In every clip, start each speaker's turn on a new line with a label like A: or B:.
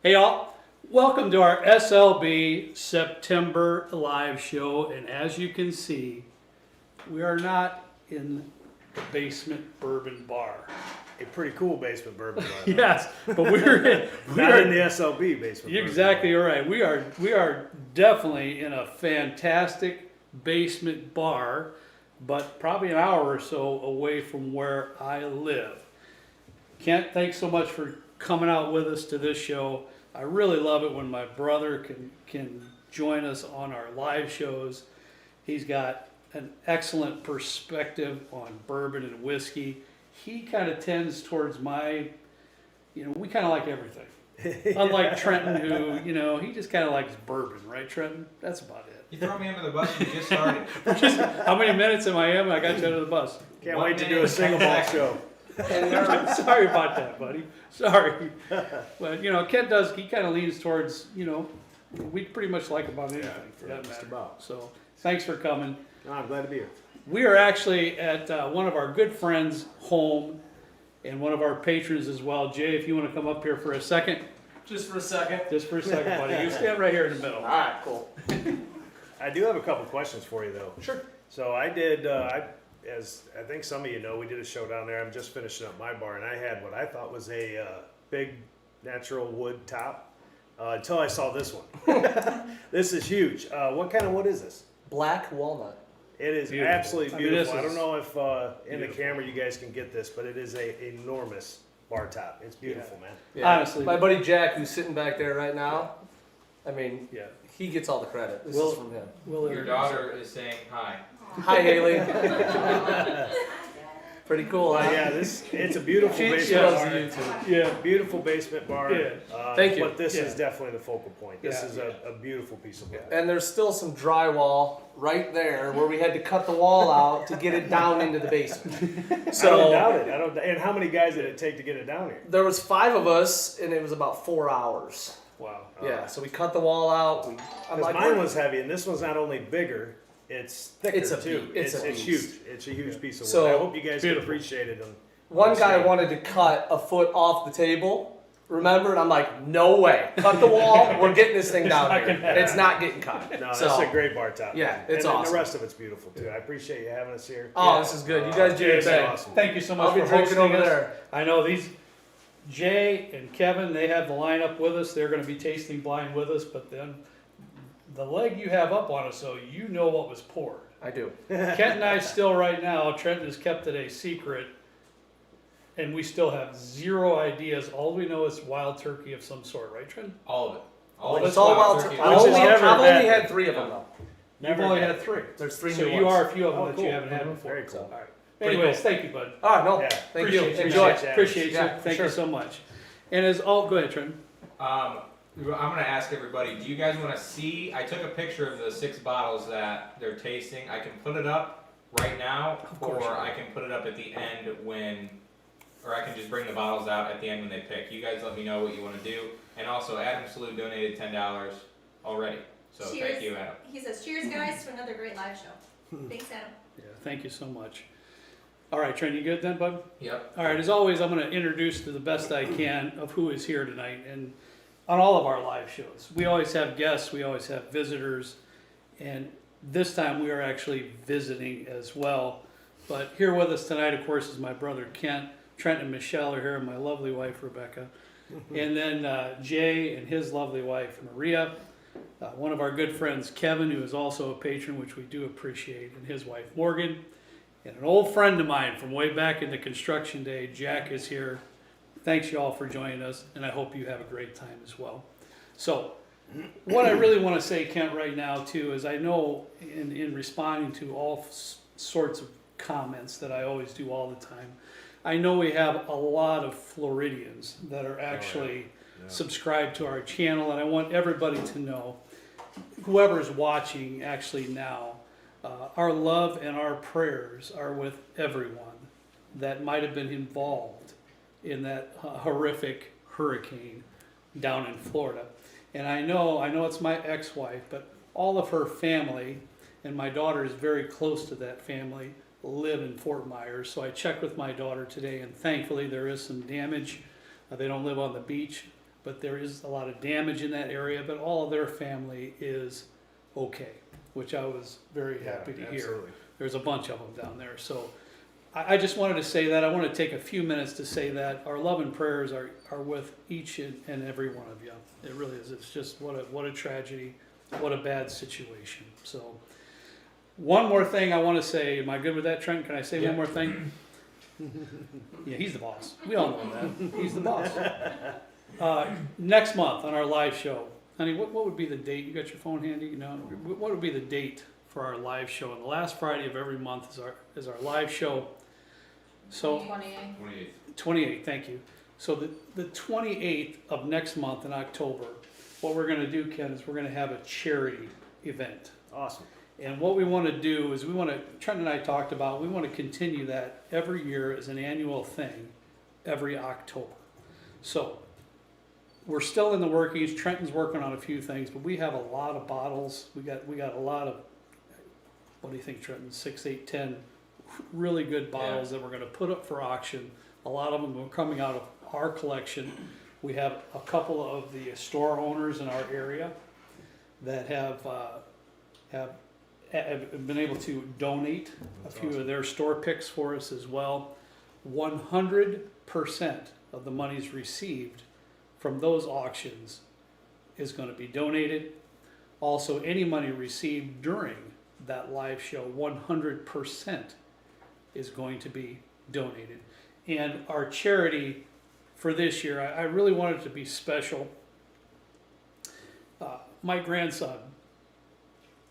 A: Hey y'all, welcome to our SLB September live show, and as you can see, we are not in the basement bourbon bar.
B: A pretty cool basement bourbon bar.
A: Yes, but we're in
B: Not in the SLB basement.
A: You're exactly right. We are definitely in a fantastic basement bar, but probably an hour or so away from where I live. Kent, thanks so much for coming out with us to this show. I really love it when my brother can join us on our live shows. He's got an excellent perspective on bourbon and whiskey. He kind of tends towards we kind of like everything. Unlike Trenton, who, he just kind of likes bourbon, right, Trenton? That's about it.
C: You throw me under the bus and you just started.
A: How many minutes am I in? I got you under the bus.
B: Can't wait to do a single malt show.
A: Sorry about that, buddy. Sorry. But, Kent he kind of leans towards, we pretty much like about anything for that matter. So thanks for coming.
B: No, I'm glad to be here.
A: We are actually at one of our good friends' home and one of our patrons as well. Jay, if you want to come up here for a second.
D: Just for a second.
A: Just for a second, buddy. You stand right here in the middle.
D: All right, cool.
B: I do have a couple questions for you, though.
A: Sure.
B: So I did, as I think some of you know, we did a show down there. I'm just finishing up my bar, and I had what I thought was a big natural wood top until I saw this one. This is huge. What kind of wood is this?
D: Black walnut.
B: It is
A: Beautiful.
B: absolutely
A: I mean,
B: beautiful. I
A: this
B: don't know if in the
A: beautiful.
B: camera you guys can get this, but it is a enormous bar top. It's beautiful, man.
D: Yeah.
A: Honestly.
D: My buddy Jack, who's sitting back there right now, I mean,
A: Yeah.
D: he gets all the credit. This
A: Well-
D: is from him.
C: Your daughter is saying hi.
D: Hi, Haley. Pretty cool, huh?
B: Yeah, it's a beautiful
D: She
B: basement
D: loves
B: bar.
D: the YouTube.
A: Yeah.
B: Beautiful basement bar.
A: Yeah.
D: Thank you.
B: But this
A: Yeah.
B: is definitely the focal point. This
A: Yeah.
B: is a beautiful piece of wood.
D: And there's still some drywall right there where we had to cut the wall out to get it down into the basement.
B: I don't
D: So
B: doubt it. And how many guys did it take to get it down here?
D: there was 5 of us, and it was about 4 hours.
A: Wow.
D: Yeah, so we cut the wall out. I'm
B: Because
D: like,
B: mine was heavy, and this one's not only bigger, it's thicker
D: It's a
B: too.
D: be- it's a
B: it's
D: beast.
B: huge. It's a huge piece of wood.
D: So,
B: I hope you guys can
A: beautiful.
B: appreciate it.
D: one guy
B: Understand.
D: wanted to cut a foot off the table. Remember? And I'm like, no way. Cut the wall. We're getting this thing down
A: not
D: here.
A: gonna happen.
D: It's not getting cut.
B: No,
D: So-
B: this is a great bar top.
D: Yeah,
B: man.
D: it's
B: and
D: awesome.
B: the rest of it's beautiful too. I appreciate you having us here.
D: Oh, this is good. You guys do your
B: it's
D: thing.
B: awesome.
A: Thank you so much
D: I'll be
A: for
D: drinking
A: hosting
D: over
A: us.
D: there.
A: I know Jay and Kevin, they have the lineup with us. They're going to be tasting blind with us, but then the leg you have up on us, so you know what was poured.
D: I do.
A: Kent and I still right now, Trenton has kept it a secret, and we still have zero ideas. All we know is wild turkey of some sort, right, Trenton?
C: All of it. All of
D: It's
C: it's
D: all
C: wild
D: about.
C: turkey.
D: I've
B: Which is
D: only,
B: never
D: I've
B: a bad
D: only had
B: thing.
D: 3 of them though.
A: You've
B: Never
A: only
B: had.
A: had 3.
D: There's 3
A: So
D: new
A: you
D: ones.
A: are a few of them
B: Oh,
A: that
B: cool.
A: you haven't had
B: Mhm.
A: before.
B: Very cool.
A: So, all right.
D: Pretty
A: Anyways,
D: cool.
A: thank you, bud.
D: Oh no,
B: Yeah.
D: thank you.
A: Appreciate
D: Enjoy.
B: it.
A: Appreciate you.
D: Yeah,
A: Thank
D: sure.
A: you so much. And go ahead, Trenton.
C: I'm gonna ask everybody, do you guys wanna see, I took a picture of the 6 bottles that they're tasting. I can put it up right now,
A: course.
C: or I can put it up at the end or I can just bring the bottles out at the end when they pick. You guys let me know what you wanna do. And also, Adam Salute donated $10 already. So
E: Cheers.
C: thank you, Adam.
E: He says, cheers guys to another great live show. Thanks, Adam.
A: Yeah, thank you so much. All right, Trenton, you good then, bud?
C: Yep.
A: All right, as always, I'm going to introduce to the best I can of who is here tonight. And on all of our live shows, we always have guests, we always have visitors, and this time we are actually visiting as well. But here with us tonight, of course, is my brother Kent. Trent and Michelle are here, and my lovely wife Rebecca. And then Jay and his lovely wife Maria. One of our good friends, Kevin, who is also a patron, which we do appreciate, and his wife Morgan. And an old friend of mine from way back in the construction day, Jack, is here. Thanks you all for joining us, and I hope you have a great time as well. So, what I really want to say, Kent, right now too, is I know in responding to all sorts of comments that I always do all the time, I know we have a lot of Floridians that are actually subscribed to our channel, and I want everybody to know, whoever's watching actually now, our love and our prayers are with everyone that might have been involved in that horrific hurricane down in Florida. And I know it's my ex-wife, but all of her family, and my daughter is very close to that family, live in Fort Myers. So I checked with my daughter today, and thankfully there is some damage. They don't live on the beach, but there is a lot of damage in that area, but all of their family is okay, which I was very happy to hear.
B: Absolutely.
A: There's a bunch of them down there, so I just wanted to say that. I want to take a few minutes to say that our love and prayers are with each and every one of you. It really is. It's just what a tragedy, what a bad situation. So, one more thing I want to say. Am I good with that, Trent? Can I say
C: Yeah.
A: one more thing? Yeah, he's the boss. We all know that. He's the boss. Next month on our live show, honey, what would be the date? You got your phone handy? You know, what would be the date for our live show? And the last Friday of every month is our live show. So
E: 28.
A: 28, thank you. So the 28th of next month in October, what we're going to do, Ken, is we're going to have a charity event.
B: Awesome.
A: And what we want to do is Trent and I talked about, we want to continue that every year as an annual thing every October. So we're still in the workings. Trenton's working on a few things, but we have a lot of bottles. We got a lot of, what do you think, Trenton? 6, 8, 10 really good bottles that we're going to put up for auction. A lot of them are coming out of our collection. We have a couple of the store owners in our area that have been able to donate a few of their store picks for us as well. 100% of the monies received from those auctions is going to be donated. Also, any money received during that live show, 100% is going to be donated. And our charity for this year, I really wanted it to be special. My grandson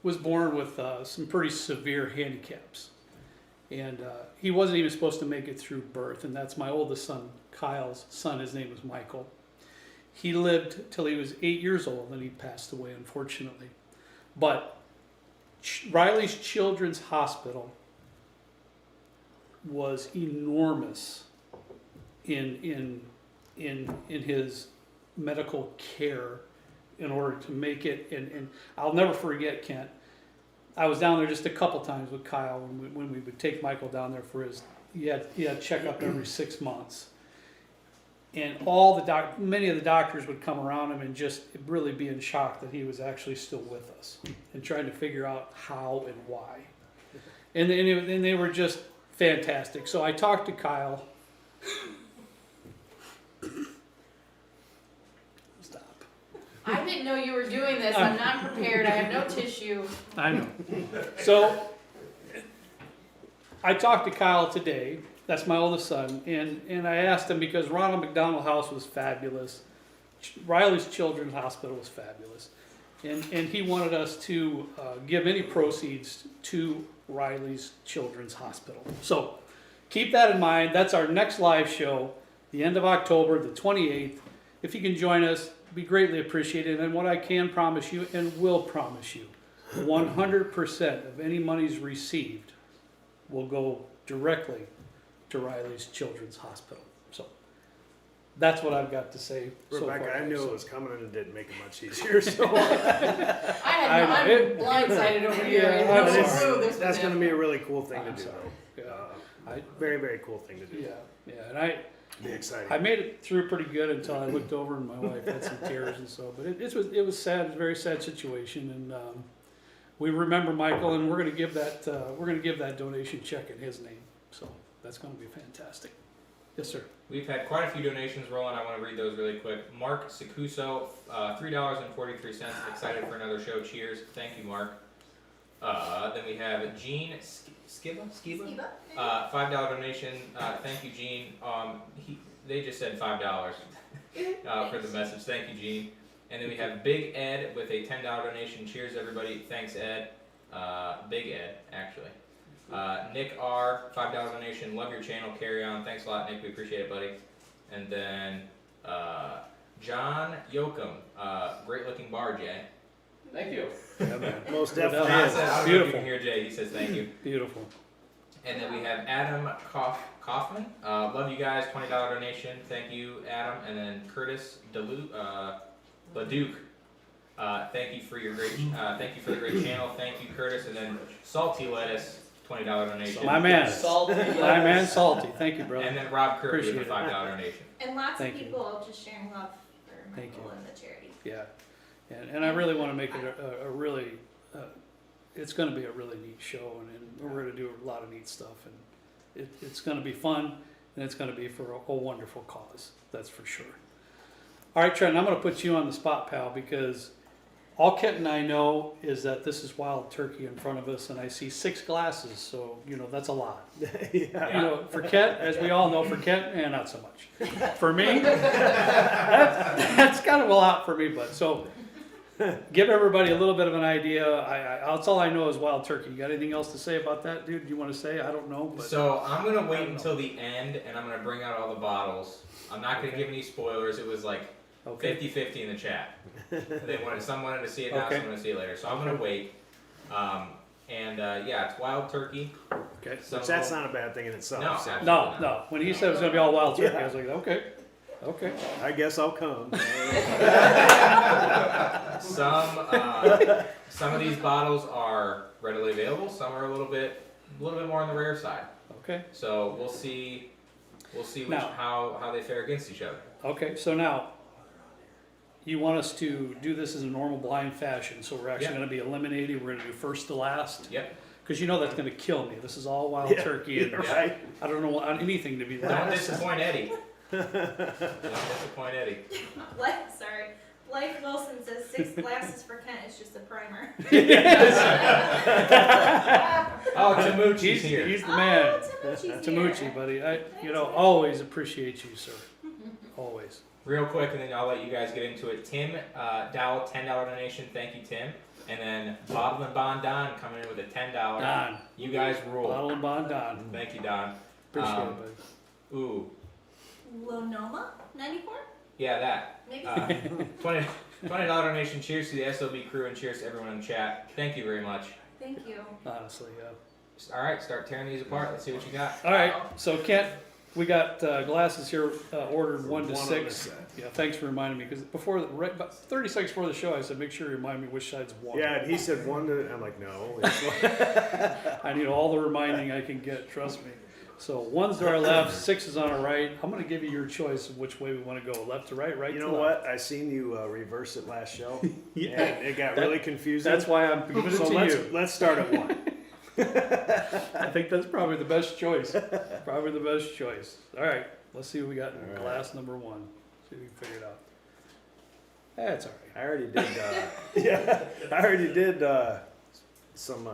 A: was born with some pretty severe handicaps. And he wasn't even supposed to make it through birth. And that's my oldest son, Kyle's son. His name was Michael. He lived till he was 8 years old, and he passed away, unfortunately. But Riley's Children's Hospital was enormous in his medical care in order to make it. And I'll never forget, Kent, I was down there just a couple times with Kyle when we would take Michael down there for he had checkup every 6 months. And many of the doctors would come around him and just really be in shock that he was actually still with us and trying to figure out how and why. And they were just fantastic. So I talked to Kyle. Stop.
F: I didn't know you were doing this. I'm not prepared. I have no tissue.
A: I know. So I talked to Kyle today. That's my oldest son. And I asked him because Ronald McDonald House was fabulous. Riley's Children's Hospital was fabulous. And he wanted us to give any proceeds to Riley's Children's Hospital. So keep that in mind. That's our next live show, the end of October, the 28th. If you can join us, be greatly appreciated. And what I can promise you and will promise you, 100% of any monies received will go directly to Riley's Children's Hospital. So that's what I've got to say.
B: Rebecca, I knew it was coming and it didn't make it much easier. So
F: I'm blindsided over here. I
A: Yeah,
F: had no
A: I'm
F: clue this was
B: that's going to
F: happening.
B: be a really cool thing to
A: I'm
B: do.
A: sorry.
B: Though.
A: Yeah.
B: Very, very cool thing to do.
A: Yeah, and
B: Be exciting.
A: I made it through pretty good until I looked over and my wife had some tears and so. But it was sad. It was a very sad situation, and we remember Michael, and we're going to give that donation check in his name. So that's going to be fantastic. Yes, sir.
C: We've had quite a few donations rolling. I want to read those really quick. Mark Sicuso, $3.43. Excited for another show. Cheers. Thank you, Mark. Then we have Gene Skiba? $5 donation. Thank you, Gene. They just said $5 for the message. Thank you, Gene. And then we have Big Ed with a $10 donation. Cheers, everybody. Thanks, Ed. Big Ed, actually. Nick R, $5 donation. Love your channel. Carry on. Thanks a lot, Nick. We appreciate it, buddy. And then John Yoakum, great looking bar, Jay.
D: Thank you.
B: Yeah, man. Most
A: Yeah,
B: definitely.
A: that
B: is.
A: is.
C: I don't know if
A: Beautiful.
C: you can hear Jay. He says thank you.
A: Beautiful.
C: And then we have Adam Kaufman. Love you guys. $20 donation. Thank you, Adam. And then Curtis Leduc. Thank you for your great. Thank you for the great channel. Thank you, Curtis. And then Salty Lettuce. $20 donation.
A: My man.
D: Salty.
A: My man, Salty. Thank you, brother.
C: And then Rob Kirby with a
A: Appreciate it.
C: $5 donation.
E: And lots
A: Thank
E: of
A: you.
E: people just sharing love for
A: Thank
E: Michael
A: you.
E: and the charity.
A: Yeah, and I really want to make it a really, it's going to be a really neat show, and we're going to do a lot of neat stuff, and it's going to be fun, and it's going to be for a wonderful cause, that's for sure. All right, Trent, I'm going to put you on the spot, pal, because all Kent and I know is that this is wild turkey in front of us, and I see 6 glasses, so, that's a lot.
B: Yeah.
A: For Kent, as we all know, for Kent, not so much. For me, that's kind of a lot for me, but so give everybody a little bit of an idea. That's all I know is wild turkey. You got anything else to say about that, dude? You want to say? I don't know. But
C: So I'm gonna wait until the end, and I'm gonna bring out all the bottles. I'm not gonna give any spoilers. It was like
A: okay.
C: 50-50 in the chat. Some wanted to see it now,
A: Okay.
C: some wanted to see it later. So I'm gonna wait. Yeah, it's wild turkey.
A: Okay.
C: Some
B: Which that's
C: will-
B: not a bad thing in itself.
C: No,
B: so
C: absolutely
A: No,
C: not.
A: no. When he said it was going to be all wild turkey,
B: Yeah.
A: I was like, okay, okay.
B: I guess I'll come.
C: Some of these bottles are readily available. Some are a little bit more on the rare side.
A: Okay.
C: So we'll see
A: Now-
C: how they fare against each other.
A: Okay. So now, you want us to do this as a normal blind fashion. So we're actually
C: Yeah.
A: going to be eliminating. We're going to do first to last.
C: Yep.
A: Because that's going to kill me. This is all wild
B: Yeah,
A: turkey. And
B: yeah, right.
A: I don't know anything to be
C: Don't
A: last.
C: disappoint Eddie. Don't disappoint Eddie.
E: Life Wilson says 6 glasses for Kent is just a primer.
C: Oh, Tamuchi's here.
A: He's the man.
E: Oh, Tamuchi's
A: Tamuchi,
E: here.
A: buddy. Always appreciate you, sir. Always.
C: Real quick, and then I'll let you guys get into it. Tim Dowell, $10 donation. Thank you, Tim. And then Bottle and Bond Don coming in with a $10.
A: Don.
C: You guys rule.
A: Bottle and bond Don.
C: Thank you, Don.
A: Appreciate it, buddy.
C: Ooh,
E: Lonoma 94?
C: yeah, that.
E: Maybe.
C: $20 donation. Cheers to the SLB crew and cheers to everyone in chat. Thank you very much.
E: Thank you.
A: Honestly, yeah.
C: All right, start tearing these apart. Let's see what you got.
A: All right, so Kent, we got glasses here ordered 1 to
B: One on
A: 6.
B: this side.
A: Yeah, thanks for reminding me because right about 30 seconds before the show, I said make sure you remind me which side's 1.
B: Yeah, and he said 1 to. I'm like, no. It's
A: I need all the reminding I can get. Trust me. So 1's to our left, 6 is on our right. I'm going to give you your choice of which way we want to go, left to right, right
B: You
A: to
B: know
A: left.
B: what? I seen you reverse it last show.
A: Yeah.
B: And it got really confusing.
A: That's why I'm giving it
B: so
A: to you.
B: let's start at 1.
A: I think that's probably the best choice. Probably the best choice. All right, let's see what we got in
B: All right.
A: glass number 1. See if we can figure it out. That's all right.
B: I already did. Yeah, I already did some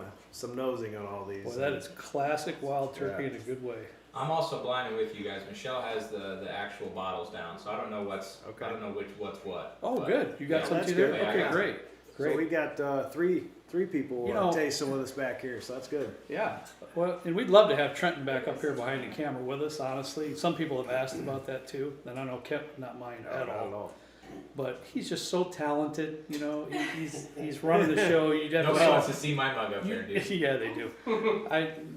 B: nosing on all these.
A: Boy, that is classic wild turkey
B: Yeah.
A: in a good way.
C: I'm also blinded with you guys. Michelle has the actual bottles down, so I don't know what's what's what.
A: Oh,
C: But-
A: good. You got
C: Yeah,
A: some
B: that's
A: too there?
B: good.
C: Yeah, I
A: Okay,
C: got
A: great.
B: So
A: Great.
B: we got three people
A: You know-
B: tasting with us back here, so that's good.
A: Yeah. Well, and we'd love to have Trenton back up here behind the camera with us, honestly. Some people have asked about that too. And I know Kent, not mine at
B: Not
A: all. But he's just so talented, he's running the show. You'd have
C: Nobody
A: to
C: wants to see my mug up there, dude.
A: Yeah, they do.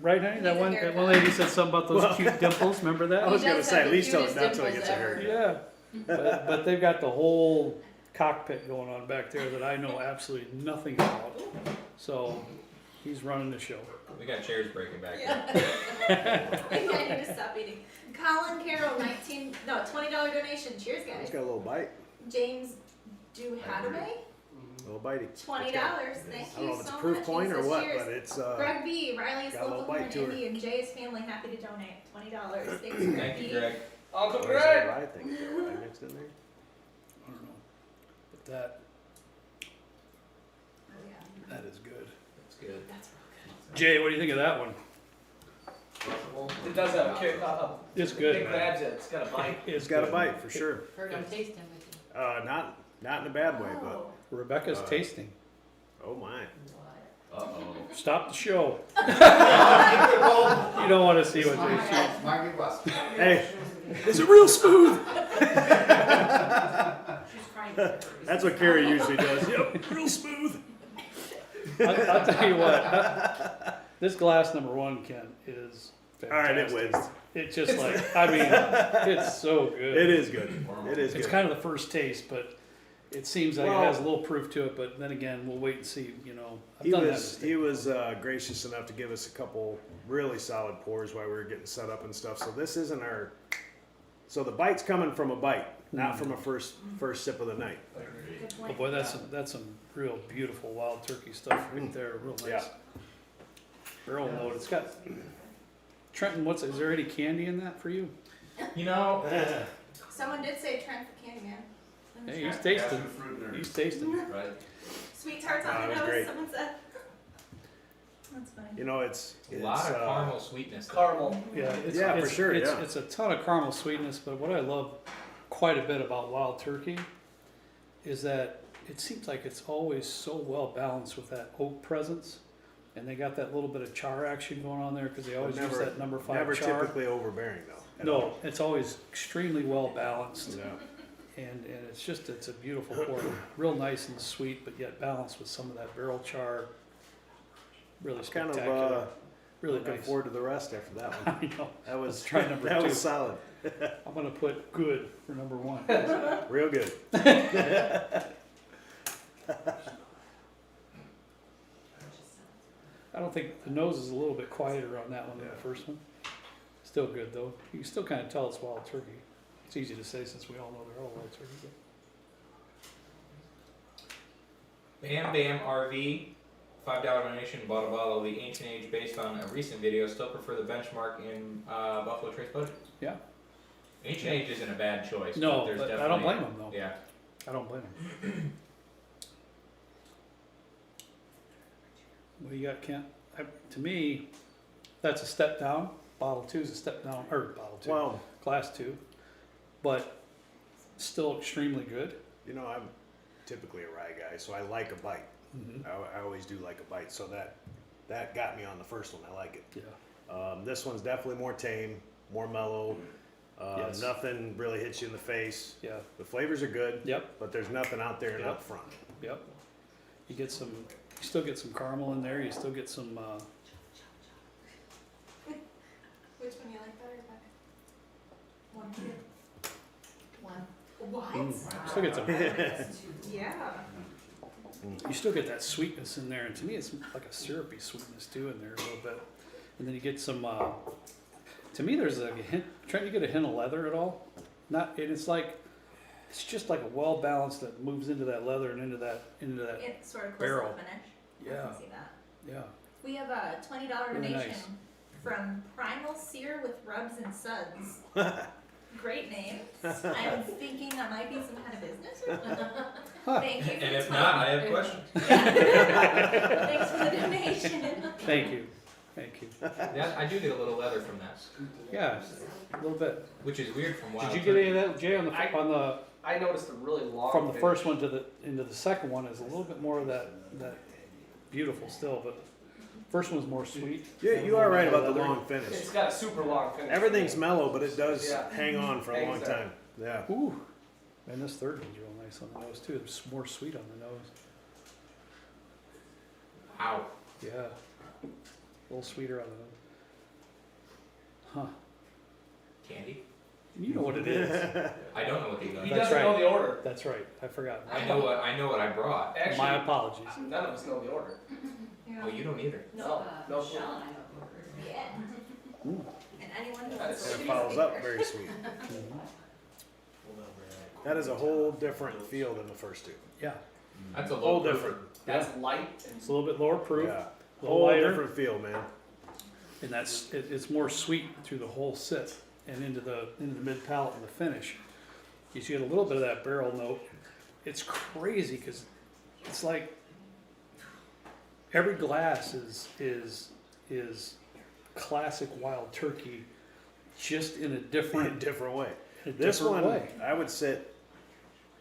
A: Right, honey? That
E: Needs a
A: one
E: haircut.
A: lady said something about those
B: Well-
A: cute dimples. Remember that?
B: I was
F: He
B: gonna
F: does
B: say
F: have
B: at
F: the
B: least not
F: cutest
B: till he gets a
F: dimples
B: haircut.
A: Yeah, but they've got the whole cockpit going on back there that I know absolutely nothing about. So he's running the show.
C: We got chairs breaking back here.
E: Yeah. I need to stop eating. Colin Carroll, $20 donation. Cheers,
B: It's
E: guys.
B: got a little bite,
E: James Duhadaway,
B: a little bitey.
E: $20. Thank
B: I don't
E: you
B: know if it's
E: so
B: a proof
E: much.
B: point
E: He
B: or
E: says
B: what,
E: cheers.
B: but it's
E: Greg B, Riley's
B: got a little
E: local here in
B: bite to her.
E: Indy, and Jay's family happy to donate $20. Thanks, Greg
C: Thank you,
E: B.
C: Greg.
D: Uncle
B: what is that
D: Greg.
B: rye thing? Is that rye mixed in there?
A: I don't know. But that is good.
C: That's good.
A: Jay, what do you think of that one?
D: It does have a kick.
A: It's
D: It
A: good.
D: grabs it. It's got a bite.
B: It's got a bite for sure.
F: Heard him tasting with you.
B: Not in a bad way, but
E: Oh.
A: Rebecca's tasting.
B: oh my.
C: Uh-oh.
A: Stop the show. You don't want to see what they see.
G: My request.
B: Hey, is it real smooth?
E: She's crying.
B: That's what Carrie usually does. Yep, real smooth.
A: I'll tell you what. This glass number 1, Ken, is
B: All right, it
A: fantastic.
B: wins.
A: It's just like, I mean, it's so good.
B: It is good. It is
A: It's
B: good.
A: kind of the first taste, but it seems like
B: Well-
A: it has a little proof to it. But then again, we'll wait and see. I've
B: He
A: done that
B: was
A: mistake.
B: he was gracious enough to give us a couple really solid pours while we were getting set up and stuff. So this isn't our. So the bite's coming from a bite. not from a first sip of the night.
E: Good
A: Oh
E: point.
A: boy, that's some real beautiful wild turkey stuff right there. Real nice.
B: Yeah.
A: Barrel load. It's got Trenton. Is there any candy in that for you?
C: You know,
E: Someone did say Trent the Candyman. in the
A: Hey, he's
E: chat.
A: tasting. He's tasting.
G: Right?
E: Sweet tarts
B: Oh,
E: on
B: it
E: the
B: was
E: nose,
B: great.
E: someone said. That's funny.
B: You know, it's
C: a lot of
B: uh,
C: caramel sweetness. though.
D: Caramel.
A: Yeah,
B: Yeah, for sure,
A: It's,
B: yeah.
A: it's a ton of caramel sweetness, but what I love quite a bit about wild turkey is that it seems like it's always so well balanced with that oak presence, and they got that little bit of char action going on there because they always use
B: never-
A: that number 5
B: never
A: char.
B: typically overbearing though. at
A: No,
B: all.
A: it's always extremely well balanced,
B: Yeah.
A: and it's a beautiful pork, real nice and sweet, but yet balanced with some of that barrel char. Really
B: It's kind
A: spectacular.
B: of
A: really
B: looking
A: nice.
B: forward to the rest after that one.
A: I know.
B: That was
A: try number
B: that
A: 2.
B: was solid,
A: I'm gonna put good for number 1.
B: real good.
A: I don't think the nose is a little bit quieter on that one than
B: Yeah.
A: the first one. Still good though. You can still kind of tell it's wild turkey. It's easy to say since we all know they're all wild turkey.
C: Bam Bam RV, $5 donation, bought a bottle of the Ancient Age based on a recent video. Still prefer the benchmark in Buffalo Trace budget.
A: Yeah.
C: Ancient Age isn't a bad choice.
A: No,
C: there's
A: but I
C: definitely,
A: don't blame them though.
C: Yeah.
A: I don't blame them. What do you got, Kent? To me, that's a step down. Bottle 2 is a step down, or bottle 2,
B: Well,
A: class 2, but still extremely good.
B: you know, I'm typically a rye guy, so I like a bite.
A: Mm-hmm.
B: I always do like a bite, so that got me on the first one. I like it.
A: Yeah.
B: This one's definitely more tame, more mellow.
A: Yes.
B: Nothing really hits you in the face.
A: Yeah.
B: The flavors are good,
A: Yep.
B: but there's nothing out there and
A: Yep.
B: up front.
A: Yep. You still get some caramel in there. You still get some.
E: Which one you like better, Beck? 1, 2.
F: One.
E: What?
A: Still get some.
E: Yeah.
A: You still get that sweetness in there, and to me, it's like a syrupy sweetness too in there a little bit. And then you get some. To me, there's like a hint. Trying to get a hint of leather at all. Not, and it's just like a well balanced that moves into that leather and into that.
E: It sort of close
A: barrel.
E: to the finish. I
A: Yeah.
E: can see that.
A: Yeah.
E: We have a $20
A: Really
E: donation
A: nice.
E: from Primal Sear with Rubs and Suds. Great name. I'm thinking that might be some kind of business. Thank you. For
C: And
E: the
C: if
E: 20
C: not, I have questions.
E: Thanks for the donation.
A: Thank you. Thank you.
C: Yeah, I do get a little leather from that,
A: Yeah, a little bit.
C: which is weird from Wild
A: Did you get any
C: Turkey.
A: of that, Jay, on the
D: I noticed a really long
A: from the
D: finish.
A: first one into the second one is a little bit more of that beautiful still, but first one's more sweet.
B: You are right about the
A: Leather.
B: long finish.
D: It's got a super long finish.
B: Everything's mellow, but it does
D: Yeah.
B: hang on for a long
D: Hangs there.
B: time. Yeah.
A: Ooh, and this third one's real nice on the nose too. It's more sweet on the nose.
C: Wow.
A: Yeah, a little sweeter on the nose. Huh?
C: Candy?
A: You know what it is.
C: I don't know what these
D: He
C: are.
A: That's
D: doesn't know
A: right.
D: the order.
A: That's right. I forgot.
C: I know what I brought.
D: Actually,
A: My apologies.
D: none of us know the order.
E: Yeah.
C: Oh, you don't either.
D: No, no clue.
E: Yeah.
A: Ooh.
E: And anyone who
D: That
E: wants
D: is-
E: to
B: And it
E: choose
B: follows
E: the
B: up very sweet. That is a whole different feel than the first two.
A: Yeah,
C: That's a
B: Whole
C: low
B: different.
D: That's light and
A: it's a little bit lower proof,
B: Yeah.
A: a little
B: Whole
A: lighter,
B: different feel, man.
A: and it's more sweet through the whole sit and into the mid palate and the finish. You get a little bit of that barrel note. It's crazy because it's like every glass is classic wild turkey, just in a
B: In a
A: different
B: different way.
A: in a
B: This
A: different
B: one,
A: way.
B: I would sit,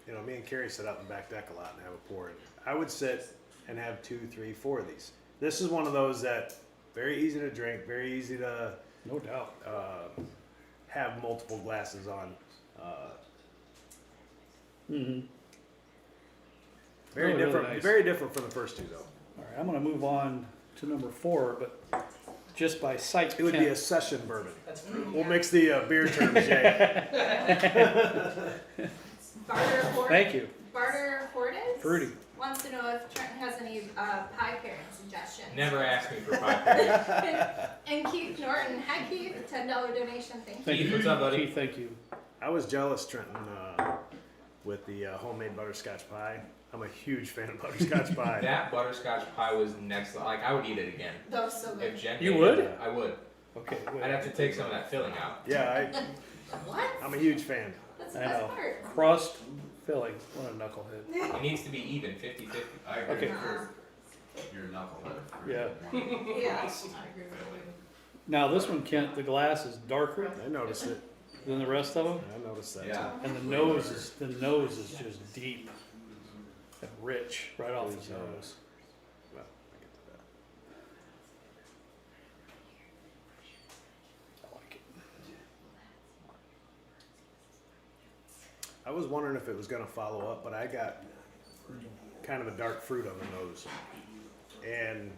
B: me and Carrie sit out in the back deck a lot and have a pour. And I would sit and have 2, 3, 4 of these. This is one of those that very easy to drink, very easy to
A: No doubt.
B: have multiple glasses on.
A: Mm-hmm.
B: Very
A: Really, really
B: different,
A: nice.
B: very different from the first two though.
A: All right, I'm gonna move on to number 4, but just by sight,
B: It would be
A: Kent-
B: a session bourbon.
D: that's fruity.
B: We'll mix the beer terms, Jay.
E: Barter Hort.
A: Thank you.
E: Barter Hortis
A: Fruity.
E: wants to know if Trent has any pie pairing suggestions.
C: Never asked me for 5 pairings.
E: And Keith Norton, hi Keith, $10 donation, thank you.
A: Thank
C: Keith,
A: you.
C: what's up, buddy?
A: Keith, thank you.
B: I was jealous, Trenton. with the homemade butterscotch pie. I'm a huge fan of butterscotch pie.
C: That butterscotch pie was next. Like I would eat it again.
E: That was so good.
C: If Jen
A: You
C: made
A: would?
C: it, I would.
A: Okay. wait.
C: I'd have to take some of that filling out.
B: Yeah,
E: What?
B: I'm a huge fan.
E: That's the
A: I
E: best
A: know.
E: part.
A: Crust, filling. What a knucklehead.
C: It needs to be even, 50-50.
G: I agree.
A: Okay.
G: You're a knucklehead.
A: Yeah.
E: Yeah.
A: Now this one, Kent, the glass is darker
B: I noticed it.
A: than the rest of them,
B: I noticed that.
G: Yeah.
A: and the nose is just deep and rich right off the nose.
B: Well, I get to that.
A: I like it.
B: I was wondering if it was going to follow up, but I got kind of a dark fruit on the nose, and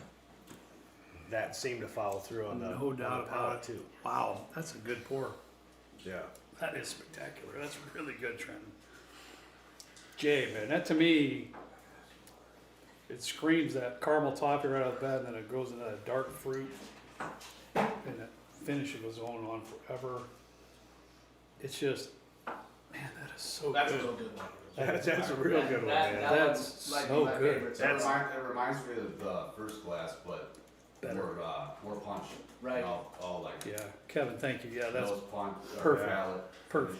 B: that seemed to follow through on the,
A: No
B: on the
A: doubt about
B: palate
A: it.
B: too.
A: Wow, that's a good pour.
B: Yeah.
A: That is spectacular. That's really good, Trenton. Jay, man, that to me, it screams that caramel toffee right out of the bat, and then it goes into that dark fruit, and that finish goes on forever. It's just, man, that is so
D: That's a
A: good.
D: real good one.
B: That's a real good one, man.
A: That's
D: one might
A: so
D: be my
A: good.
D: favorite.
B: That's-
G: It reminds me of the first glass, but
A: Better.
G: more punch.
D: Right.
G: All like
A: Yeah, Kevin, thank you. Yeah, that's
G: nose punch.
A: perfect.
G: Palate.
A: perfect.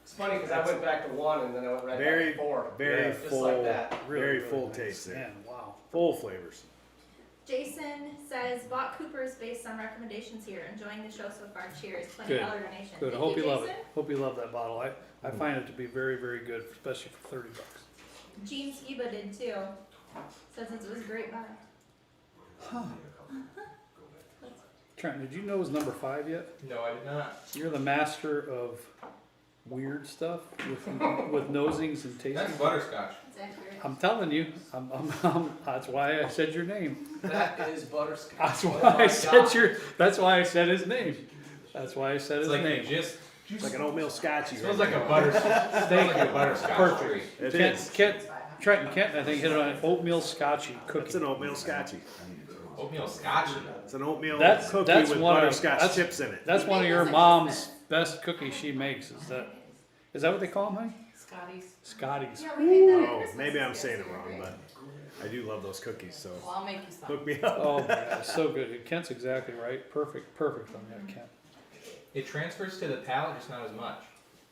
D: It's funny because I went back to one and then I went right
B: Very,
D: back to four.
B: very
D: Just
B: full,
D: like that.
B: very
A: Really,
B: full
A: nice.
B: taste there.
A: Man, wow.
B: Full flavors.
E: Jason says, bought Cooper's based on recommendations here. Enjoying the show so far. Cheers. $20
A: Good.
E: donation.
A: Good. I
E: Thank
A: hope you love
E: Jason.
A: it. Hope you love that bottle. I find it to be very, very good, especially for $30.
E: Gene Skiba did too. Says it was a great buy.
A: Trent, did you know it was number 5 yet?
C: No, I did not.
A: You're the master of weird stuff with nosings and
C: That's
A: tastings.
C: butterscotch.
E: That's accurate.
A: I'm telling you, that's why I said your name.
D: That is butterscotch.
A: That's why
D: Oh
A: I
D: my
A: said
D: God.
A: That's why I said his name. That's why I said
C: It's
A: his
C: like
A: name.
C: you just
B: It's like an oatmeal scotchy.
C: smells like a butterscotch.
A: Thank
C: like
A: you.
C: a butterscotch
A: Perfect.
C: treat.
B: It
A: Kent,
B: is.
A: Trent and Kent, I think, hit it on an oatmeal scotchy
B: It's
A: cookie.
B: an oatmeal scotchy.
C: Oatmeal scotch.
B: It's an oatmeal
A: That's
B: cookie with
A: one of-
B: butterscotch
A: that's-
B: chips in it.
A: That's one of your mom's best cookies she makes. Is that what they call them, honey?
F: Scotty's.
A: Scotty's.
E: Yeah, we made that at
B: Oh,
E: Christmas
B: maybe I'm saying it
E: yesterday,
B: wrong,
E: right?
B: but I do love those cookies, so
F: Well, I'll make you some.
B: hook me up.
A: Oh my God, it's so good. Kent's exactly right. Perfect on that, Kent.
C: It transfers to the palate, just not as much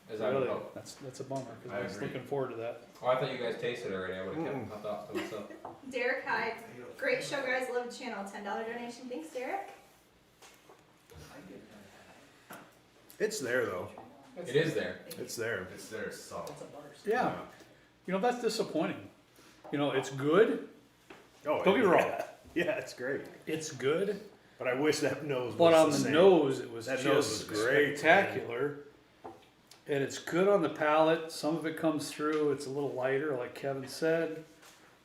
C: as I would
A: Really,
C: hope.
A: that's a bummer because
G: I
A: I was
G: agree.
A: looking forward to that.
C: Oh, I thought you guys tasted it already. I would have kept my thoughts to myself.
E: Derek Hyde. Great show, guys. Love the channel. $10 donation. Thanks, Derek.
B: It's there though.
C: It is there.
B: It's there.
G: It's there, subtle.
A: Yeah, you know that's disappointing. You know it's good.
B: Oh,
A: Don't get me wrong,
B: Yeah, it's great.
A: it's good.
B: But I wish that nose was
A: But on
B: the
A: the
B: same.
A: nose, it was
B: That
A: just
B: nose was great,
A: spectacular. And it's good on the palate. Some of it comes through. It's a little lighter, like Kevin said.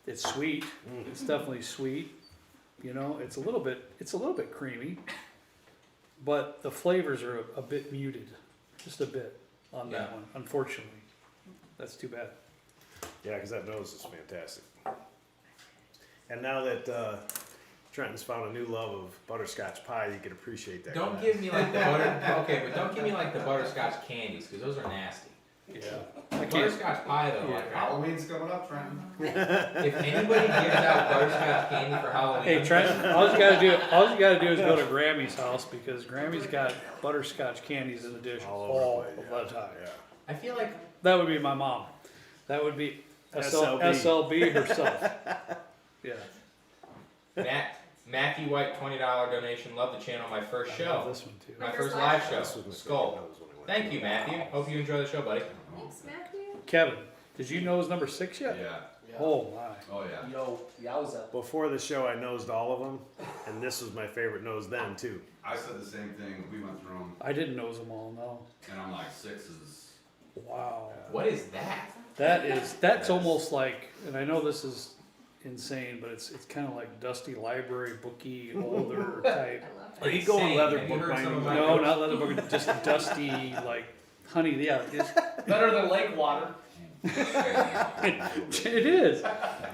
A: It's sweet. It's definitely sweet. You know, it's a little bit creamy. But the flavors are a bit muted, just a bit on that
C: Yeah.
A: one. Unfortunately, that's too bad.
B: Yeah, because that nose is fantastic. And now that Trenton's found a new love of butterscotch pie, you can appreciate that.
C: Don't give me like the butter. Okay, but don't give me like the butterscotch candies because those are nasty.
A: Yeah, I can't.
C: Butterscotch pie though.
A: Yeah.
C: Like,
G: Halloween's coming up, Trenton.
C: if anybody gives out butterscotch candy for Halloween,
A: Hey Trent, all you gotta do is go to Grammy's house because Grammy's got butterscotch candies in the dish
B: All
A: all
B: over the
A: of
B: place.
A: the time.
B: Yeah.
C: I feel like
A: That would be my mom. That would be
B: SLB.
A: SLB herself. Yeah.
C: Matthew White, $20 donation. Love the channel. My first
A: I love
C: show.
A: this one too.
C: My first live show.
B: This was my
C: Skull.
B: favorite nose when I went
C: Thank
B: to
C: you,
B: it.
C: Matthew. Hope you enjoy the show, buddy.
E: Thanks, Matthew.
A: Kevin, did you know it was number 6 yet?
G: Yeah.
A: Oh my.
G: Oh, yeah.
D: Yo, yowza.
B: Before the show, I nosed all of them, and this was my favorite nose then too.
G: I said the same thing. We went through them,
A: I didn't know them all, no.
G: and I'm like, 6 is.
A: Wow.
C: What is that?
A: That's almost like, and I know this is insane, but it's kind of like dusty library booky, older type.
E: I love
B: Are
E: it.
B: you going
C: Insane.
B: leather
C: Have you
B: book
C: heard some
B: binding?
C: of my
A: No,
C: notes?
A: not leather book, just dusty like honey. Yeah, it's,
D: Better than lake water.
A: it is.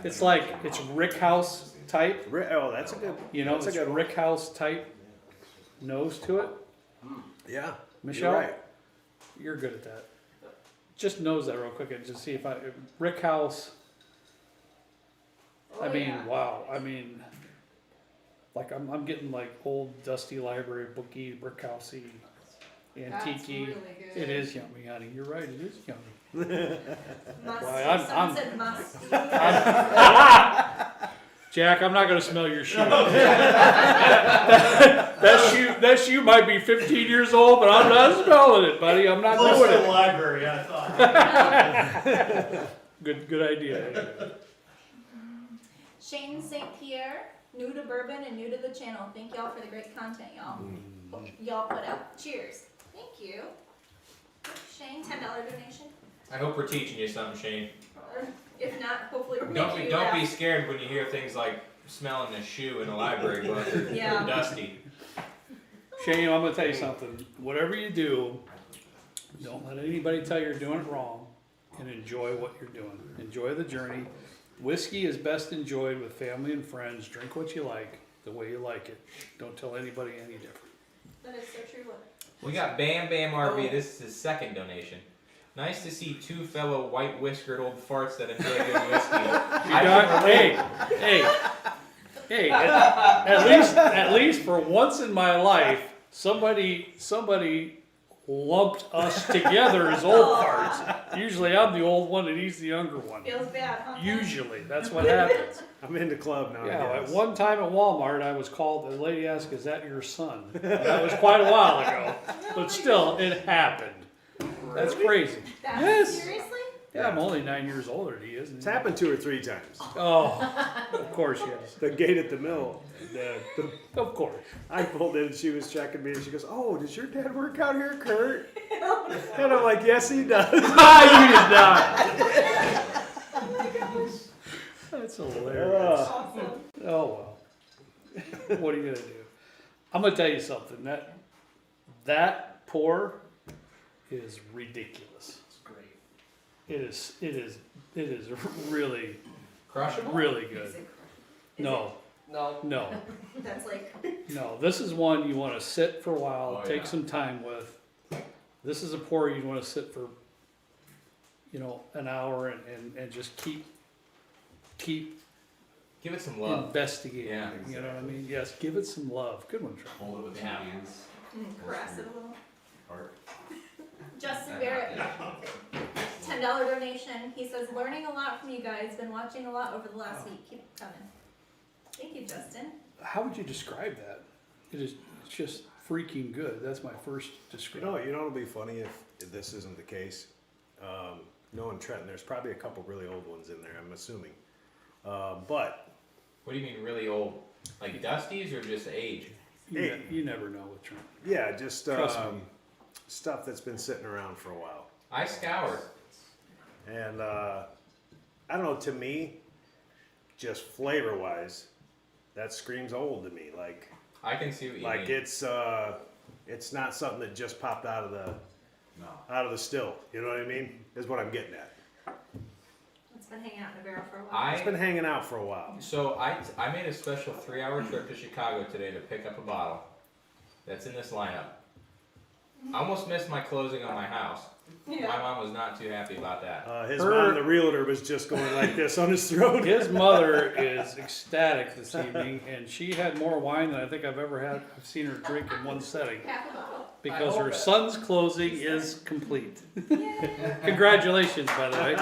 A: It's like it's Rick House type.
B: Oh, that's a good.
A: You know,
B: that's a
A: it's
B: good one.
A: Rick House type nose to it.
B: Yeah.
A: Michelle,
B: You're right.
A: you're good at that. just knows that real quick and just see if Rick House.
F: Oh,
A: I mean,
F: yeah.
A: wow. I mean, like I'm getting like old dusty library booky, brick housey,
F: That's
A: antique.
F: really good.
A: It is yummy, honey. You're right. It is yummy.
E: Musty.
A: Why, I'm-
E: Someone
A: I'm-
E: said musty.
A: Jack, I'm not gonna smell your shoe. that shoe might be 15 years old, but I'm not smelling it, buddy. I'm not
H: Close
A: doing
H: to the
A: it.
H: library, I thought.
A: Good idea.
E: Shane St. Pierre, new to bourbon and new to the channel. Thank y'all for the great content y'all put out. Cheers. Thank you. Shane, $10 donation.
C: I hope we're teaching you something, Shane.
E: Or if not, hopefully we're
C: Don't
E: making
C: be
E: you
C: don't be
E: laugh.
C: scared when you hear things like smelling a shoe in a library book or
E: Yeah.
C: dusty.
A: Shane, I'm gonna tell you something. Whatever you do, don't let anybody tell you you're doing it wrong, and enjoy what you're doing. Enjoy the journey. Whiskey is best enjoyed with family and friends. Drink what you like, the way you like it. Don't tell anybody any different.
E: That is so true.
C: We got Bam Bam RB. This is his second donation. Nice to see two fellow white whiskered old farts that enjoy good whiskey. Hey, at least for once in my life, somebody lumped us together as old farts. Usually I'm the old one and he's the younger one.
E: Feels bad, huh?
A: Usually, that's what happens.
B: I'm in the club now.
A: Yeah,
B: I
A: at
B: guess.
A: one time at Walmart, I was called, the lady asked, is that your son? That was quite a while ago, but still, it happened. That's crazy. Yes.
E: Seriously?
A: Yeah, I'm only 9 years older than he is.
B: It's happened 2 or 3 times.
A: Oh, of course, yes.
B: The gate at the mill.
A: Of course.
B: I pulled in and she was checking me and she goes, "Oh, does your dad work out here, Kurt?" And I'm like, "Yes, he does."
A: You did not. That's hilarious.
E: Awesome.
A: Oh, well. What are you going to do? I'm going to tell you something. That pour is ridiculous.
H: It's great.
A: It is really,
C: Crushable?
A: really good. No,
D: No.
E: That's like,
A: no. This is one you want to sit for a while,
G: Oh,
A: take
G: yeah.
A: some time with. This is a pour you want to sit for, an hour and just keep
C: Give it some love.
A: investigating.
C: Yeah,
A: You know what I mean? Yes, give it some love. Good one, Trevor.
G: Hold it with two
C: Yeah.
G: hands.
E: caress it a little.
G: Apart.
E: Justin Barrett, $10 donation. He says, learning a lot from you guys. Been watching a lot over the last week. Keep it coming. Thank you, Justin.
A: How would you describe that? It's just freaking good. That's my first description.
B: It'll be funny if this isn't the case. Knowing Trenton, there's probably a couple really old ones in there, I'm assuming. But
C: What do you mean really old? Like dusties or just age?
A: You never know with Trent.
B: yeah, just
A: Trust me.
B: stuff that's been sitting around for a while.
C: I scoured.
B: And I don't know, to me, just flavor wise, that screams old to me. Like
C: I can see what you mean.
B: it's not something that just popped out of the still. You know what I mean? Is what I'm getting at.
E: It's been hanging out in a barrel for a while.
B: It's been hanging out for a while.
C: So I made a special 3-hour trip to Chicago today to pick up a bottle that's in this lineup. I almost missed my closing on my house. My mom was not too happy about that.
B: His mom, the realtor, was just going like this on his throat.
A: His mother is ecstatic this evening, and she had more wine than I think I've ever had. I've seen her drink in one setting
E: Half a bottle.
A: because her son's closing is complete. Congratulations, by the way.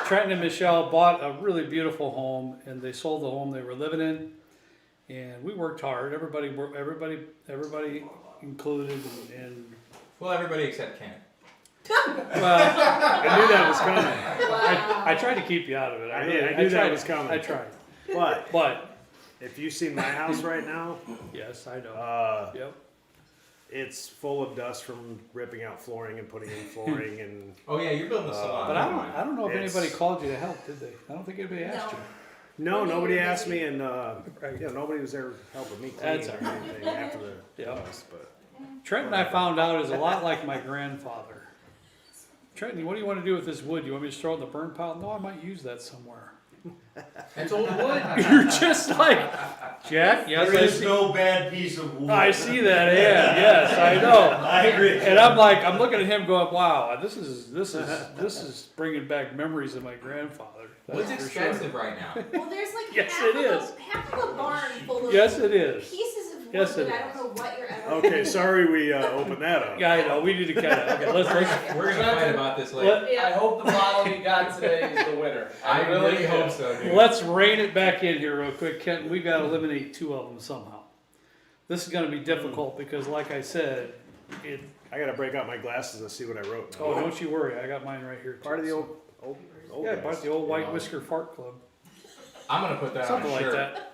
A: Trenton and Michelle bought a really beautiful home, and they sold the home they were living in. And we worked hard. Everybody included, and
C: Well, everybody except Ken.
A: well,
B: I knew that was coming.
A: I tried to keep you out of it.
B: I
A: really-
B: knew that
A: tried.
B: was coming.
A: I tried,
B: But
A: but
B: if you see my house right now,
A: yes, I know.
B: Yep. It's full of dust from ripping out flooring and putting in flooring and
C: Oh yeah, you're building a salon.
A: But
C: never mind.
A: I don't know if
B: It's-
A: anybody called you to help, did they? I don't think anybody asked
E: No.
A: you.
B: no,
E: Maybe
B: nobody
E: you're
B: asked
E: busy.
B: me, and
A: Right.
B: nobody was there helping me clean
A: That's
B: or
A: all right.
B: anything after the
A: Yeah.
B: dust. But
A: Trenton, I found out, is a lot like my grandfather. Trenton, what do you want to do with this wood? You want me to throw it in the burn pile? No, I might use that somewhere.
C: That's old wood.
A: You're just like, Jack, yes,
H: There
A: I
H: is
A: see.
H: no bad piece of wood.
A: I see that, yeah, yes, I know.
H: I agree.
A: And I'm like, I'm looking at him going, wow, this is bringing back memories of my grandfather.
C: Wood's
A: That's for sure.
C: expensive right now.
E: Well, there's like
A: Yes,
E: half,
A: it
E: of
A: is.
E: half of a barn full of
A: Yes, it is.
E: pieces of wood
A: Yes, it
E: that I
A: is.
E: don't know what you're ever.
B: Okay, sorry we opened that up.
A: Yeah, I know, we need to kind of, okay, let's,
C: We're gonna fight about this later.
D: I hope the bottle you got today is the winner.
C: I really
D: do.
C: hope so, dude.
A: let's rein it back in here real quick, Kent, we've got to eliminate 2 of them somehow. This is gonna be difficult because like I said,
B: I gotta break out my glasses and see what I wrote.
A: oh, don't you worry, I got mine right here.
B: Part of the
A: too.
B: old
A: Yeah,
B: guys.
A: part of the old White Whisker Fart Club,
C: I'm gonna put that
A: something
C: on a
A: like
C: shirt.
A: that.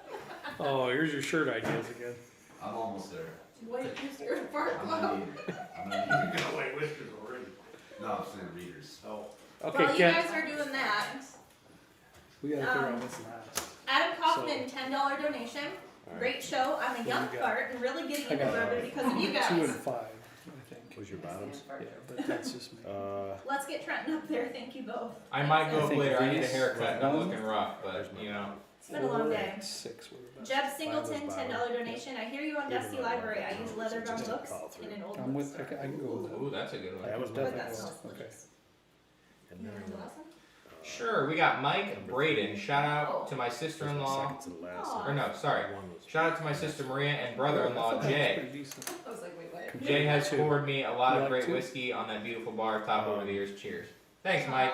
A: Oh, here's your shirt ideas again.
G: I'm almost there.
E: What is your fart
G: I'm
E: club?
G: gonna need it. I'm gonna need it.
H: White whiskers already.
G: No, I'm saying readers.
H: Oh.
A: Okay,
E: While you
A: Kent,
E: guys are doing that,
A: we gotta figure out what's last.
E: Adam Kaufman, $10 donation. Great show. I'm a young
A: you got?
E: fart and really getting
A: I
E: into
A: got
E: bourbon because of you
A: 2
E: guys.
A: and 5, I think.
B: Was your bottoms?
A: Yeah, but that's just me.
E: Let's get Trenton up there. Thank you both.
C: I might go
A: I
C: up
A: think
C: later. I need a
A: these-
C: haircut and I'm looking rough, but you know.
E: It's been a long day.
A: 6 were the best.
E: Jeb Singleton, $10 donation. I hear you on Dusty Library. I use leather-bound books in an old
A: I'm with,
E: bookstore.
A: I can go with that.
C: Ooh, that's a good one.
B: That was
E: But
B: definitely
E: that smells
A: Okay.
E: delicious.
B: And
E: You
B: then,
E: want awesome?
C: Sure, we got Mike Braden. Shout out to my
B: second
C: sister-in-law.
B: to the last.
E: Aw.
C: Or no, sorry. Shout out to my sister Maria and brother-in-law Jay.
A: Pretty decent.
E: I was like, wait, what?
C: Jay has poured me a lot
A: You
C: of
A: like
C: great
A: two?
C: whiskey on that beautiful bar top over the years. Cheers. Thanks, Mike.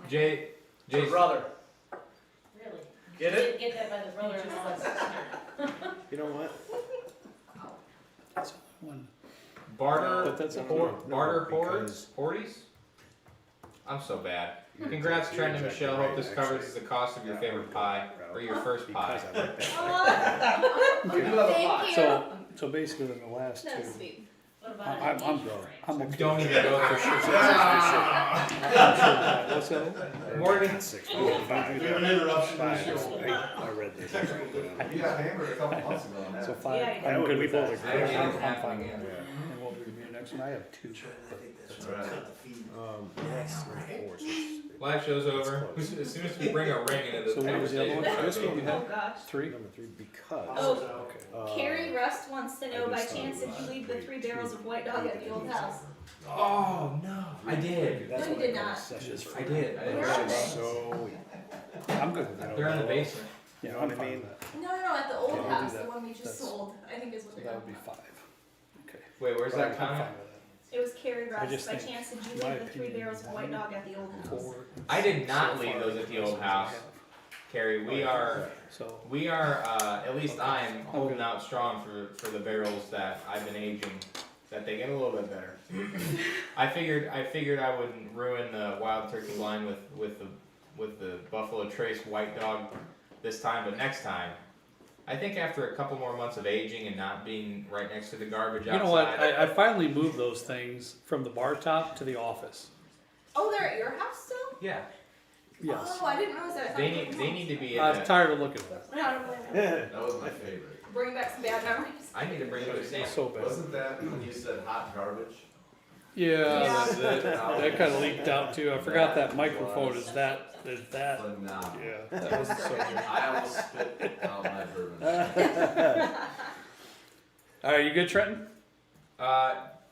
E: Jay.
D: Your
C: Jay's
D: brother.
F: Really?
D: Get it?
F: Didn't get that by the brother-in-law and sister.
B: You know what?
A: That's one.
C: Barter
A: But that's a
C: Barter
B: because-
C: Horties? I'm so bad. Congrats, Trent and Michelle. Hope this covers the cost of your favorite pie or your first pie.
B: Because I like that.
D: You do have a
E: Thank
D: pot.
E: you.
A: So basically the last 2.
E: That's sweet.
F: What about
A: I'm okay.
C: Don't even go for sure.
A: What's that?
C: Morgan,
B: 6.
H: We have an interruption in the show.
B: I read this.
G: You got hammered a couple months ago on that.
A: So 5,
E: Yeah,
A: I'm good
B: we
A: with
B: both
A: that.
B: agree.
A: I'm
C: Yeah.
A: fine with that. And what would be the next one? I have 2.
G: That's right.
B: That's 4.
C: live show's over. As soon as we bring a ring into
A: So
C: the
A: what was the other one? This one you
E: Oh
A: have?
E: gosh.
A: 3?
B: Number 3 because.
E: Oh,
A: Okay.
E: Carrie Rust wants to know, by chance, did you leave the 3 barrels of White Dog at the old house?
C: Oh no, I did.
B: That's
E: No, you
B: what I
E: did
B: call
E: not.
B: sessions.
C: I did. I did.
E: Where are they?
B: So,
A: I'm good with that.
C: They're in the basement.
A: Yeah,
B: know
A: I'm
B: what I
A: fine
B: mean?
A: with that.
E: No, at the old
A: Yeah, we'll do
E: house,
A: that.
E: the one we just
A: That's-
E: sold, I think is what
A: So
E: they're
A: that would be
E: called.
A: 5. Okay.
C: Wait, where's
A: I'm
C: that
A: fine
C: comment?
A: with
E: It was Carrie
A: I
E: Rust,
A: just
E: by
A: think,
E: chance, did
A: in
E: you
A: my
E: leave the 3
A: opinion,
E: barrels of White Dog at the old
A: that.
E: house?
A: 4.
C: I did not
A: So
C: leave
A: far,
C: those at the
A: that's
C: old
A: what I
C: house.
A: have.
C: Carrie, we are
A: So,
C: at least I'm holding out strong for the barrels that I've been aging, that they get a little bit better. I figured I wouldn't ruin the Wild Turkey line with the Buffalo Trace White Dog this time, but next time, I think after a couple more months of aging and not being right next to the garbage
A: you
C: outside.
A: know what? I finally moved those things from the bar top to the office.
E: Oh, they're at your house still?
C: Yeah,
A: Yes.
E: Oh, I didn't realize that. I thought
C: they
E: you
C: need
E: were
C: they
E: home.
C: need to be in
A: I was
C: a,
A: tired of looking at them.
E: No, I don't blame you.
G: That was my favorite.
E: Bring back some bad memories.
C: I need to bring you a sample.
A: So bad.
G: Wasn't that when you said hot garbage?
A: Yeah, that kind of leaked out too. I forgot that microphone is that.
G: Phenomenal.
A: Yeah, that was so good.
G: I almost spit out my bourbon.
A: All right, you good, Trenton?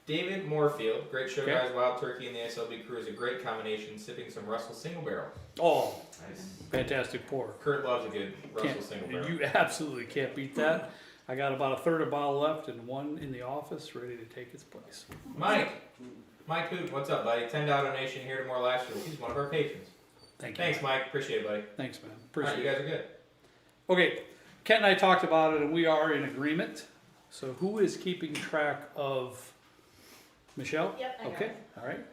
C: David Moorfield, great show,
A: Okay.
C: guys. Wild Turkey and the SLB crew is a great combination. Sipping some Russell Single Barrel.
A: Oh,
G: Nice.
A: fantastic pour.
C: Kurt loves a good Russell
A: Can't,
C: Single Barrel.
A: you absolutely can't beat that. I got about a third of a bottle left and one in the office ready to take its place.
C: Mike Hoot, what's up, buddy? $10 donation here to more last year. He's one of our patrons.
A: Thank you.
C: Thanks, Mike. Appreciate it, buddy.
A: Thanks, man.
C: All right,
A: Appreciate
C: you
A: it.
C: guys are good.
A: Okay, Kent and I talked about it and we are in agreement. So who is keeping track of Michelle?
E: Yep, I got
A: Okay,
E: it.
A: all right.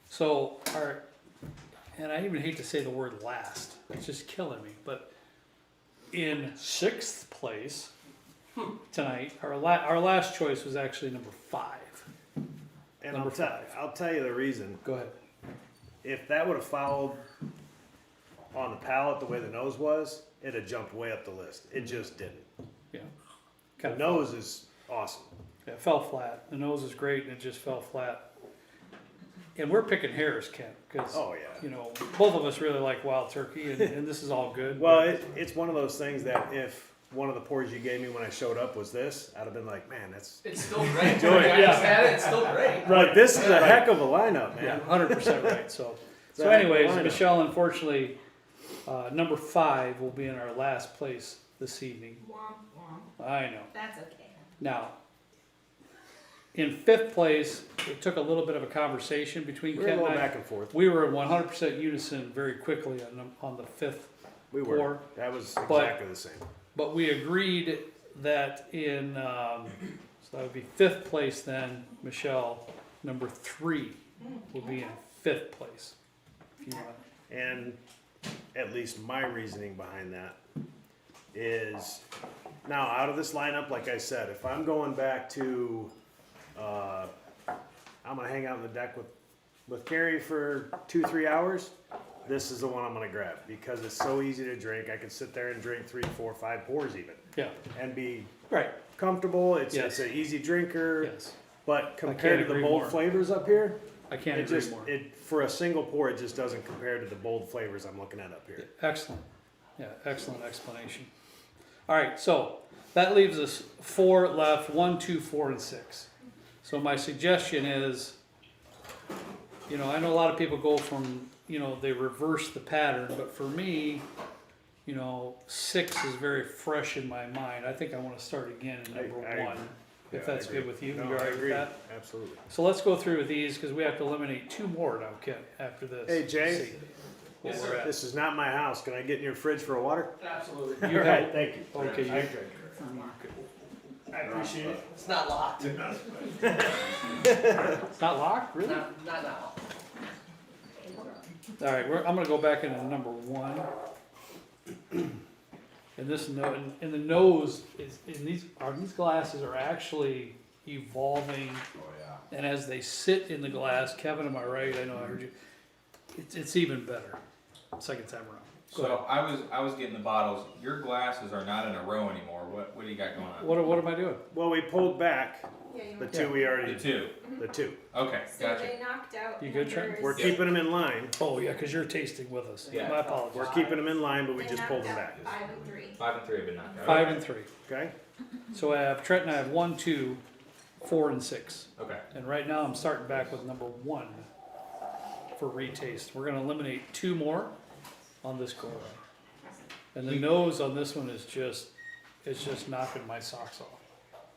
A: So and I even hate to say the word last, it's just killing me, but in 6th place tonight, our last choice was actually number 5.
B: And
A: Number 5.
B: I'll tell you the reason.
A: Go ahead.
B: If that would have followed on the palate the way the nose was, it'd have jumped way up the list. It just didn't.
A: Yeah.
B: The
A: Kind of
B: nose is awesome.
A: it fell flat. The nose is great and it just fell flat. and we're picking hairs, Kent, because
B: Oh, yeah.
A: you know, both of us really like wild turkey, and this is all good.
B: Well, it's one of those things that if one of the pours you gave me when I showed up was this, I'd have been like, man, that's.
D: It's still great.
B: Enjoy it.
D: I just had it. It's still great.
B: Right. This is a heck of a lineup,
A: yeah,
B: man.
A: 100% right. So
B: It's a heck of a
A: anyways,
B: lineup.
A: Michelle, unfortunately, number 5 will be in our last place this evening.
E: Womp womp.
A: I know.
E: That's okay.
A: Now, in 5th place, it took a little bit of a conversation between
B: We're a
A: Kent
B: little
A: and I.
B: back and forth.
A: We were in 100% unison very quickly on the 5th,
B: We were.
A: Four.
B: That was
A: But-
B: exactly the same.
A: but we agreed that in, so that would be 5th place then, Michelle, number 3 will be in 5th place. If you want.
B: And at least my reasoning behind that is now out of this lineup, like I said, if I'm going back to, I'm gonna hang out on the deck with Carrie for 2-3 hours. This is the one I'm gonna grab because it's so easy to drink. I can sit there and drink 3, 4, 5 pours even,
A: Yeah,
B: and be
A: right,
B: comfortable. It's
A: Yes.
B: an easy drinker.
A: yes.
B: But compared to the
A: agree
B: bold
A: more.
B: flavors up here,
A: I can't
B: it
A: agree
B: just
A: more.
B: for a single pour, it just doesn't compare to the bold flavors I'm looking at up here.
A: Excellent. Yeah, excellent explanation. All right, so that leaves us 4 left, 1, 2, 4, and 6. So my suggestion is, you know, I know a lot of people go from, you know, they reverse the pattern, but for me, you know, 6 is very fresh in my mind. I think I want to start again in number
B: I
A: 1,
B: Yeah,
A: if that's
B: I agree.
A: good with you.
B: No,
A: You all
B: I
A: right with
B: agree.
A: that?
B: Absolutely.
A: So let's go through with these because we have to eliminate 2 more now, Ken, after this.
B: Hey, Jay.
A: See what
D: Yes,
A: we're
D: sir.
A: at.
B: This is not my house. Can I get in your fridge for a water?
D: Absolutely.
A: You
B: All right,
A: have,
B: thank you.
A: okay, you,
B: I appreciate it.
D: It's not locked.
A: it's not locked, really?
D: Not now.
A: All right, I'm gonna go back into number 1. And this and the nose is in these glasses are actually evolving,
G: Oh, yeah.
A: and as they sit in the glass, Kevin, am I right? I know I heard you. It's even better. Second time around. Go
C: So I was getting the bottles. Your glasses are not in a row anymore. What do you got going on?
A: What am I doing?
B: Well, we pulled back
E: Yeah, you
B: the
E: want
B: 2 we already.
C: The 2.
B: The 2.
C: Okay,
E: So
C: gotcha.
E: they knocked out.
A: You good, Trent?
E: numbers-
B: We're keeping them in line.
A: Oh yeah, because you're tasting with us.
C: Yeah.
A: My apologies.
B: We're keeping them in line, but we
E: they
B: just
E: knocked
B: pulled them
E: out
B: back.
E: 5 and 3.
C: 5 and 3 have been knocked out.
A: 5 and 3.
B: Okay.
A: So I have Trent and I have 1, 2, 4, and 6.
C: Okay.
A: And right now I'm starting back with number 1 for retaste. We're gonna eliminate 2 more on this go around. And the nose on this one is just, it's just knocking my socks off.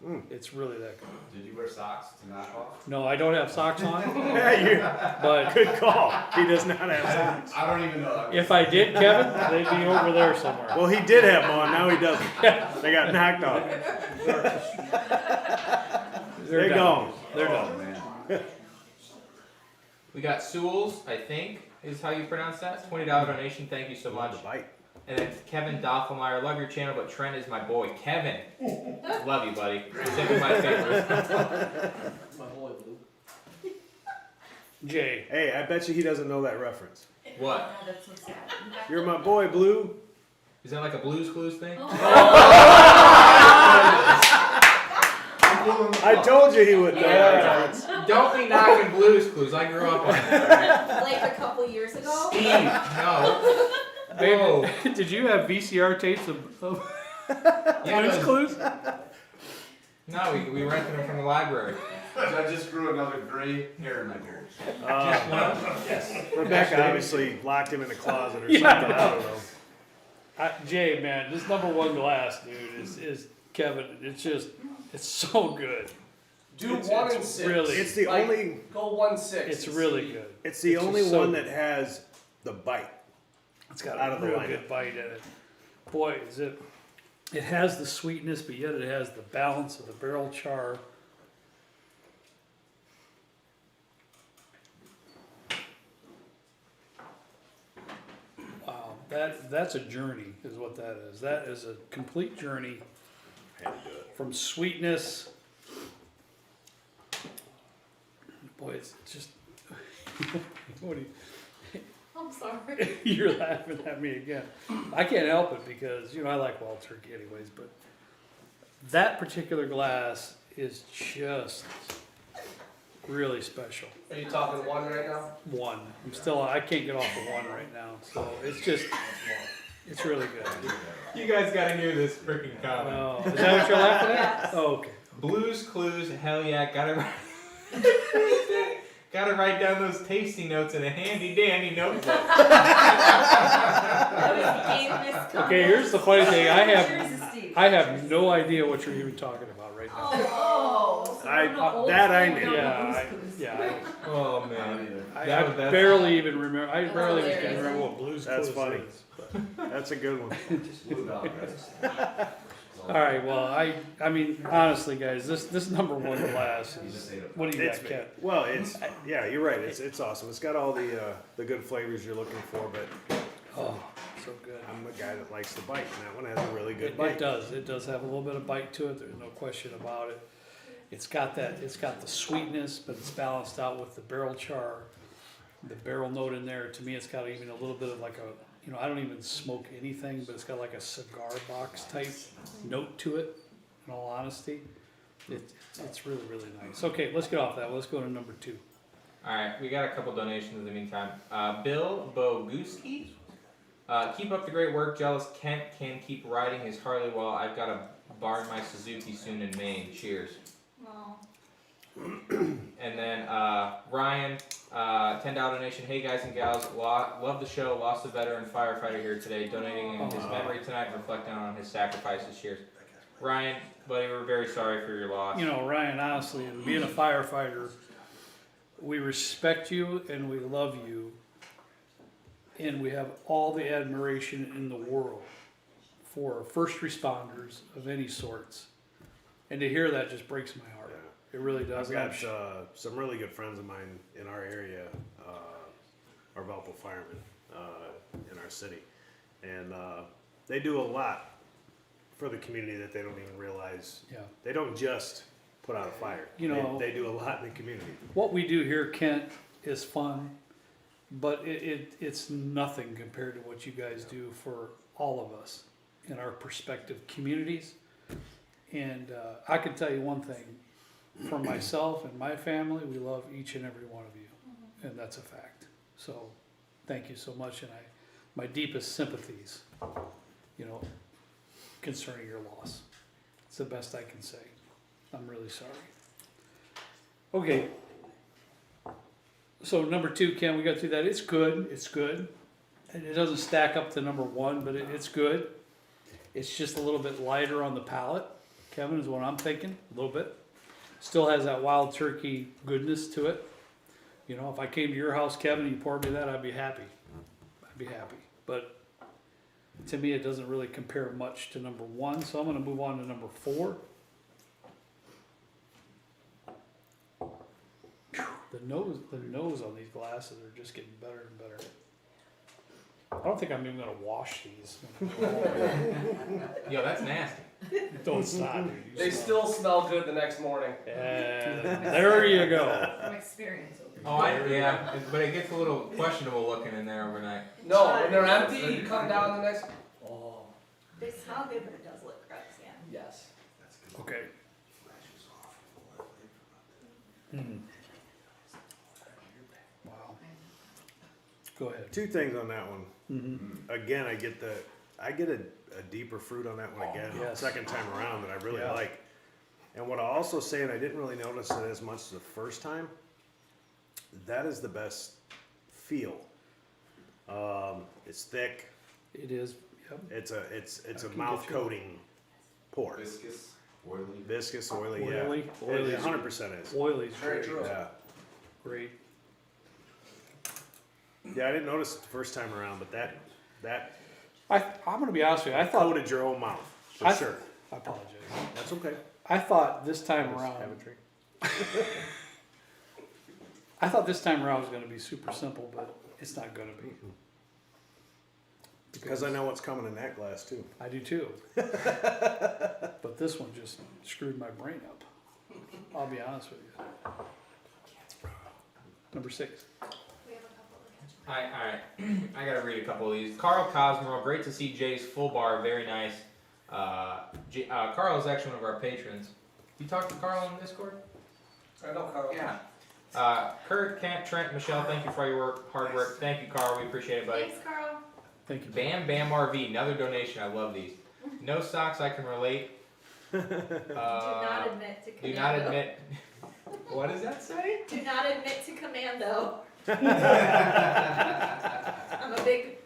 B: Mm.
A: It's really that good.
G: Did you wear socks to knock off?
A: No, I don't have socks on,
B: Yeah,
A: but
B: good call. He does not have socks.
G: I don't even know. That
A: if I did, Kevin, they'd be over there somewhere.
B: Well, he did have them on. Now he doesn't. They got knocked off. They're
A: done.
B: gone.
A: They're
G: Oh,
A: done.
G: man.
C: We got Sewell's, I think, is how you pronounce that. $20 donation. Thank you so much.
B: The bite.
C: And then Kevin Doffelmeyer, love your channel, but Trent is my boy. Kevin, love you, buddy. Send me my favors.
D: My boy Blue.
A: Jay,
B: Hey, I bet you he doesn't know that reference.
C: What?
E: Oh, that's so sad.
B: You're my boy, Blue.
C: Is that like a Blues Clues thing?
B: I told you he would know that reference.
C: Don't be knocking Blues Clues. I grew up on that.
E: Like a couple years ago.
C: Steve, no.
A: baby, did you have VCR tapes of
C: Yeah,
A: Blue's
C: no,
A: Clues?
C: no, we rented them from the library.
G: I just grew another gray hair in my beard.
B: Rebecca obviously locked him in the closet or
A: Yeah.
B: something. I don't know.
A: Jay, man, this number 1 glass, dude, is Kevin. It's just, it's so good.
D: Do
A: It's-
D: 1
A: it's
D: and 6.
A: really-
B: It's the
D: Like,
B: only.
D: Go 1-6.
A: It's really good.
B: It's the
A: It's
B: only
A: just so
B: one
A: good.
B: that has the bite.
A: It's got
B: Out
A: a
B: of the
A: real
B: lineup.
A: good bite in it. Boy, is it! It has the sweetness, but yet it has the balance of the barrel char. Wow, that's a journey, is what that is. That is a complete journey
B: Had to do it.
A: from sweetness. Boy, it's just. What do you?
E: I'm sorry.
A: You're laughing at me again. I can't help it because, you know, I like wild turkey anyways, but that particular glass is just, really special.
D: Are you talking one right now?
A: One. I can't get off of one right now. So it's really good.
C: You guys gotta hear this freaking comment.
A: Oh, is that what you're laughing at?
E: Yes.
A: Oh, okay.
C: Blues Clues, hell yeah, gotta gotta write down those tasty notes in a handy dandy notebook.
A: Okay, here's the funny thing. I
E: Steve.
A: have no idea what you're even talking about right now.
E: Oh, so
B: I-
E: we're not old
B: that I
E: school,
B: knew.
E: we don't
A: Yeah,
E: know
A: I-
E: Blue's Clues.
A: Yeah,
C: Oh
G: Not
C: man.
G: either.
C: That's-
A: barely even remember. I barely even
F: hilarious.
A: remember what Blues
B: That's
A: Clues
B: funny.
A: is. But-
B: That's a good one.
G: Blue dog, right?
A: All right. Well, I mean, honestly, guys, this number one glass
G: You
A: is.
G: just ate it.
A: What do you
B: It's
A: got, Ken?
B: well, it's yeah, you're right. It's awesome. It's got all the good flavors you're looking for, but
A: Oh, so good.
B: I'm a guy that likes the bite, and that one has a really good
A: It
B: bite.
A: does. It does have a little bit of bite to it. There's no question about it. It's got the sweetness, but it's balanced out with the barrel char, the barrel note in there. To me, it's got even a little bit of like I don't even smoke anything, but it's got like a cigar box type note to it. In all honesty, it's really, really nice. Okay, let's get off that. Let's go to number 2.
C: Alright, we got a couple donations in the meantime. Bill Boguski. Keep up the great work. Jealous Kent can keep riding his Harley while I've got to barn my Suzuki soon in Maine. Cheers.
E: Well,
C: And then Ryan, $10 donation. Hey guys and gals, love the show. Lost a veteran firefighter here today, donating in his memory tonight, reflecting on his sacrifices. Cheers. Ryan, buddy, we're very sorry for your loss.
A: You know, Ryan, honestly, being a firefighter, we respect you and we love you, and we have all the admiration in the world for first responders of any sorts. And to hear that just breaks my heart. It really does.
B: I've got some really good friends of mine in our area, are Valpo firemen in our city, and they do a lot for the community that they don't even realize.
A: Yeah.
B: They don't just put out a fire.
A: You know-
B: they do a lot in the community.
A: What we do here, Kent, is fun, but it's nothing compared to what you guys do for all of us in our prospective communities. And I can tell you one thing, for myself and my family, we love each and every one of you, and that's a fact. So thank you so much, and my deepest sympathies, concerning your loss. It's the best I can say. I'm really sorry. Okay. So number 2, Ken, we got through that. It's good. It's good. And it doesn't stack up to number 1, but it's good. It's just a little bit lighter on the palate. Kevin is what I'm thinking, a little bit. Still has that wild turkey goodness to it. If I came to your house, Kevin, and you poured me that, I'd be happy. But to me, it doesn't really compare much to number 1, so I'm going to move on to number 4. The nose on these glasses are just getting better and better. I don't think I'm even going to wash these.
C: Yo, that's nasty.
A: Don't stop, dude. You
D: They
A: smell.
D: still smell good the next morning.
A: There you go.
E: from experience over
C: Oh, but it gets a little questionable looking in there overnight.
D: No, when they're empty, you come down the next. Oh,
E: They smell good, but it does look gross, yeah.
D: yes.
A: Okay. Wow. Go ahead.
B: 2 things on that one.
A: Mm-hmm.
B: Again, I get a deeper fruit on that one again,
A: Yes.
B: second time around that I really
A: Yeah.
B: like. And what I also say, and I didn't really notice it as much the first time, that is the best feel. It's thick.
A: It is. Yep.
B: It's
A: I
B: a
A: can get
B: mouth
A: you.
B: coating pour.
G: Viscous, oily.
B: Viscous, oily,
A: Oily.
B: yeah.
A: Oily.
B: It 100% is.
A: Oily is
D: Very
A: great.
D: true.
B: Yeah.
A: Great.
B: Yeah, I didn't notice it the first time around, but that
A: I'm going to be honest with you. I thought.
B: coated your whole mouth for
A: I-
B: sure.
A: I apologize.
B: That's okay.
A: I thought this time
B: Have
A: around.
B: a drink.
A: I thought this time around was going to be super simple, but it's not going to be.
B: Because I know what's coming in that glass too.
A: I do too. But this one just screwed my brain up. I'll be honest with you. Number 6.
E: We have a couple of
C: Alright. I gotta read a couple of these. Carl Cosmo, great to see Jay's full bar, very nice. Carl is actually one of our patrons. You talk to Carl on Discord?
D: I know, Carl.
C: Yeah. Kurt, Kent, Trent, Michelle, thank you for all your work, hard work. Thank you, Carl. We appreciate it, buddy.
E: Thanks, Carl.
A: Thank you.
C: Bam Bam RV, another donation. I love these. No socks, I can relate.
E: Do not admit to
C: Do
E: commando.
C: not admit. What does that say?
E: Do not admit to commando. I'm a big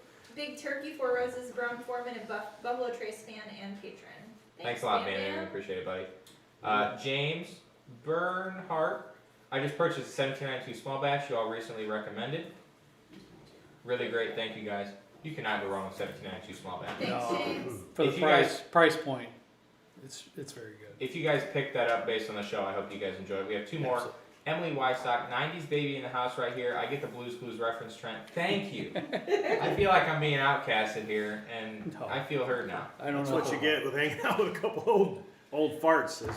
E: Turkey Four Roses Grown Foreman and Buffalo Trace fan and patron.
C: Thanks a lot, Bam Bam. We appreciate it, buddy. James Bernhardt. I just purchased a 1792 small batch you all recently recommended. Really great. Thank you, guys. You cannot go wrong with 1792 small batch.
E: Thanks,
A: No.
E: James.
A: For the
C: If you guys-
A: price point, it's very good.
C: If you guys picked that up based on the show, I hope you guys enjoyed it. We have two more. Emily Wystock, 90s baby in the house right here. I get the Blues Clues reference, Trent. Thank you. I feel like I'm being outcasted here, and
A: No.
C: I feel hurt now.
A: I don't
B: That's
A: know.
B: what you get with hanging out with a couple old farts. Is,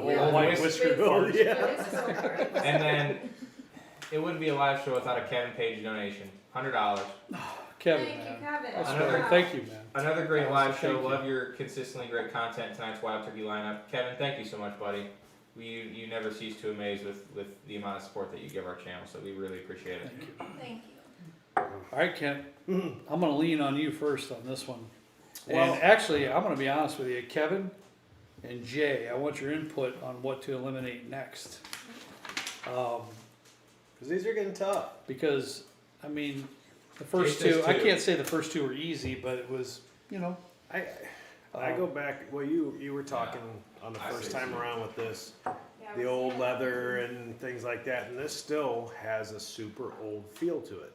E: Yeah.
B: white whiskered old, yeah.
C: And then it wouldn't be a live show without a Kevin Page donation, $100.
A: Kevin,
E: Thank you,
A: man.
E: Kevin.
A: That's
C: Another-
A: great. Thank you, man.
C: Another great
A: Awesome,
C: live show.
A: thank you.
C: Love your consistently great content. Tonight's Wild Turkey lineup. Kevin, thank you so much, buddy. You never cease to amaze with the amount of support that you give our channel, so we really appreciate it.
A: Thank you.
E: Thank you.
A: All right, Kent. I'm going to lean on you first on this one.
B: Well-
A: And actually, I'm going to be honest with you, Kevin and Jay. I want your input on what to eliminate next.
B: Because these are getting tough.
A: Because I mean, the first
C: Jay says
A: two. I
C: two.
A: can't say the first two were easy, but it was, you know.
B: I go back. Well, you were talking on the
G: I
B: first
G: say
B: time
G: so.
B: around with this,
E: Yeah,
B: the
E: we're
B: old
E: seeing-
B: leather and things like that, and this still has a super old feel to it.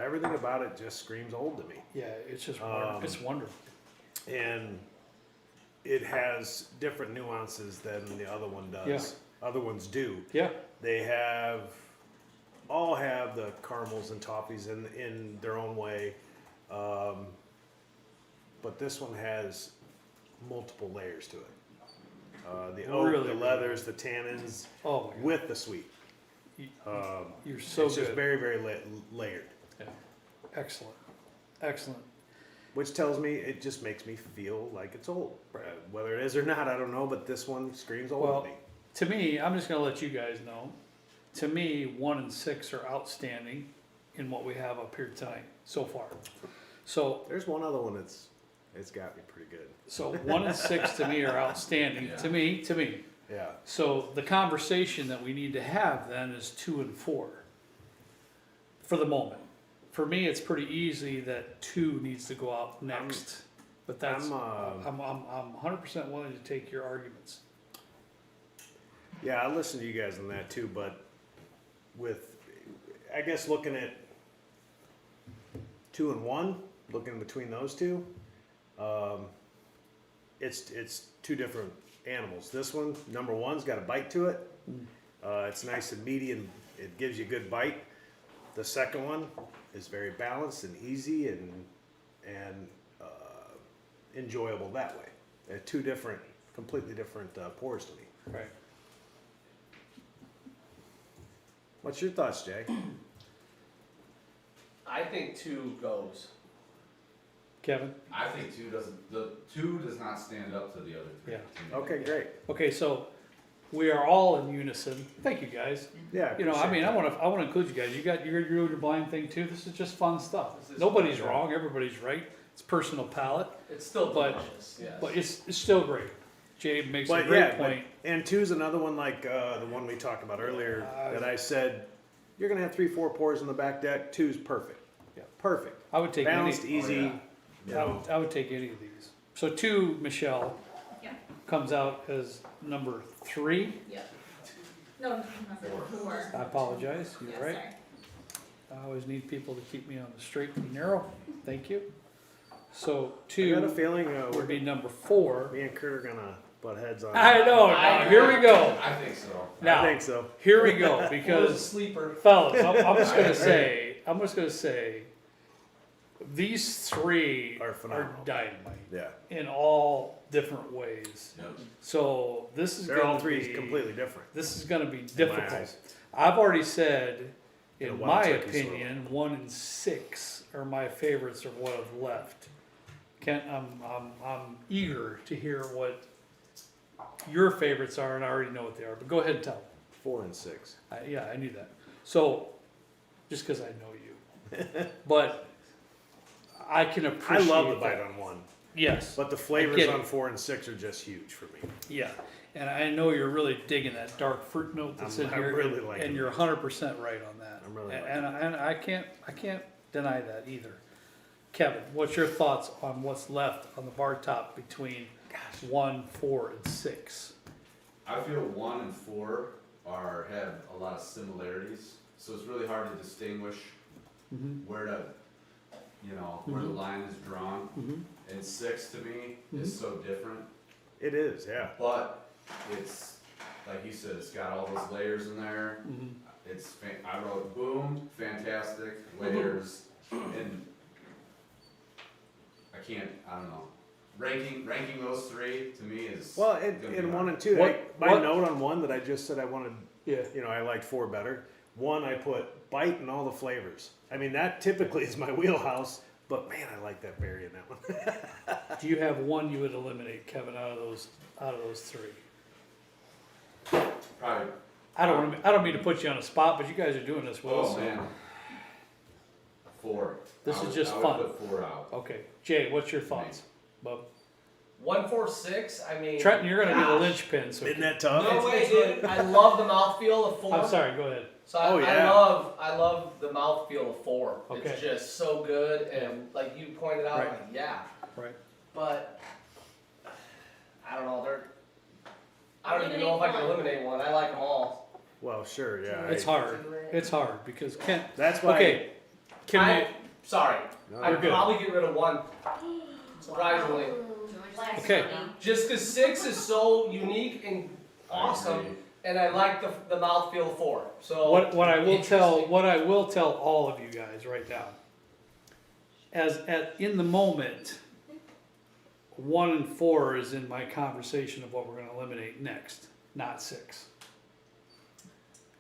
B: Everything about it just screams old to me,
A: Yeah, it's just it's wonderful.
B: and it has different nuances than the other one does.
A: Yeah.
B: Other ones do.
A: Yeah,
B: They all have the caramels and toffees in their own way, but this one has multiple layers to it. The oak,
A: Really,
B: the
A: really.
B: leathers, the tannins,
A: oh my God,
B: with the sweet.
A: you're so
B: It's just
A: good.
B: very, very layered,
A: Yeah. Excellent, excellent.
B: which tells me it just makes me feel like it's old. Whether it is or not, I don't know, but this one screams old
A: Well,
B: to me.
A: To me, I'm just going to let you guys know. To me, 1 and 6 are outstanding in what we have up here tonight so far. So
B: There's one other one it's got me pretty good.
A: So 1 and 6 to me are outstanding.
G: Yeah.
A: To me.
B: Yeah.
A: So the conversation that we need to have then is 2 and 4. For the moment. For me, it's pretty easy that 2 needs to go out next. But that's I'm 100% willing to take your arguments.
B: Yeah, I listen to you guys on that too, but I guess looking at 2 and 1, looking between those two, it's two different animals. This one, number 1's got a bite to it. It's nice and meaty and it gives you a good bite. The second one is very balanced and easy and enjoyable that way. They're two completely different pours to me.
A: Right.
B: What's your thoughts, Jay?
D: I think 2 goes.
A: Kevin?
G: I think the two does not stand up to the other three.
A: Yeah.
G: to me.
B: Okay, great.
A: Okay, so we are all in unison. Thank you guys.
B: Yeah.
A: You know, I
B: appreciate
A: mean, I
B: that.
A: want to include you guys. You're doing your blind thing too. This is just fun stuff.
D: This is
A: Nobody's
D: fun.
A: wrong. Everybody's right. It's personal palate,
D: It's still
A: But-
D: delicious, yes.
A: but it's still great. Jay makes a
B: But
A: great
B: yeah,
A: point.
B: and 2's another one like the one we talked about earlier that I said you're gonna have 3-4 pours on the back deck. 2's perfect.
A: Yeah.
B: Perfect.
A: I would take
B: Balanced,
A: any.
B: easy.
G: yeah.
B: You know,
A: I would take any of these. So 2, Michelle,
E: Yeah.
A: comes out as number 3.
E: Yep. No, number 4.
A: I apologize. You're
E: Yeah,
A: right.
E: sorry.
A: I always need people to keep me on the straight and narrow. Thank you. So
B: I got a
A: 2
B: feeling
A: would be number 4.
B: me and Kurt are gonna butt heads on.
A: I know. Now, here we go.
G: I think so.
B: I
A: Now,
B: think so.
A: here we go.
D: Or a
A: Because,
D: sleeper.
A: fellas, I'm just gonna say, these 3
B: Are
A: are
B: phenomenal.
A: dynamite
B: Yeah.
A: in all different ways.
G: Yep.
A: So this is
B: They're
A: gonna
B: all 3
A: be
B: completely different.
A: This is gonna be
B: in my
A: difficult.
B: eyes.
A: I've already said,
B: In a
A: in
B: wild
A: my
B: turkey
A: opinion, 1 and 6 are my favorites of what I've left. Kent, I'm eager to hear what your favorites are, and I already know what they are. But go ahead and tell.
B: 4 and 6.
A: Yeah, I knew that. So, just because I know you, but I can
B: I
A: appreciate.
B: love the
A: that.
B: bite on one,
A: Yes,
B: but the
A: I
B: flavors
A: get
B: on
A: it.
B: 4 and 6 are just huge for me.
A: yeah, and I know you're really digging that dark fruit note that's in
B: I'm
A: here,
B: really
A: and,
B: liking
A: and you're
B: it.
A: 100% right on that.
B: I'm really
A: and I can't deny that either. Kevin, what's your thoughts on what's left on the bar top between 1, 4, and 6?
G: I feel 1 and 4 have a lot of similarities, so it's really hard to distinguish
A: Mm-hmm.
G: where to, where the line is drawn.
A: Mm-hmm.
G: And 6 to me is so different,
B: It is, yeah.
G: but it's, like you said, it's got all those layers in there.
A: Mm-hmm.
G: I wrote boom, fantastic, layers, and I don't know. Ranking those 3 to me is.
B: Well,
G: gonna be
B: in
G: hard.
B: 1 and 2, my
A: what-
B: note on 1 that I just said I wanted,
A: Yeah.
B: I liked 4 better. 1, I put bite and all the flavors. I mean, that typically is my wheelhouse, but man, I like that berry in that one.
A: Do you have one you would eliminate, Kevin, out of those 3?
G: Probably.
A: I don't mean to put you on a spot, but you guys are doing this well.
G: Oh
A: so-
G: man. 4.
A: This
G: I
A: is
G: would-
A: just
G: I would
A: fun.
G: Put 4 out.
A: Okay, Jay, what's your thoughts? Bub?
D: 1, 4, 6. I mean,
A: Trenton, you're gonna be the
D: gosh.
A: linchpin, so.
B: Isn't that tough?
D: No way, dude. I love the mouthfeel of 4.
A: I'm sorry, go ahead.
D: So
B: Oh,
D: I
B: yeah.
D: love the mouthfeel of 4.
A: Okay.
D: It's just so good, and like you pointed out,
A: Right.
D: like, yeah.
A: Right.
D: But I don't know. I don't even know if I can eliminate one. I like them all.
B: Well, sure, yeah.
A: It's hard. It's hard because Kent.
B: That's why.
A: Okay. Can
D: Sorry.
B: No,
D: I'd
A: you're good.
D: probably get rid of 1. Surprisingly.
A: Okay.
D: Just because 6 is so unique and
G: I
D: awesome,
G: agree.
D: and I like the mouthfeel of 4. So
A: what I will
D: interesting.
A: tell all of you guys right now, in the moment, 1 and 4 is in my conversation of what we're going to eliminate next, not 6.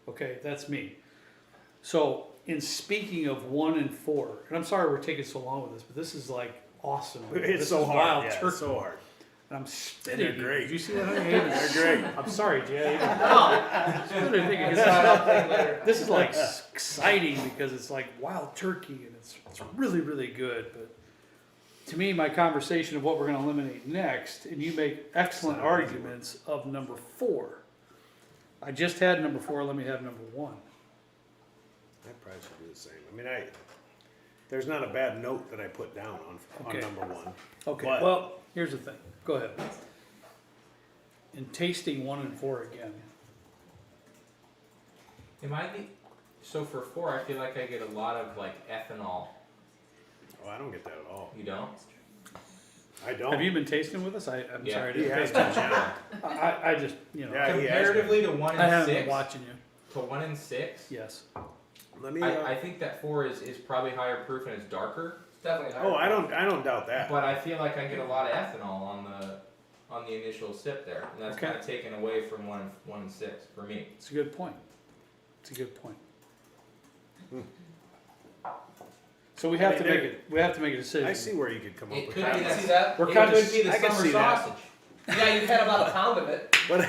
A: Okay, that's me. So in speaking of 1 and 4, and I'm sorry we're taking so long with this, but this is like awesome.
B: It's
A: This
B: so
A: is
B: hard.
A: wild
B: Yeah,
A: turkey.
B: it's so hard.
A: And I'm spitting.
B: They're great.
A: Did you see that?
B: They're great.
A: I'm sorry, Jay.
D: No,
A: Spitting thinking,
D: it's not up there later.
A: this is like exciting because it's like wild turkey and it's really, really good. But to me, my conversation of what we're going to eliminate next, and you make excellent arguments of number 4. I just had number 4. Let me have number 1.
B: I probably should do the same. I mean, there's not a bad note that I put down on
A: Okay.
B: number 1.
A: Okay.
B: But-
A: Well, here's the thing. Go ahead. In tasting 1 and 4 again,
C: So for 4, I feel like I get a lot of like ethanol.
B: Oh, I don't get that at all.
C: You don't?
B: I don't.
A: have you been tasting with us? I'm
C: Yeah.
A: sorry, I
B: He
A: didn't pay
B: has
A: attention.
B: been.
A: I just
B: Yeah, he has been.
C: Comparatively to 1
A: I
C: and
A: haven't
C: 6.
A: been watching you.
C: To 1 and 6.
A: Yes.
B: Let me.
C: I think that 4 is probably higher proof and it's darker.
D: It's definitely higher.
B: Oh, I don't doubt that.
C: But I feel like I get a lot of ethanol on the initial sip there, and that's
A: Okay.
C: kind of taken away from 1 and 6 for me.
A: It's a good point. It's a good point. So we have
B: I
A: to
B: mean,
A: make it. We have to make a decision.
B: I see where you could come up
C: It
B: with
C: could
D: I
C: be
B: that.
D: can see that.
A: We're
C: It
A: kind of.
C: could be the
B: I can
C: summer
B: see that.
C: sausage.
D: Yeah, you've had about a pound of it.
B: But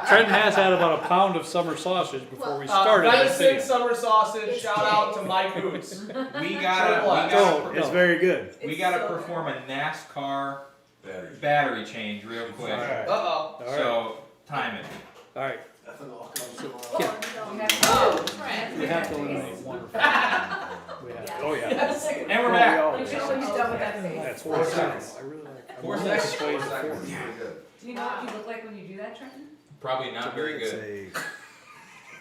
A: Trenton has had about a pound of summer sausage before we started this
D: Venison
A: video.
D: summer sausage.
E: It's
D: Shout out to Mike Hoots.
C: We
D: Don't.
C: gotta
B: it's very good.
C: we
E: It's
C: gotta
E: so
C: perform a NASCAR
G: Battery.
C: battery change real quick.
B: All right.
D: Uh-oh.
A: All right.
C: So time it.
A: All right.
H: Ethanol comes to
E: Oh,
F: We
E: no.
F: have to-
E: Oh,
A: We have to eliminate 1 or 4. We have.
B: Oh yeah.
C: And we're
B: Oh,
C: back.
B: we all
F: You
B: do.
F: should always done with that face.
B: That's
G: 4
B: 4
G: seconds.
B: seconds.
A: I really like.
C: 4
A: I'm really
C: seconds.
A: persuaded
G: 4
A: of 4.
G: seconds. Pretty good.
F: Do you know what you look like when you do that, Trenton?
C: Probably not very
B: It's
C: good.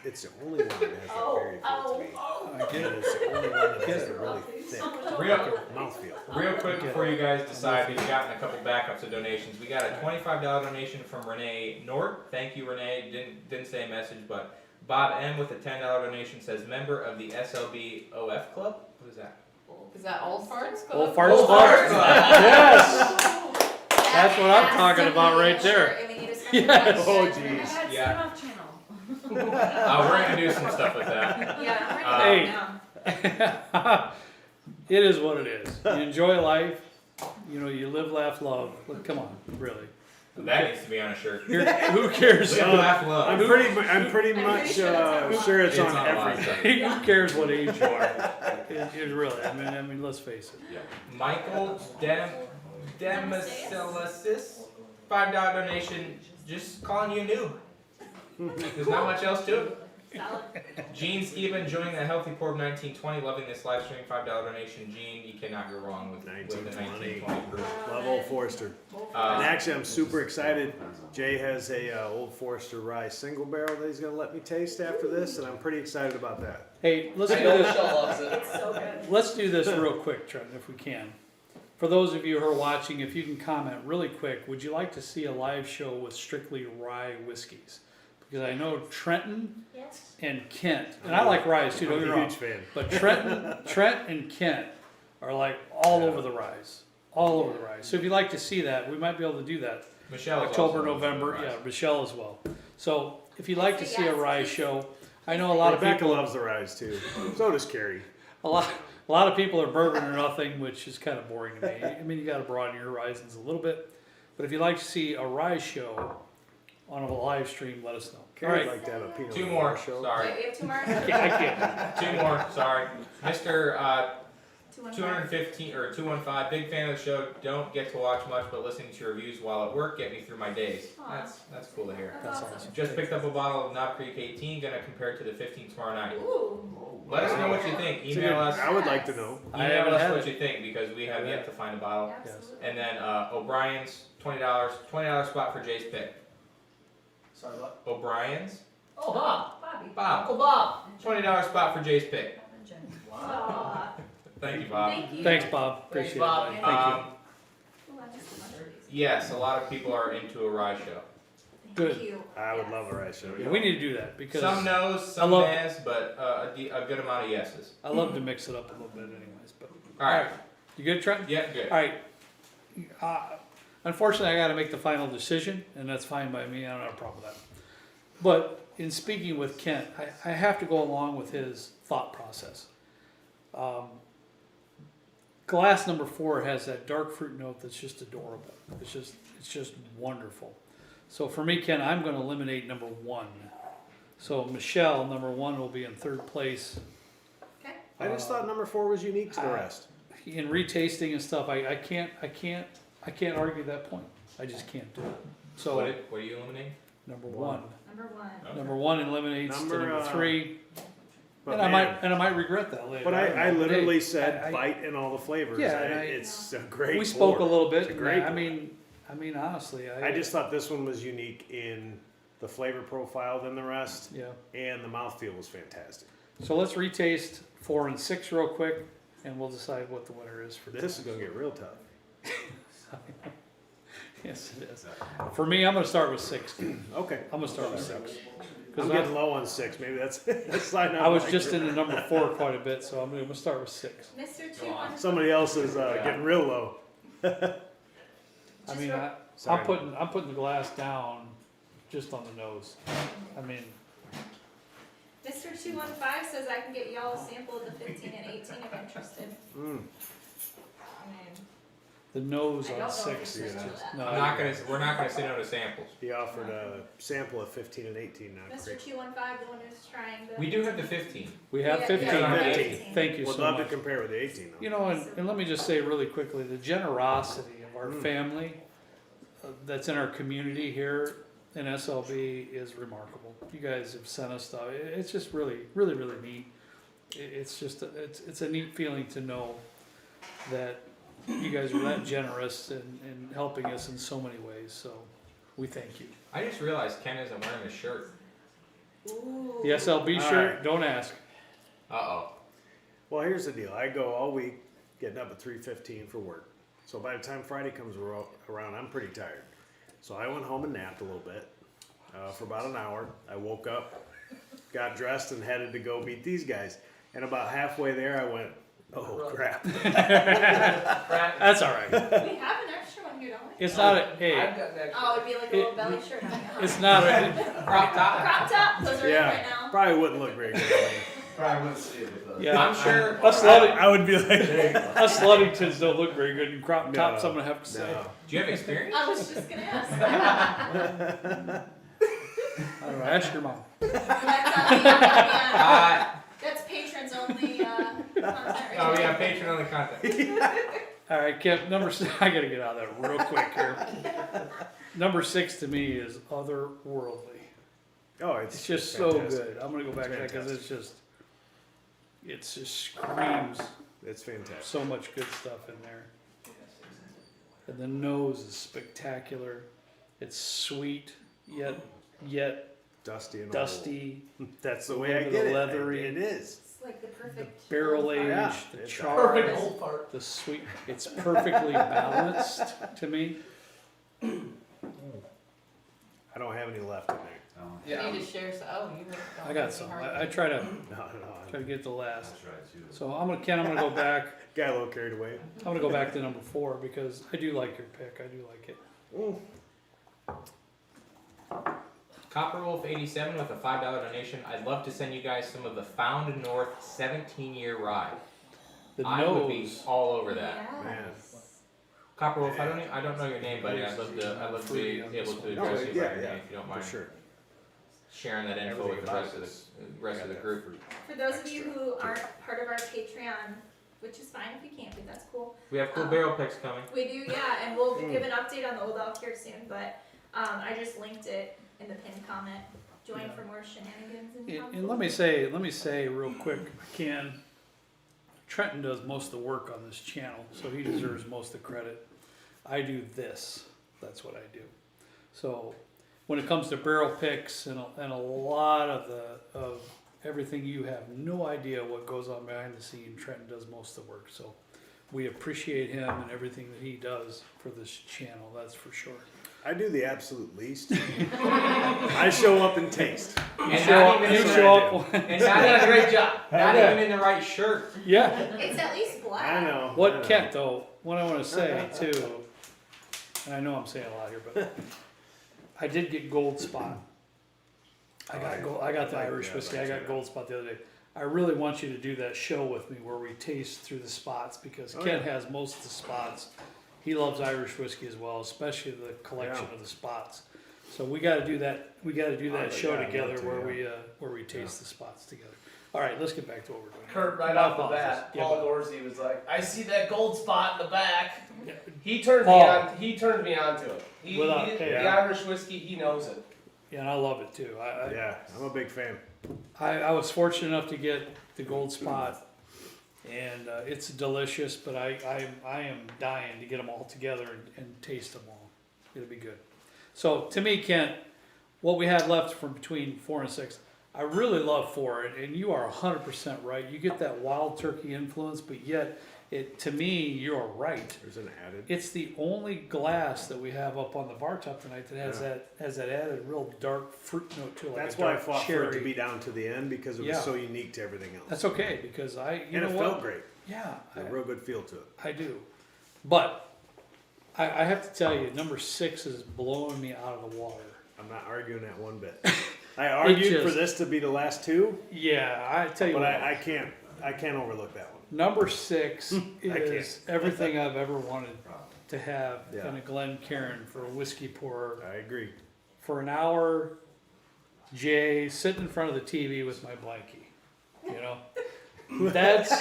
B: it's the only one that has that berry feel to me.
A: I get
B: And
A: it.
B: it's the only one that has the really thick
C: Real
B: mouthfeel.
C: Real quick before you guys decide, we've gotten a couple backups of donations. We got a $25 donation from Renee Nort. Thank you, Renee. Didn't say a message, but Bob M with a $10 donation says member of the SLB OF Club. What is that?
F: Is that Old Farts Club?
A: Old Farts
D: Old
A: Club.
D: Farts Club.
A: Yes. That's what I'm talking about right there.
E: And we need a special
A: Yes.
B: Oh
F: I
B: jeez.
F: had
C: Yeah.
F: Spin-off channel.
C: We're gonna do some stuff with that.
E: Yeah,
C: Uh,
E: I'm
A: Hey.
E: ready now.
A: It is what it is. You enjoy life. You know, you live, laugh, love. Look, come on, really.
C: That needs to be on a shirt.
A: Who cares?
C: Live, laugh, love.
B: I'm pretty much sure it's
C: It's
B: on
C: on a lot of
B: everything.
A: Who cares what age you are? It really. I mean, let's face it.
C: Michael Demasilasis, $5 donation. Just calling you new. There's not much else to it.
E: Solid.
C: Gene Skiba enjoying the healthy pour of 1920, loving this live stream. $5 donation. Gene, you cannot go wrong with the
B: 1920.
C: 1920 crew.
B: Love Old Forester. And actually, I'm super excited. Jay has a Old Forester rye single barrel that he's gonna let me taste after this, and I'm pretty excited about that.
A: Hey, let's
D: I
A: do
D: know
A: this.
D: Michelle loves it.
E: It's so good.
A: Let's do this real quick, Trenton, if we can. For those of you who are watching, if you can comment really quick, would you like to see a live show with strictly rye whiskeys? Because I know Trenton
E: Yes.
A: and Kent, and I like ryes too, don't
B: I'm
A: get me
B: a
A: wrong.
B: huge fan.
A: But Trent and Kent are like all over the ryes. All over the ryes. So if you'd like to see that, we might be able to do that.
C: Michelle. is
A: October,
C: also
A: November,
C: on the
A: yeah,
C: rise.
A: Michelle as well. So if you'd like to
E: Say
A: see a
E: yes,
A: rye
E: please.
A: show, I know a lot of
B: Rebecca
A: people
B: loves the ryes too. So does Carrie.
A: a lot of people are bourbon or nothing, which is kind of boring to me. I mean, you got to broaden your horizons a little bit. But if you'd like to see a rye show on a live stream, let us know. All
B: Carrie
A: right,
B: would like to have a Pinot
C: Two
B: Noir
C: more.
B: show.
C: Sorry.
E: Wait, we have two more?
A: I can't.
C: Two more. Sorry. Mr.
E: 215.
C: 215 or 215, big fan of the show. Don't get to watch much, but listening to your reviews while at work get me through my days.
E: Aw.
C: That's cool to hear.
A: That's
E: That's
A: awesome.
C: Just picked up a bottle of Knob Creek 18. Gonna compare it to the 15 tomorrow night.
E: Ooh.
C: Let us know what you think.
B: It's a
C: Email
B: good-
C: us.
B: I would like to know.
A: I
C: Email
A: haven't
C: us
A: had
C: what
A: it.
C: you think because we have yet to find a bottle.
E: Absolutely.
C: And then O'Brien's $20 spot for Jay's pick.
D: Sorry, what?
C: O'Brien's
D: Oh, Bob.
E: Bobby.
C: Bob
D: Uncle Bob.
C: $20 spot for Jay's pick.
D: Wow.
E: Aw.
C: Thank you, Bob.
E: Thank you.
A: Thanks, Bob. Appreciate
D: Bob.
A: it. Buddy. Thank you.
E: Ooh, I missed a bunch of these.
C: Yes, a lot of people are into a rye show.
A: Good.
E: Thank you.
B: I would
E: Yes.
B: love a rye show.
A: Yeah, we need to do that because
C: Some no's, some
A: I love-
C: nays, but a good amount of yeses.
A: I love to mix it up a little bit, anyways. But
C: All right.
A: you good, Trent?
C: Yeah, good.
A: All right. Unfortunately, I got to make the final decision, and that's fine by me. I don't have a problem with that. But in speaking with Kent, I have to go along with his thought process. Glass number 4 has that dark fruit note that's just adorable. It's just wonderful. So for me, Ken, I'm going to eliminate number 1. So Michelle, number 1, will be in 3rd place.
E: Okay.
B: I just thought number 4 was unique to the rest.
A: In retasting and stuff, I can't argue that point. I just can't do it. So
C: What do you eliminate?
A: number 1.
E: Number one.
C: Okay.
A: Number 1 eliminates
B: Number,
A: to number 3,
B: But
A: and
B: man,
A: I might regret that later.
B: But I
A: don't know.
B: literally
A: Hey,
B: said
A: I-
B: bite and all the flavors.
A: Yeah, and
B: It's a great.
A: we spoke a
B: pour.
A: little bit.
B: It's a
A: and
B: great
A: I
B: pour.
A: mean, honestly,
B: I just thought this one was unique in the flavor profile than the rest,
A: yeah.
B: and the mouthfeel was fantastic.
A: So let's retaste 4 and 6 real quick, and we'll decide what the winner is for
B: This is gonna get real tough.
A: Yes, it is. For me, I'm going to start with 6.
B: Okay,
A: I'm going to start with 6
B: I'm
A: because
B: getting low on 6. Maybe that's that's not
A: I was
B: like
A: just
B: it.
A: in the number 4 quite a bit, so I'm going to start with 6.
E: Mr.
C: Go on.
E: 215.
B: Somebody else is getting real low.
A: I mean,
B: Sorry.
A: I'm putting the glass down just on the nose. I mean,
E: Mr. 215 says I can get y'all a sample of the 15 and 18 if interested.
B: Mm.
E: I mean,
A: the nose
E: I don't know
A: on
E: if
A: 6
E: it's
A: is
E: just
A: just
E: that.
A: no.
C: We're not gonna say no to samples.
B: He offered a sample of 15 and 18. Not
E: Mr.
B: great.
E: 215, the one who's trying the.
C: We do have the 15.
A: We have
E: Yeah,
A: 15.
E: yeah,
B: yeah.
A: Thank you
B: Would
A: so
B: love
A: much.
B: to compare with the 18 though.
A: You know, and let me just say really quickly, the generosity of our family that's in our community here in SLB is remarkable. You guys have sent us stuff. It's just really, really, really neat. It's just, it's a neat feeling to know that you guys are that generous in helping us in so many ways. So we thank you.
C: I just realized Ken isn't wearing a shirt.
E: Ooh.
A: The SLB
B: All
A: shirt,
B: right.
A: don't ask.
C: Uh-oh.
B: Well, here's the deal. I go all week getting up at 3:15 for work. So by the time Friday comes around, I'm pretty tired. So I went home and napped a little bit for about an hour. I woke up, got dressed, and headed to go meet these guys. And about halfway there, I went, oh, crap.
A: That's all right.
E: We have an extra one here, don't we?
A: It's not a, hey,
D: I've got an extra.
E: Oh, it'd be like a little belly shirt.
A: it's not a,
C: Crop top.
E: Crop top, those are in right
B: Yeah,
E: now.
B: probably wouldn't look very good on me.
G: Probably wouldn't see it with us.
A: Yeah,
C: I'm sure.
A: Us Luddingtons,
B: I would be like, hey,
A: us Luddingtons don't look very good in crop
B: No,
A: tops, I'm gonna have to say.
B: no.
C: Do you have experience?
E: I was just gonna ask.
A: I don't know, ask your mom.
E: That's patrons only, content right
C: Oh
E: there.
C: yeah, patron only content.
A: All right, Kip, number six, I gotta get out of that real quick here. Number 6 to me is otherworldly.
B: Oh,
A: It's just so
B: fantastic.
A: good. I'm gonna go back to that because
B: Fantastic.
A: it just screams
B: It's fantastic.
A: so much good stuff in there. And the nose is spectacular. It's sweet, yet
B: Dusty and
A: dusty.
B: old. That's the
A: a
B: way I
A: little
B: get
A: bit
B: it.
A: leathery.
B: It is.
E: It's like the perfect.
A: Barrel age,
B: Yeah,
A: the
B: it's
A: char,
D: Perfect old part.
A: the sweet. It's perfectly balanced to me.
B: I don't have any left in there.
F: You need to share some, you would.
A: I got some. I try to
B: No.
A: get the last.
G: That's right, too.
A: So I'm gonna go back.
B: Got a little carried away.
A: I'm gonna go back to number 4 because I do like your pick. I do like it.
C: Copper Wolf 87 with a $5 donation. I'd love to send you guys some of the Found North 17-year ride.
A: The
C: I would be
A: nose.
C: all over that.
E: Yes.
C: Copper Wolf, I don't know your name, buddy. I'd love to be able to
B: No,
C: address you by
B: yeah,
C: your
B: yeah,
C: name if you don't
B: for
C: mind
B: sure.
C: sharing that info
B: Everything
C: with the
B: about
C: rest of
B: this.
C: the rest of the group.
E: For those of you who aren't part of our Patreon, which is fine if you can't be, that's cool.
C: We have cool barrel picks coming.
E: We do, yeah, and we'll give an update on the old elk here soon, but, I just linked it in the pinned comment. Join
A: Yeah.
E: for more shenanigans and
A: And let me say real quick, if I can, Trenton does most of the work on this channel, so he deserves most of the credit. I do this. That's what I do. So when it comes to barrel picks and a lot of everything, you have no idea what goes on behind the scene. Trenton does most of the work. So we appreciate him and everything that he does for this channel. That's for sure.
B: I do the absolute least. I show up and taste.
C: And
A: show
C: not
A: up,
C: even
A: you
C: in the
A: show
C: right,
A: up.
C: and
D: You
C: not
D: did a
C: even,
D: great job.
C: not even in the right shirt.
A: Yeah.
E: It's at least black.
B: I know. I
A: What
B: know.
A: Kent though, what I want to say too, and I know I'm saying a lot here, but I did get gold spot. I got the Irish whiskey. I got gold spot the other day. I really want you to do that show with me where we taste through the spots because
B: Oh,
A: Kent
B: yeah.
A: has most of the spots. He loves Irish whiskey as well, especially the collection
B: Yeah.
A: of the spots. So we got to do that. We got to do that
B: Oh,
A: show
B: yeah, I'd
A: together
B: love to,
A: where we taste the spots together. All right, let's get back to what we're doing.
D: Kurt, right
A: My
D: off the
A: apologies.
D: bat,
A: Yeah,
D: Paul
A: but-
D: Dorsey was like, "I see that gold spot in the back."
A: Yeah.
D: He turned
A: Paul.
D: me on. He turned me on to it.
A: Without-
D: The
B: yeah.
D: Irish whiskey, he knows it.
A: Yeah, and I love it too.
B: Yeah, I'm a big fan.
A: I was fortunate enough to get the gold spot, and it's delicious. But I am dying to get them all together and taste them all. It'll be good. So to me, Kent, what we have left from between 4 and 6, I really love 4, and you are 100% right. You get that wild turkey influence, but yet to me, you're right.
B: There's an added.
A: It's the only glass that we have up on the bar top tonight that has that added real dark fruit note to it. Like
B: That's
A: a
B: why I
A: dark
B: fought
A: cherry.
B: for it to be down to the end because it was
A: Yeah.
B: so unique to everything else.
A: That's okay because you
B: and
A: know
B: it
A: what?
B: felt great.
A: Yeah,
B: A real good feel to it.
A: I do. But I have to tell you, number 6 is blowing me out of the water.
B: I'm not arguing that one bit. I argued for
A: just-
B: this to be the last two,
A: Yeah, I tell you
B: but
A: what.
B: I can't overlook that one.
A: Number 6
B: I
A: is everything I've ever wanted to have
B: Yeah.
A: in a Glencairn for a whiskey pourer.
B: I agree.
A: For an hour, Jay, sitting in front of the TV with my blankie. You know? That's...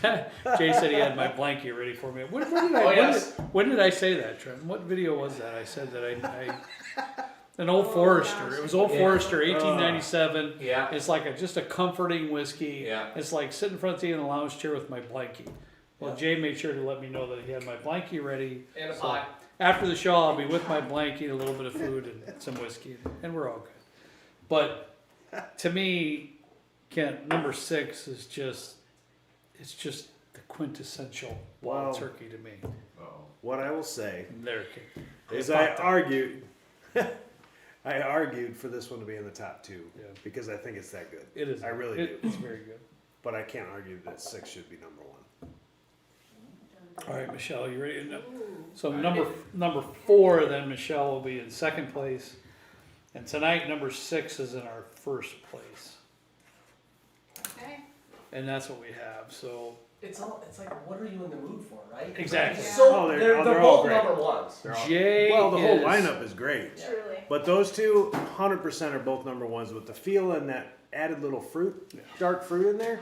A: Jay said he had my blankie ready for me. When did I say that, Trent? What video was that? I said that an Old Forester. It was Old
C: Yeah.
A: Forester, 1897.
C: Yeah.
A: It's like just a comforting whiskey.
C: Yeah.
A: It's like sitting in front of the TV in a lounge chair with my blankie. Well, Jay made sure to let me know that he had my blankie ready.
D: And a
A: So
D: pie.
A: after the show, I'll be with my blankie, a little bit of food, and some whiskey, and we're all good. But to me, Kent, number 6 is it's just the quintessential wild
B: Wow.
A: turkey to me.
B: What I will say
A: There, Kent.
B: is I argued for this one to be in the top 2
A: Yeah.
B: because I think it's that good.
A: It is.
B: I really do.
A: It's very good.
B: But I can't argue that 6 should be number 1.
A: All right, Michelle, you ready? So number 4, then Michelle will be in second place. And tonight, number 6 is in our first place.
E: Okay.
A: And that's what we have, so.
D: It's like, what are you in the mood for, right?
A: Exactly.
E: Yeah.
D: So
B: Oh, they're-
D: they're
B: they're all
D: both
B: great.
D: number ones.
B: They're all-
A: Jay
B: well, the whole
A: is-
B: lineup is great.
E: Truly.
B: But those two, 100% are both number ones with the feel and that added little fruit, dark fruit in there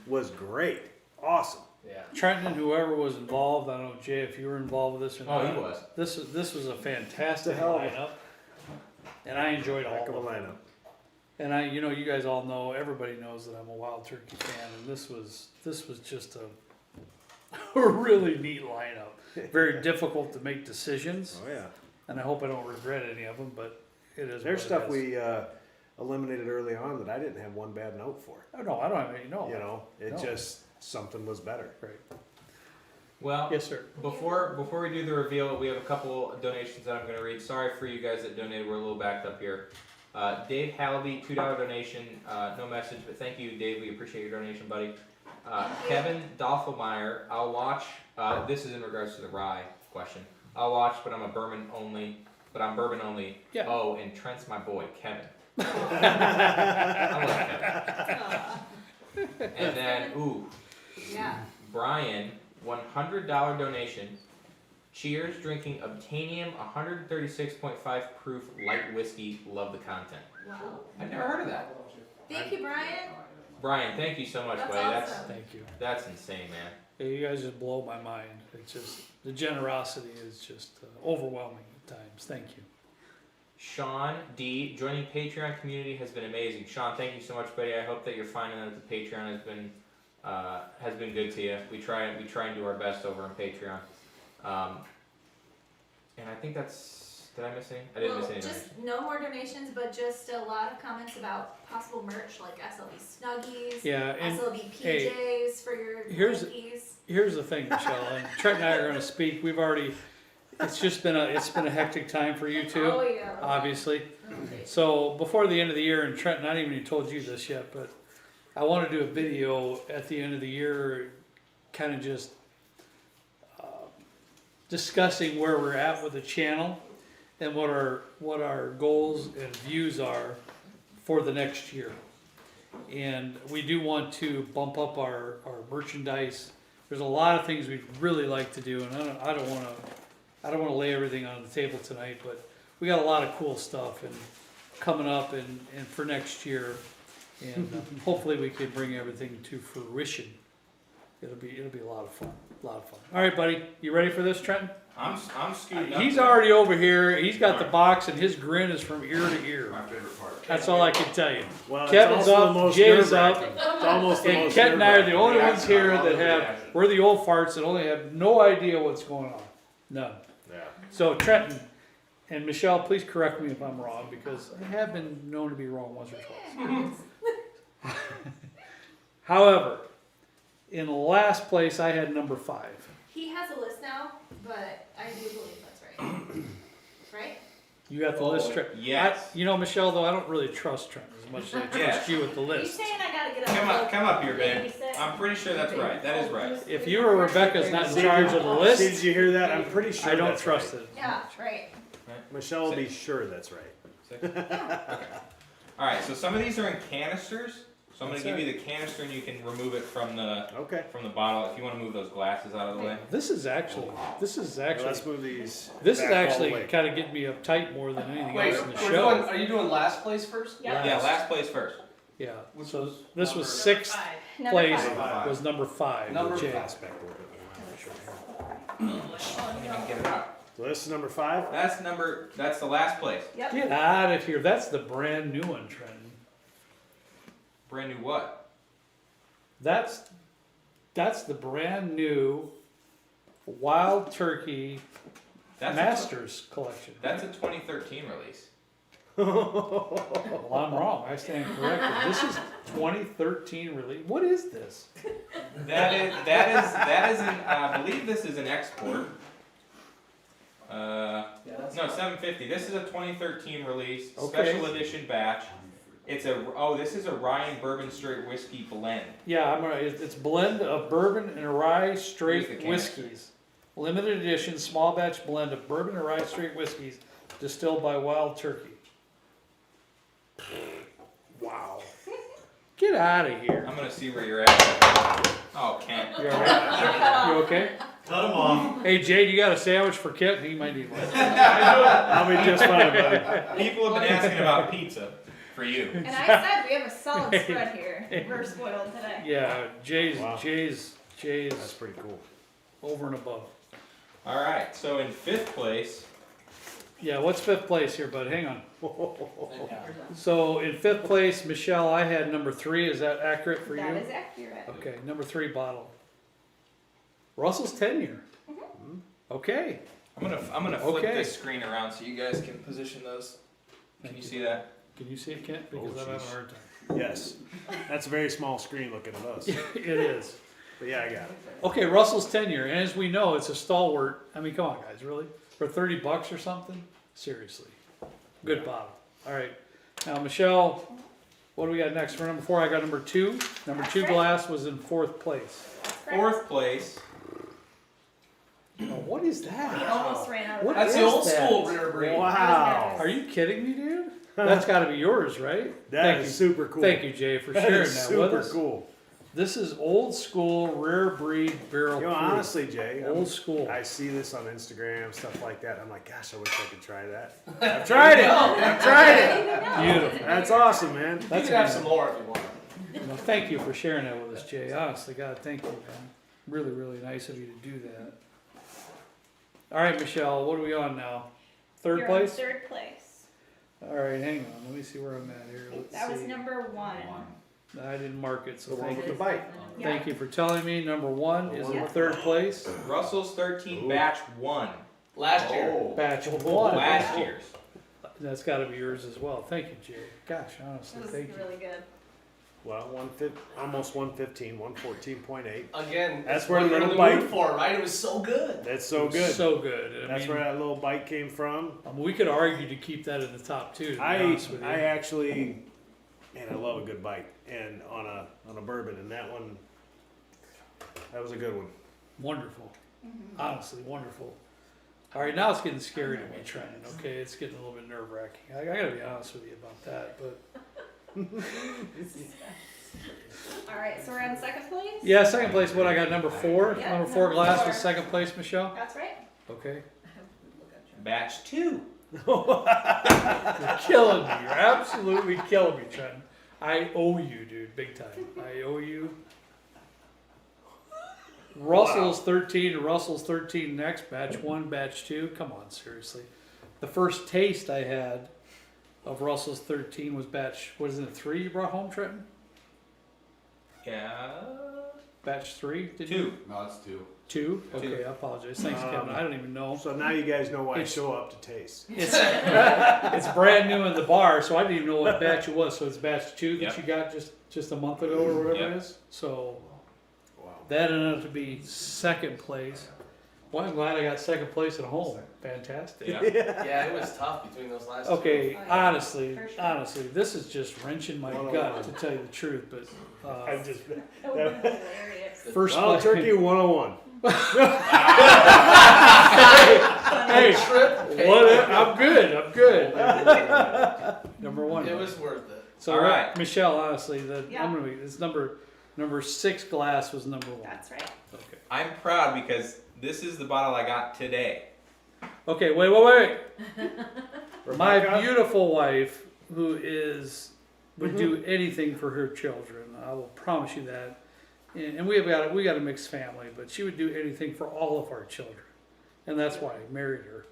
B: was great. Awesome.
D: Yeah.
A: Trenton and whoever was involved, I don't know, Jay, if you were involved with this or
C: Oh,
A: not.
C: he was.
A: This was a fantastic
B: It's a hell of a-
A: lineup. And I enjoyed all
B: Heck of a
A: of it.
B: lineup.
A: And you guys all know, everybody knows that I'm a Wild Turkey fan, and this was just a really neat lineup. Very difficult to make decisions,
B: Oh yeah.
A: and I hope I don't regret any of them, but it is.
B: There's
A: what
B: stuff
A: it is.
B: we eliminated early on that I didn't have one bad note for.
A: Oh no, I don't have any. No.
B: You know, it
A: No.
B: just something was better.
A: Right.
C: Well,
A: Yes, sir.
C: before we do the reveal, we have a couple donations that I'm going to read. Sorry for you guys that donated. We're a little backed up here. Dave Hallaby, $2 donation. No message, but thank you, Dave. We appreciate your donation, buddy. Kevin Dolfelmeyer, I'll watch. This is in regards to the rye question. I'll watch, but I'm bourbon only.
A: Yeah.
C: Oh, and Trent's my boy, Kevin. I love Kevin. And then,
E: Yeah.
C: Brian, $100 donation. Cheers, drinking Obtanium 136.5 proof light whiskey. Love the content.
E: Wow.
C: I've never heard of that.
E: Thank you, Brian.
C: Brian, thank you so much,
E: That's
C: buddy.
E: awesome.
A: Thank you.
C: That's insane, man.
A: Yeah, you guys just blow my mind. It's just the generosity is just overwhelming at times. Thank you.
C: Sean D, joining Patreon community has been amazing. Sean, thank you so much, buddy. I hope that you're finding that the Patreon has been good to you. We try and do our best over on Patreon. And I think that's. Did I miss any? I didn't miss any.
E: Just no more donations, but just a lot of comments about possible merch like SLB Snuggies,
A: Yeah, and
E: SLB
A: hey,
E: PJs for your
A: here's-
E: monkeys.
A: here's the thing, Michelle, and Trent and I are going to speak. We've already. It's just been a hectic time for you two,
E: Oh yeah.
A: obviously.
E: Okay.
A: So before the end of the year, and Trent, not even told you this yet, but I want to do a video at the end of the year, kind of just discussing where we're at with the channel and what our goals and views are for the next year. And we do want to bump up our merchandise. There's a lot of things we'd really like to do, and I don't want to lay everything on the table tonight, but we got a lot of cool stuff and coming up and for next year, and hopefully we can bring everything to fruition. It'll be a lot of fun, All right, buddy, you ready for this, Trenton?
C: I'm scooting up
A: He's
C: there.
A: already over here. He's got the box, and his grin is from ear to ear.
G: My favorite part.
A: That's all I can tell you.
B: Well,
A: Kevin's
B: it's also
A: up,
B: the most
A: Jay's
B: nerve-wracking.
A: up.
B: It's almost the
A: And
B: most
A: Ken and I are the
B: nerve-wracking.
A: only ones here that have, we're the old farts that only have no idea what's going on. None.
B: Yeah.
A: So Trenton and Michelle, please correct me if I'm wrong, because I have been known to be wrong once or twice. However, in last place, I had number 5.
E: He has a list now, but I do believe that's right. Right?
A: You got the list, Trent?
C: Yes.
A: Michelle, though, I don't really trust Trent as much as I trust
C: Yes.
A: you with the
E: Are you
A: list.
E: saying I gotta get up?
C: Come up here, babe.
E: Babysit?
C: I'm pretty sure that's right. That is right.
A: If you or Rebecca's not in charge of the
B: See,
A: list,
B: did you hear that? I'm pretty sure
A: I don't
B: that's
A: trust
B: right.
A: it.
E: Yeah, right.
B: Michelle will be sure that's right.
C: All right. So some of these are in canisters. So I'm going
B: That's
C: to give you the canister, and you can remove it from the
B: Okay.
C: bottle if you want to move those glasses out of the way.
A: This is actually,
B: Well, let's move these.
A: this is
B: back all the
A: actually
B: way.
A: kind of getting me uptight more than anything
D: Wait,
A: else in the
D: we're
A: show.
D: doing, are you doing last place first?
E: Yeah.
C: Yeah, last place first.
A: Yeah,
D: Which
A: so
D: was
A: this was
D: number-
A: 6th
E: Number
A: place,
E: 5.
A: was number 5.
D: Number
A: Jay.
D: 5.
C: I can't even get it out.
B: So this is number 5.
C: That's the last place.
E: Yep.
A: Get out of here. That's the brand new one, Trenton.
C: Brand new what?
A: That's the brand new Wild Turkey
C: That's
A: Masters collection.
C: That's a 2013 release.
A: Well, I'm wrong. I stand corrected. This is 2013 release. What is this?
C: That is an I believe this is an export.
D: Yeah, that's
C: No, 750. This is a 2013 release,
A: Okay.
C: special edition batch. This is a rye and bourbon straight whiskey blend.
A: Yeah, I'm right. It's blend of bourbon and rye
C: Here's the
A: straight
C: canister.
A: whiskeys. Limited edition, small batch blend of bourbon and rye straight whiskeys, distilled by Wild Turkey.
B: Wow.
A: Get out of here.
C: I'm gonna see where you're at. Oh, Kent.
A: You all right? You okay?
H: Cut them off.
A: Hey, Jade, you got a sandwich for Kent? He might need one.
B: I'll be just fine, buddy.
C: People have been asking about pizza for you.
E: And I said we have a solid spread here. We're spoiled today.
A: Yeah, Jay's
B: Wow. That's pretty cool.
A: over and above.
C: All right, so in 5th place,
A: Yeah, what's 5th place here, bud? Hang on. So in 5th place, Michelle, I had number 3. Is that accurate for you?
E: That is accurate.
A: Okay, number 3 bottle. Russell's tenure. Okay.
C: I'm gonna flip
A: Okay.
C: this screen around so you guys can position those. Can you see that?
A: Can you see it, Kent? Because
B: Oh,
A: I'm having a
B: jeez.
A: hard time.
B: Yes. That's a very small screen looking at us.
A: It is.
B: But yeah, I got it.
A: Okay, Russell's tenure, and as we know, it's a stalwart. I mean, come on, guys, really? For $30 or something? Seriously. Good bottle. All right. Now, Michelle, what do we got next? For number 4, I got number 2. Number 2 glass was in 4th place.
C: 4th place.
A: Oh, what is
E: We
A: that?
E: almost ran out of
A: What
D: That's
A: is
D: the old
A: that?
D: school rear breed.
B: Wow.
A: Are you kidding me, dude? That's got to be yours, right?
B: That
A: Thank
B: is
A: you.
B: super cool.
A: Thank you, Jay, for
B: That
A: sharing
B: is
A: that with
B: super
A: us.
B: cool.
A: This is old school rare breed barrel
B: You know,
A: proof.
B: honestly, Jay,
A: Old school.
B: I see this on Instagram, stuff like that. I'm like, gosh, I wish I could try that. I've tried it. I've tried it.
A: Beautiful.
B: That's awesome, man.
D: You
A: That's
D: can have
A: amazing.
D: some more if you want.
A: Well, thank you for sharing that with us, Jay. Honestly, God, thank you, man. Really, really nice of you to do that. All right, Michelle, what are we on now? 3rd
E: You're
A: place?
E: in 3rd place.
A: All right, hang on. Let me see where I'm at here. Let's
E: That was
A: see.
E: number 1.
A: I didn't mark it, so
B: The one
A: thank
B: with
A: you.
B: the bite.
A: Thank you for telling me. Number 1 is in
E: Yeah.
A: 3rd place.
C: Russell's 13
B: Ooh.
C: batch 1.
D: Last year.
G: Oh.
A: Batch 1.
C: Last year's.
A: That's got to be yours as well. Thank you, Jay. Gosh, honestly,
E: It was
A: thank you.
E: really good.
B: Well, almost 115, 114.8.
D: Again,
B: That's
D: that's
B: where
D: what
B: the
D: you're in
B: little
D: the
B: bite-
D: mood for, right? It was so good.
B: That's so good.
A: So good. I
B: That's
A: mean,
B: where that little bite came from.
A: we could argue to keep that in the top 2. To be
B: I
A: honest with you.
B: actually, man, I love a good bite and on a bourbon, and that was a good one.
A: Wonderful. Honestly, wonderful. All right, now it's getting scary to me, Trent. Okay, it's getting a little bit nerve wracking. I got to be honest with you about that. But
E: All right, so we're in 2nd place?
A: yeah, 2nd place. What I got? Number 4.
E: Yeah,
A: Number 4
E: number
A: glass was
E: 4.
A: 2nd place, Michelle.
E: That's right.
A: Okay.
C: Batch 2.
A: You're killing me. You're absolutely killing me, Trent. I owe you, dude, big time. I owe you. Russell's 13 and Russell's 13 next. Batch 1, batch 2. Come on, seriously. The first taste I had of Russell's 13 was batch, what is it, 3 you brought home, Trenton?
C: Yeah.
A: Batch 3? Did
C: 2.
A: you?
G: No, it's 2.
A: 2? Okay, I apologize. Thanks, Kevin. I don't even know.
B: So now you guys know why I
A: It's-
B: show up to taste.
A: It's it's brand new in the bar, so I didn't even know what batch it was. So it's batch 2 that
C: Yep.
A: you got just a month ago or whatever
C: Yep.
A: it is. So
B: Wow.
A: that ended up to be 2nd place. Well, I'm glad I got 2nd place at home. Fantastic.
C: Yeah.
D: Yeah, it was tough between those last two.
A: Okay,
E: Oh, yeah.
A: honestly,
E: For sure.
A: honestly, this is just wrenching my
B: One on
A: gut
B: one.
A: to tell you the truth. But
B: I just
E: That would have been hilarious.
A: first
B: Wild
A: place,
B: Turkey 101.
A: hey,
D: Trip.
A: what? I'm good. I'm good. Number 1.
D: It was worth it.
A: So
C: All right.
A: Michelle, honestly,
E: Yeah.
A: I'm gonna be this number 6 glass was number 1.
E: That's right.
A: Okay.
C: I'm proud because this is the bottle I got today.
A: Okay, wait. My
B: Rebecca?
A: beautiful wife, who would do
B: Mm-hmm.
A: anything for her children. I will promise you that. And we got a mixed family, but she would do anything for all of our children, and that's why I married her.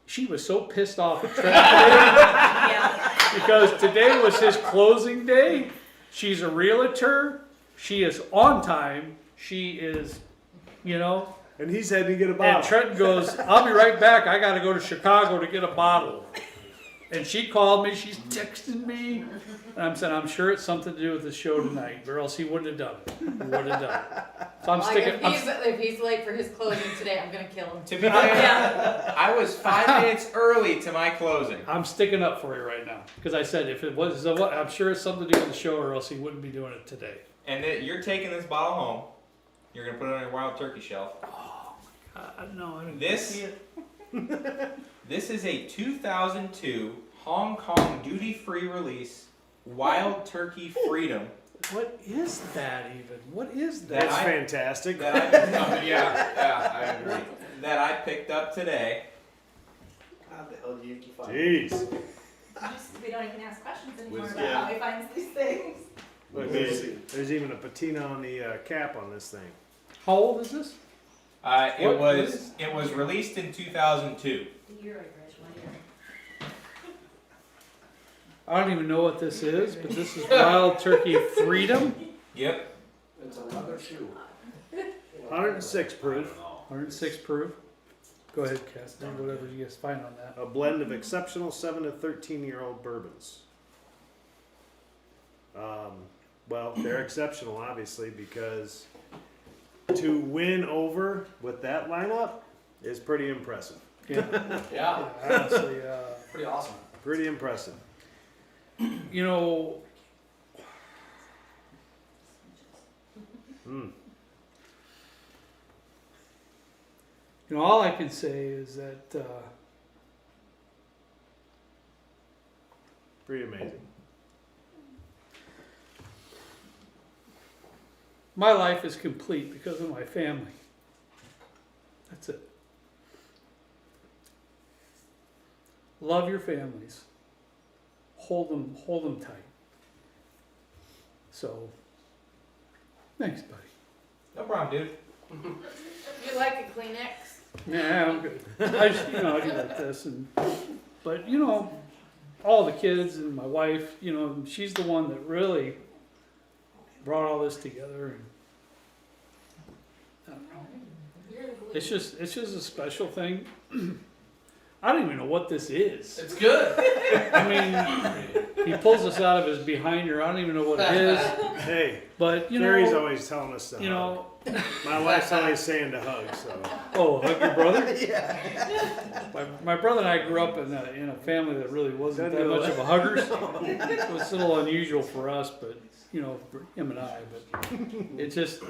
A: She was so pissed off at Trent today
E: Yeah.
A: because today was his closing day. She's a realtor. She is on time. She is,
B: And he said to get a
A: And
B: bottle.
A: Trenton goes, I'll be right back. I got to go to Chicago to get a bottle. And she called me. She's texting me. And I'm saying, I'm sure it's something to do with the show tonight, or else he wouldn't have done it. He wouldn't have done it. So I'm
F: Like
A: sticking.
F: if he's late for his closing today, I'm gonna kill him.
C: To be fair, I was 5 minutes early to my closing.
A: I'm sticking up for you right now because I said if it was, I'm sure it's something to do with the show, or else he wouldn't be doing it today.
C: And you're taking this bottle home. You're going to put it on your wild turkey shelf.
A: No, I didn't
C: This-
A: see it.
C: This is a 2002 Hong Kong duty-free release, Wild Turkey Freedom.
A: What is that even? What is that?
B: That's
C: I-
B: fantastic.
C: That I I agree. That I picked up today.
D: How the hell do you find
B: Jeez.
E: We don't even ask questions anymore
G: Wisdom.
E: about how he finds these things.
B: Look, there's even a patina on the cap on this thing.
A: How old is this?
C: It was released in 2002.
E: The year I graduated.
A: I don't even know what this is, but this is Wild Turkey Freedom.
C: Yep.
D: It's another shoe.
B: 106 proof.
A: 106 proof. Go ahead, Cass. Do whatever you guys find on that.
B: A blend of exceptional 7 to 13-year-old bourbons. Well, they're exceptional, obviously, because to win over with that lineup is pretty impressive.
A: Yeah,
D: Yeah,
A: honestly,
D: pretty awesome.
B: Pretty impressive.
A: you know,
B: Mm.
A: you know, all I can say is that
B: Pretty amazing.
A: my life is complete because of my family. That's it. Love your families. Hold them tight. So, thanks, buddy.
C: No problem, dude.
F: You like a Kleenex?
A: Nah, I'm good. I just, I do like this, but all the kids and my wife, she's the one that really brought all this together, and I don't know.
E: You're the glue.
A: It's just a special thing. I don't even know what this is.
D: It's good.
A: I mean, he pulls us out of his behinder. I don't even know what it is,
B: Hey,
A: but
B: Carrie's always telling us to
A: you know.
B: My wife's always saying to hug, so.
A: Oh, hug your brother? Yeah. My brother and I grew up in a family that really wasn't that much of a huggers. So it's a little unusual for us, but for him and I. But it's just,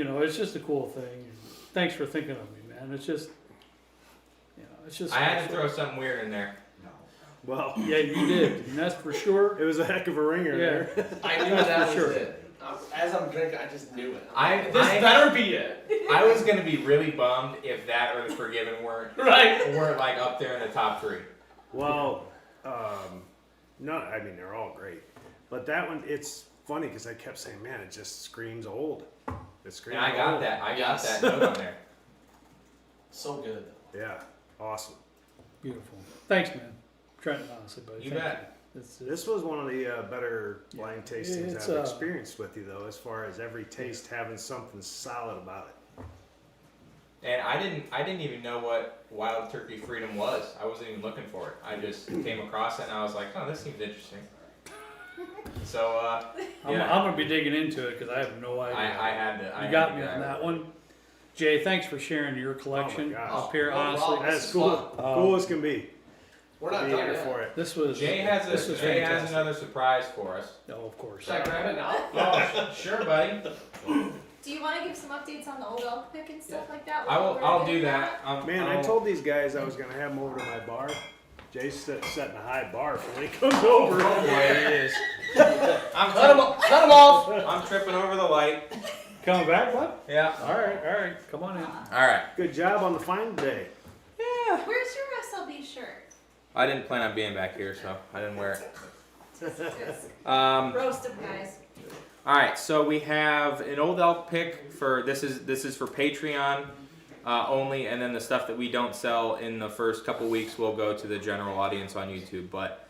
A: it's just a cool thing. Thanks for thinking of me, man. It's just, it's just.
C: I had to throw something weird in there.
B: Well,
A: Yeah, you did, and that's for sure.
B: it was a heck of a ringer
A: Yeah.
B: there.
D: I knew
A: That's
D: that
A: for
D: was
A: sure.
D: it. As I'm drinking, I just knew it.
C: I
D: better be it.
C: I was gonna be really bummed if that or the Forgiven weren't like up there in the top 3.
B: Well, no, I mean, they're all great. But that one, it's funny because I kept saying, man, it just screams old. It screams
C: And I got
B: old.
C: that. I got
D: Yes.
C: that note on there.
D: So good.
B: Yeah, awesome.
A: Beautiful. Thanks, man. Trenton, honestly, buddy.
C: You
A: Thank
C: bet.
B: This was one of the better blind tastings
A: It's,
B: I've experienced with you, though, as far as every taste having something solid about it.
C: And I didn't even know what Wild Turkey Freedom was. I wasn't even looking for it. I just came across it and I was like, oh, this seems interesting. So
A: I'm
C: yeah,
A: gonna be digging into it because I have no idea.
C: I had to. I
A: You
C: had
A: got
C: to
A: me
C: grab
A: on that
C: it.
A: one. Jay, thanks for sharing your collection
B: gosh.
A: up here.
D: No
A: Honestly,
D: problem.
B: That's cool. Cool as can be.
D: We're not
B: Be
D: done
B: here
D: yet.
B: for it.
A: this was
C: Jay
A: this was
C: has
A: fantastic.
C: another surprise for us.
A: Oh, of course.
D: Should I grab it now?
C: Oh, sure, buddy.
E: Do you want to give some updates on the old elk pick and stuff like that?
C: I'll do that.
B: Man, I told these guys I was going to have them over to my bar. Jay's setting a high bar for when he comes over.
C: Oh boy, it is.
D: Cut him off.
C: I'm tripping over the light.
A: Coming back, bud?
C: Yeah.
A: All right. Come on in.
C: All right.
B: Good job on the find today.
C: Yeah.
E: Where's your SLB shirt?
C: I didn't plan on being back here, so I didn't wear it.
E: Just
C: Roast
E: roast 'em, guys.
C: All right, so we have an old elk pick for this is for Patreon only, and then the stuff that we don't sell in the first couple weeks will go to the general audience on YouTube. But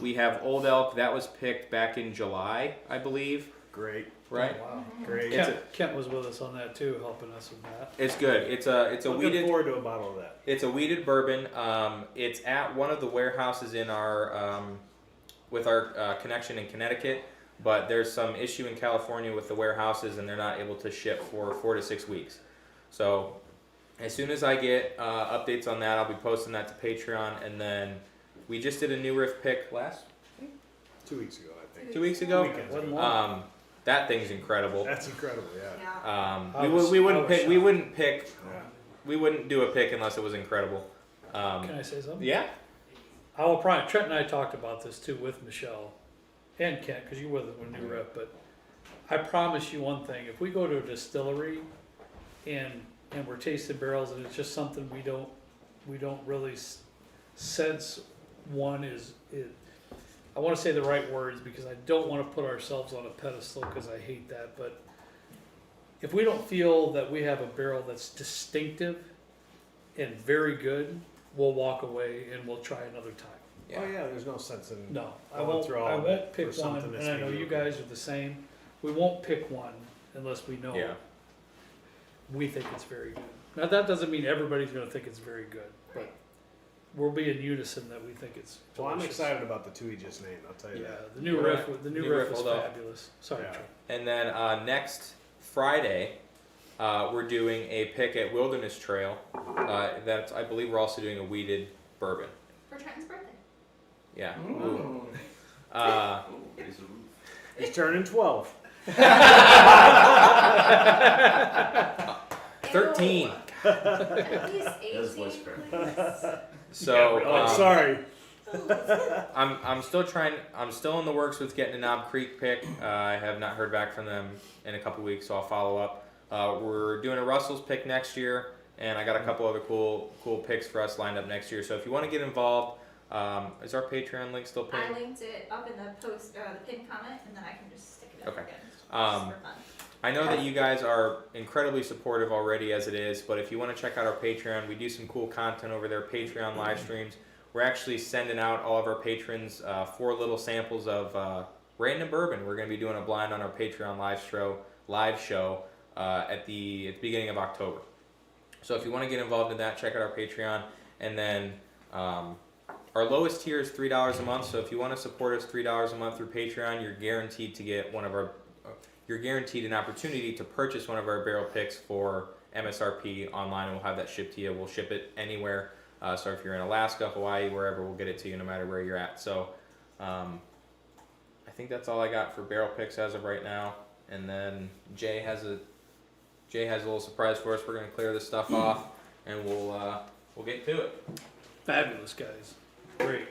C: we have old elk that was picked back in July, I believe.
B: Great.
C: Right?
A: Oh, wow.
B: Great.
A: Kent was with us on that too, helping us with that.
C: It's good. It's a
B: Looking
C: weeded.
B: forward to a bottle of that.
C: It's a weeded bourbon. It's at one of the warehouses in our with our connection in Connecticut, but there's some issue in California with the warehouses, and they're not able to ship for 4 to 6 weeks. So as soon as I get updates on that, I'll be posting that to Patreon, and then we just did a new riff pick last
B: 2 weeks ago, I think.
C: 2 weeks ago.
B: Weekends
A: Wasn't
B: ago.
A: long.
C: That thing's incredible.
B: That's incredible, yeah.
E: Yeah.
A: I was
C: We wouldn't pick.
B: Yeah.
C: We wouldn't do a pick unless it was incredible.
A: Can I say something?
C: Yeah.
A: I will probably, Trent and I talked about this too with Michelle and Kent, because you were the new rep, but I promise you one thing, if we go to a distillery and we're tasting barrels and it's just something we don't really sense one is, I want to say the right words because I don't want to put ourselves on a pedestal because I hate that, but if we don't feel that we have a barrel that's distinctive and very good, we'll walk away and we'll try another time.
B: Oh yeah, there's no sense in
A: No, I
B: going
A: won't,
B: through all
A: I
B: of
A: won't
B: it
A: pick
B: for
A: one,
B: something that's
A: and I know you
B: mediocre.
A: guys are the same. We won't pick one unless we know
C: Yeah.
A: we think it's very good. Now, that doesn't mean everybody's gonna think it's very good, but we'll be in unison that we think it's
B: Well, I'm
A: delicious.
B: excited about the two he just named. I'll tell you
A: Yeah,
B: that.
A: the new
C: You're
A: riff,
C: right.
A: the new
C: New
A: riff
C: riff,
A: is
C: hold on.
A: fabulous. Sorry,
B: Yeah.
A: Trent.
C: And then next Friday, we're doing a pick at Wilderness Trail. That's, I believe we're also doing a weeded bourbon.
E: For Trenton's birthday.
C: Yeah.
D: Ooh.
G: Raise the roof.
B: He's turning 12.
C: 13.
E: At least
G: His voice
E: 18,
G: cracked.
E: please.
C: So
B: Oh, sorry.
C: I'm still in the works with getting a Knob Creek pick. I have not heard back from them in a couple weeks, so I'll follow up. We're doing a Russell's pick next year, and I got a couple other cool picks for us lined up next year. So if you want to get involved, is our Patreon link still
E: I
C: pinned?
E: linked it up in the post, the pinned comment, and then I can just stick it up
C: Okay.
E: again.
C: Um,
E: Super fun.
C: I know that you guys are incredibly supportive already as it is, but if you want to check out our Patreon, we do some cool content over there, Patreon live streams. We're actually sending out all of our patrons 4 little samples of random bourbon. We're going to be doing a blind on our Patreon live show at the beginning of October. So if you want to get involved in that, check out our Patreon. And then our lowest tier is $3 a month. So if you want to support us $3 a month through Patreon, you're guaranteed to get you're guaranteed an opportunity to purchase one of our barrel picks for MSRP online, and we'll have that shipped to you. We'll ship it anywhere. So if you're in Alaska, Hawaii, wherever, we'll get it to you no matter where you're at. So I think that's all I got for barrel picks as of right now. And then Jay has a little surprise for us. We're gonna clear this stuff off, and we'll get to it.
A: Fabulous, guys. Great.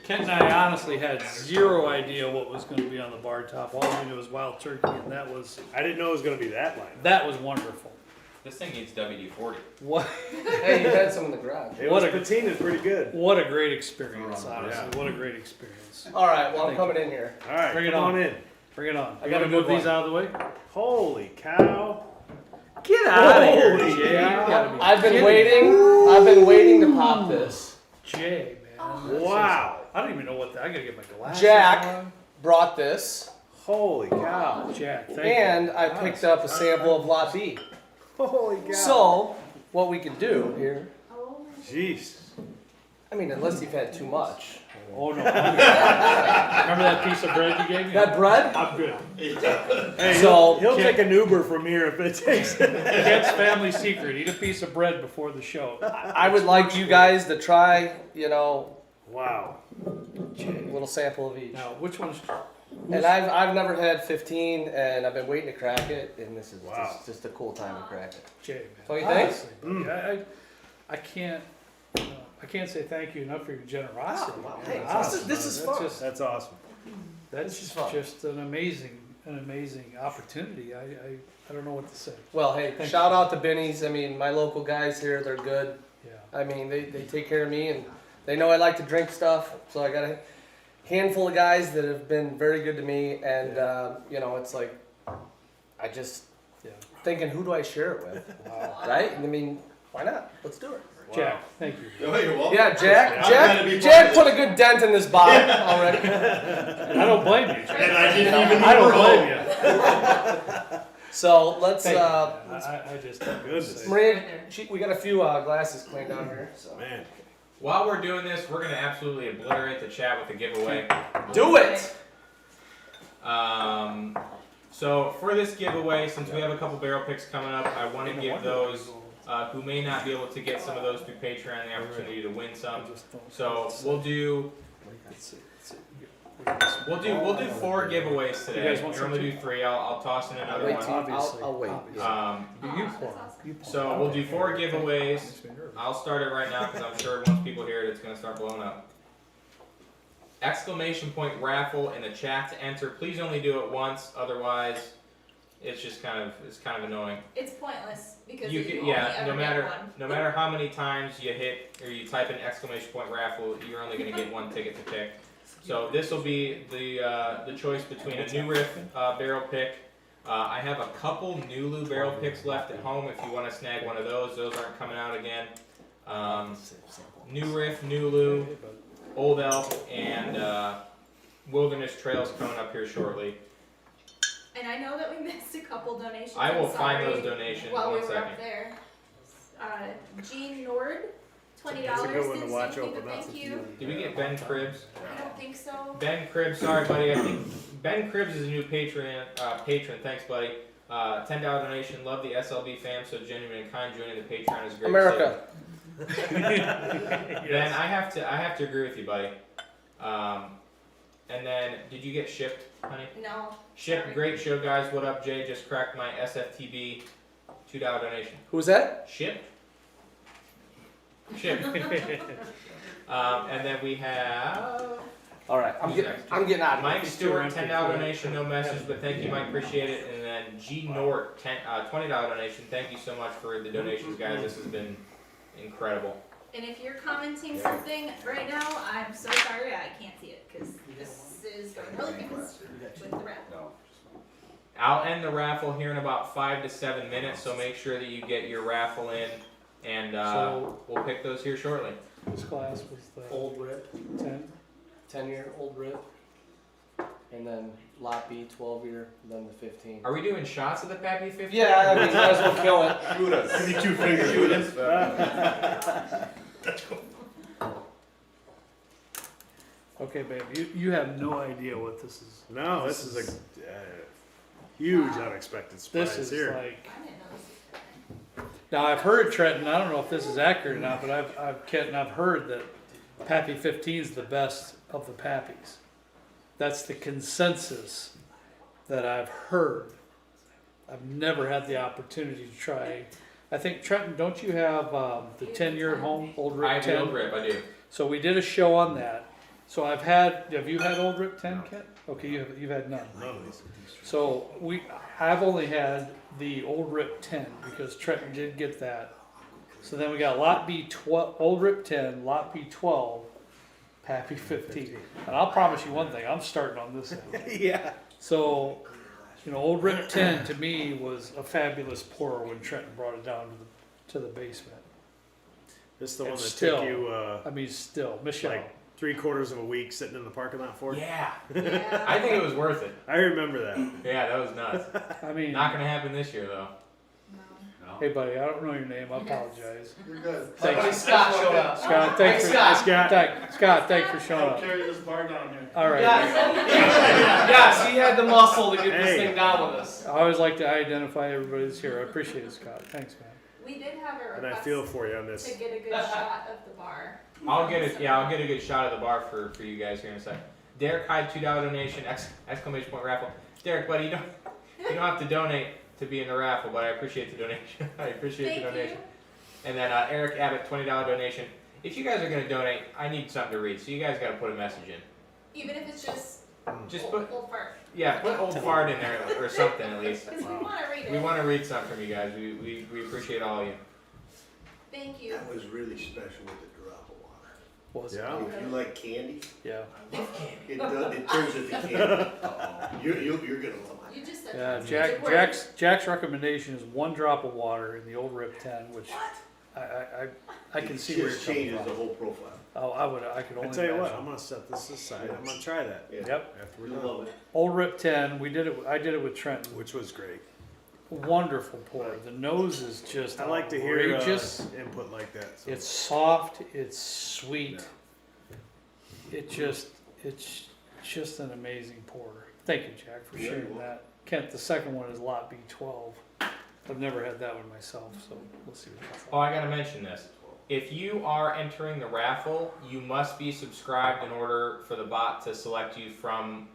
A: Kent and I honestly had zero idea what was going to be on the bar top. All we knew was wild turkey, and that was
B: I didn't know it was going to be that lineup.
A: that was wonderful.
C: This thing needs WD-40.
A: What
D: Hey, you had some in the garage.
B: It
A: What
B: was
A: a-
B: patina's pretty good.
A: what a great experience,
G: Yeah.
A: honestly. What a great experience.
D: All right, well, I'm
A: Thank
D: coming in here.
B: All right,
A: Bring it
B: come
A: on.
B: on in.
A: Bring it on.
D: I
A: You
D: got
A: want
D: a
A: to move
D: good
A: these
D: one.
A: out of the way?
B: Holy cow.
A: Get out of here,
B: Holy
A: Jay. You
B: cow.
A: gotta be
D: I've been
A: kidding.
D: waiting to pop this.
A: Jay, man. That's
B: Wow.
A: just- I don't even know what I gotta get my glasses
D: Jack.
A: on.
D: Brought this,
B: Holy cow.
A: Jack, thank
D: and
A: you.
D: I picked up a sample of La B.
B: Holy cow.
D: So, what we can do here,
E: Oh my
B: Jeez.
D: I mean, unless you've had too much.
A: Oh no. I'm good. Remember that piece of bread you gave me?
D: That bread?
A: I'm good.
B: Hey,
D: So-
B: he'll take an Uber from here if it takes it.
A: Kent's family secret. Eat a piece of bread before the show.
D: I would like you guys to try,
B: Wow.
D: a little sample of each.
A: Now, which one's
D: And I've never had 15, and I've been waiting to crack it, and this is
B: Wow.
D: just a cool time to crack it.
A: Jay, man?
D: Don't you think?
A: Honestly, buddy, I can't say thank you enough for your generosity.
D: Wow,
A: man.
D: hey,
A: Honestly,
D: this is
A: that's
D: fun.
A: just-
B: That's awesome.
A: That's
D: This is fun.
A: just an amazing opportunity. I don't know what to say.
D: Well, hey,
A: Thank
D: shout
A: you.
D: out to Benny's. I mean, my local guys here, they're good.
A: Yeah.
D: I mean, they take care of me, and they know I like to drink stuff. So I got a handful of guys that have been very good to me, and it's like I just
A: Yeah.
D: thinking, who do I share it with,
A: Wow.
D: right? I mean, why not? Let's do it.
A: Jack, thank you.
G: Oh, you're welcome.
D: Yeah,
G: I'm glad to be
D: Jack
G: part of
D: put a good dent in this bottle already.
A: I don't blame you, Jack.
H: And I didn't even
A: I don't
H: roll.
A: blame you.
D: So let's.
A: Thank you, man. I just
B: Goodness.
D: Maria, we got a few glasses cleaned out here. So
B: Man.
C: While we're doing this, we're gonna absolutely obliterate the chat with a giveaway.
D: do it.
C: So for this giveaway, since we have a couple barrel picks coming up, I want to give those who may not be able to get some of those through Patreon the opportunity to win some. So we'll do 4 giveaways
A: You
C: today.
A: guys want
C: We're gonna
A: some
C: do 3. I'll toss in another
D: Wait,
C: one.
A: Obviously.
D: I'll wait.
A: You
E: That's
A: pour.
E: awesome.
A: You pour.
C: So we'll do 4 giveaways.
A: Makes me nervous.
C: I'll start it right now because I'm sure once people hear it, it's gonna start blowing up. exclamation point raffle in the chat to enter. Please only do it once, otherwise it's just kind of annoying.
E: It's pointless because
C: You
E: you
C: can,
E: only
C: yeah,
E: ever get one.
C: no matter how many times you hit or you type in exclamation point raffle, you're only gonna get one ticket to pick. So this will be the choice between a new riff barrel pick. I have a couple Nulu barrel picks left at home if you want to snag one of those. Those aren't coming out again. New riff, Nulu, Old Elk, and Wilderness Trails coming up here shortly.
E: And I know that we missed a couple donations.
C: I will
E: I'm
C: find
E: sorry,
C: those donations
E: while we
C: one
E: were
C: second.
E: up there. Gene Nord, $20.
B: That's a good one to
E: Didn't
B: watch
E: say anything,
B: open
E: but
B: up.
E: thank you.
C: Did we get Ben Cribbs?
E: I don't think so.
C: Ben Cribbs, sorry buddy. I think Ben Cribbs is a new patron. Thanks, buddy. $10 donation. Love the SLB fam. So genuine and kind. Joining the Patreon is great.
D: America.
C: Ben, I have to agree with you, buddy. And then, did you get shipped, honey?
E: No.
C: Shipped.
E: Sorry.
C: Great show, guys. What up, Jay? Just cracked my SFTB $2 donation.
D: Who's that?
C: Shipped. Shipped. And then we have
D: All right, I'm getting out of here.
C: Mike Stewart, $10 donation, no message, but thank you, Mike, appreciate it. And then G Nort, $20 donation. Thank you so much for the donations, guys. This has been incredible.
E: And if you're commenting something right now, I'm so sorry I can't see it because this is going really fast with the raffle.
G: No.
C: I'll end the raffle here in about 5 to 7 minutes, so make sure that you get your raffle in, and we'll pick those here shortly.
A: This class was the
D: Old rip,
A: 10.
D: 10-year old rip, and then lot B 12-year, then the 15.
C: Are we doing shots of the Pappy 15?
D: Yeah, I mean, might as well kill it.
G: Shoot us.
H: Give me 2 fingers.
G: Shoot us.
A: Okay, babe, you have no idea what this is.
B: No, this is a huge unexpected surprise
A: This is
B: here.
E: I
A: like.
E: didn't know this was
A: Now I've heard Trenton. I don't know if this is accurate or not, but I've heard that Pappy 15 is the best of the Pappies. That's the consensus that I've heard. I've never had the opportunity to try. I think Trenton, don't you have the 10-year at home, Old
C: I
A: Rip
C: have the
A: 10?
C: old rip, I do.
A: So we did a show on that. So have you had Old Rip 10, Kent? Okay, you've had none.
B: None of these.
A: So I've only had the Old Rip 10 because Trenton did get that. So then we got Lot B 12, Old Rip 10, Lot B 12, Pappy 15. And I'll promise you one thing, I'm starting on this end.
B: Yeah.
A: So, Old Rip 10 to me was a fabulous pour when Trenton brought it down to the basement.
B: This is the one
A: And
B: that
A: still,
B: took you
A: still, Michelle.
B: like 3/4 of a week sitting in the parking lot for.
C: Yeah.
E: Yeah.
C: I think it was worth it.
B: I remember that.
C: Yeah, that was nuts.
A: I mean,
C: Not gonna happen this year though.
E: No.
A: hey buddy, I don't know your name, I apologize.
H: You're good.
A: Thanks.
D: My buddy Scott showed up.
A: Scott, thanks for,
D: Scott.
A: Scott, thanks for showing
H: I'll
A: up.
H: carry this bar down here.
A: All right.
D: Yes, he had the muscle to get this
B: Hey.
D: thing down with us.
A: I always like to identify everybody that's here. I appreciate it, Scott. Thanks, man.
E: We did have a
B: And I
E: request
B: feel for you on
E: to
B: this.
E: get a good shot of the bar.
C: I'll get a good shot of the bar for you guys here in a second. Derek Hyde, $2 donation, exclamation point raffle. Derek, buddy, you don't have to donate to be in the raffle, but I appreciate the donation. I appreciate
E: Thank
C: the donation.
E: you.
C: And then Eric Abbott, $20 donation. If you guys are gonna donate, I need something to read, so you guys gotta put a message in.
E: Even if it's just
C: Put
E: old fart.
C: put old fart in there or something at least.
E: Because we want to read it.
C: We want to read something from you guys. We appreciate all of you.
E: Thank you.
H: That was really special with the drop of water.
A: Was it?
B: Yeah.
H: If you like candy,
A: Yeah.
H: it turns into candy. You're gonna love it.
E: You just said
A: Yeah.
E: Good word.
A: Jack's recommendation is 1 drop of water in the Old Rip 10, which I can see
H: It
A: where you're
H: just
A: coming
H: changes the
A: from.
H: whole profile.
A: Oh, I could only
B: I tell you what,
A: imagine.
B: I'm gonna set this aside. I'm gonna try that.
H: Yeah.
A: Yep.
B: After we're
H: You'll
B: done.
H: love it.
A: Old Rip 10. I did it with Trenton.
B: Which was great.
A: Wonderful pour. The nose is just
B: I like to hear
A: outrageous.
B: input like that. So.
A: It's soft. It's sweet. It's just an amazing pour. Thank you, Jack, for
H: Yeah, you're
A: sharing
H: welcome.
A: that. Kent, the second one is Lot B12. I've never had that one myself, so we'll see what that's
C: Oh,
A: like.
C: I gotta mention this. If you are entering the raffle, you must be subscribed in order for the bot to select you from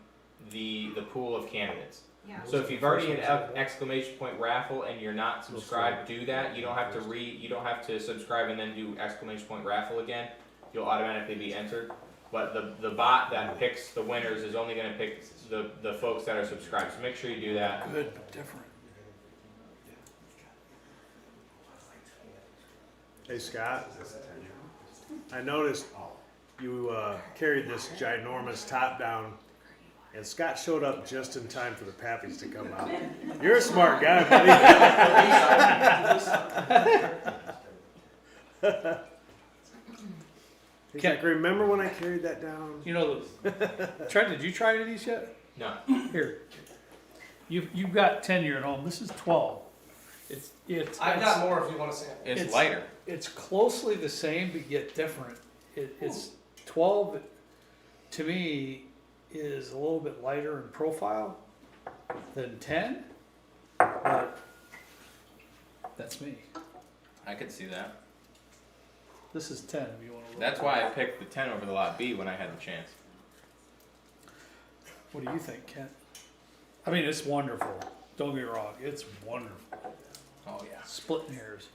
C: the pool of candidates.
E: Yeah.
C: So if you've already hit exclamation point raffle and you're not subscribed, do that. You don't have to subscribe and then do exclamation point raffle again. You'll automatically be entered. but the bot that picks the winners is only going to pick the folks that are subscribed. So make sure you do that.
A: Good, but different.
B: Hey Scott, I noticed you carried this ginormous top down, and Scott showed up just in time for the Pappies to come out. You're a smart guy, buddy. He's like, remember when I carried that down?
A: You know, Trent, did you try these yet?
C: No.
A: Here. You've got 10-year at home. This is 12.
D: I've got more if you want to see it.
C: It's lighter.
A: It's closely the same, but yet different. It's 12, to me, is a little bit lighter in profile than 10, but that's me.
C: I could see that.
A: This is 10 if you want to look.
C: That's why I picked the 10 over the lot B when I had the chance.
A: What do you think, Kent? I mean, it's wonderful. Don't get me wrong. It's wonderful.
C: Oh yeah.
A: Splitting hairs.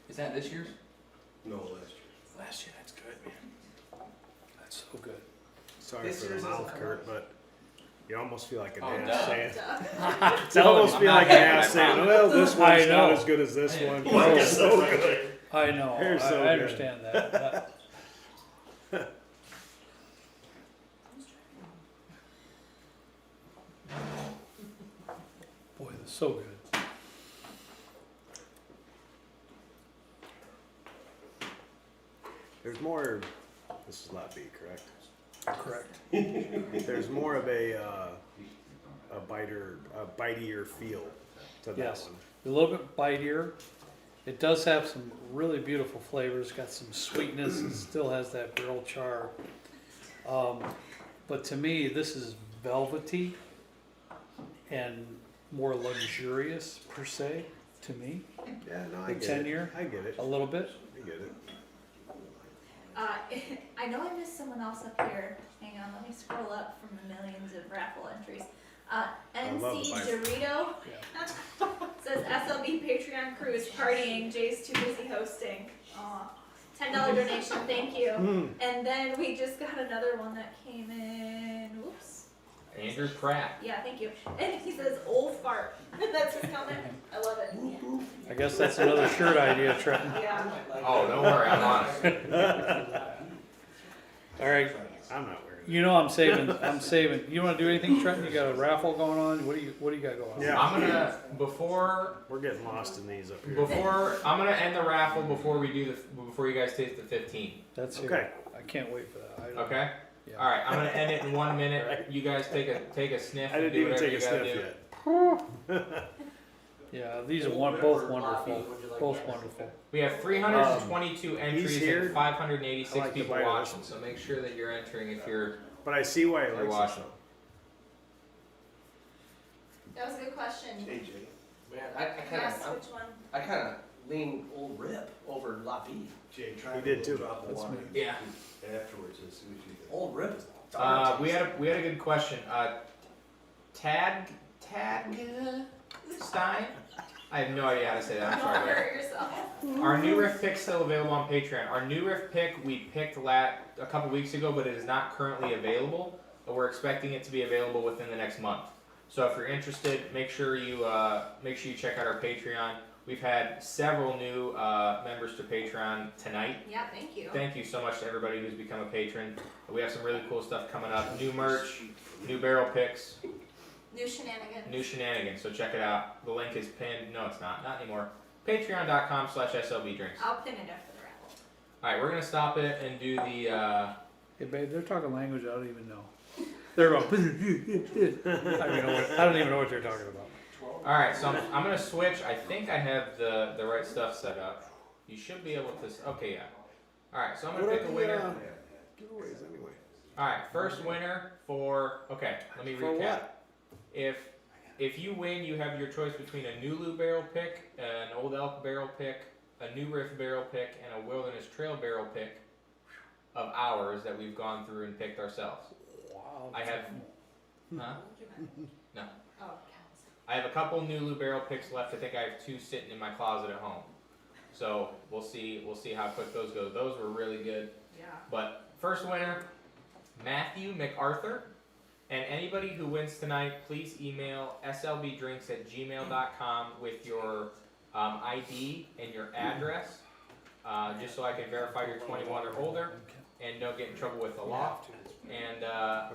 C: Is that this year's?
H: No, last year.
C: Last year. That's good, man.
A: That's so good.
B: Sorry
D: This
B: for the
D: year's
B: mouth,
D: isn't
B: Kurt, but you almost feel like an
C: Oh,
B: ass
C: duh.
B: saying.
E: Duh.
B: You almost feel like an ass
C: I'm
B: saying,
C: not
B: well, this
A: I
B: one's
A: know.
B: not as good as this one.
H: Well,
B: Oh,
H: yes,
B: so
H: that's right.
B: good.
A: I know.
B: They're so
A: I
B: good.
A: understand that. Boy, that's so good.
B: There's more. This is lot B, correct?
A: Correct.
B: There's more of a bitier feel to that
A: Yes.
B: one.
A: A little bit bitier. It does have some really beautiful flavors. Got some sweetness. It still has that barrel char. But to me, this is velvety and more luxurious per se. To me,
B: Yeah, no, I
A: The
B: get
A: 10-year?
B: it. I get it.
A: a little bit.
B: I get it.
E: I know I missed someone else up here. Hang on, let me scroll up from the millions of raffle entries.
B: love
E: NC
B: the Bible.
E: Dorito says SLB Patreon crew is partying. Jay's too busy hosting. Aw. $10 donation, thank you. And then we just got another one that came in. Whoops.
C: Andrew Pratt.
E: Yeah, thank you. And he says old fart. That's his comment. I love it.
A: I guess that's another shirt idea, Trenton.
E: Yeah.
C: Oh, don't worry, I'm on it.
A: All right.
B: I'm not wearing it.
A: You know I'm saving. I'm saving. You want to do anything, Trenton? You got a raffle going on? What do you got going on?
B: Yeah.
C: I'm gonna before
B: We're getting lost in these up here.
C: I'm gonna end the raffle before we do before you guys taste the 15.
A: That's it.
B: Okay.
A: I can't wait for that.
C: Okay.
A: Yeah.
C: All right. I'm gonna end it in 1 minute. You guys take a sniff.
B: I
C: and
B: didn't
C: do
B: even
C: whatever
B: take a
C: you gotta
B: sniff
C: do.
B: yet.
A: Yeah, these are both wonderful. Both wonderful.
C: We have 322 entries
B: he's here.
C: and 586
B: I like the
C: people
B: bite of
C: watching.
B: this
C: So make sure that you're entering if you're.
B: But I see why I
C: You're
B: like
C: watching.
E: That was a good question.
H: Hey, Jay.
D: Man,
E: Yes, which one?
D: I kind of lean old Rip over La B.
H: Jay, try
B: He
H: to
B: did too.
H: drop the
A: That's
H: water
C: me. Yeah.
H: afterwards and see what you think.
D: Old Rip is dark.
C: We had a good question. Tag Stein. I have no idea how to say that. I'm
E: Don't
C: sorry.
E: hurt yourself.
C: Our new riff pick still available on Patreon. Our new riff pick we picked a couple weeks ago, but it is not currently available. But we're expecting it to be available within the next month. So if you're interested, make sure you check out our Patreon. We've had several new members to Patreon tonight.
E: Yeah, thank you.
C: Thank you so much to everybody who's become a patron. We have some really cool stuff coming up. New merch, new barrel picks,
E: New shenanigans.
C: new shenanigans. So check it out. The link is pinned. No, it's not. Not anymore. Patreon.com/slbdrinks.
E: I'll pin it after the raffle.
C: All right, we're gonna stop it and do the.
A: Hey, babe, they're talking language I don't even know. They're going. I don't even know what they're talking about.
C: All right, so I'm gonna switch. I think I have the right stuff set up. You should be able to. Okay, yeah. All right, so I'm gonna
B: What
C: pick
B: are
C: a
B: the,
C: winner.
B: giveaways anyway?
C: All right, first winner for. Okay, let me
B: For
C: recap.
B: what?
C: If you win, you have your choice between a Nulu barrel pick, an Old Elk barrel pick, a New Riff barrel pick, and a Wilderness Trail barrel pick of ours that we've gone through and picked ourselves.
A: Wow.
C: I have. Huh? No.
E: Oh, counts.
C: I have a couple Nulu barrel picks left. I think I have 2 sitting in my closet at home. So we'll see how quick those go. Those were really good.
E: Yeah.
C: But first winner, Matthew MacArthur. And anybody who wins tonight, please email slbdrinks@gmail.com with your ID and your address, just so I can verify you're 21 or older and don't get in trouble with the law. And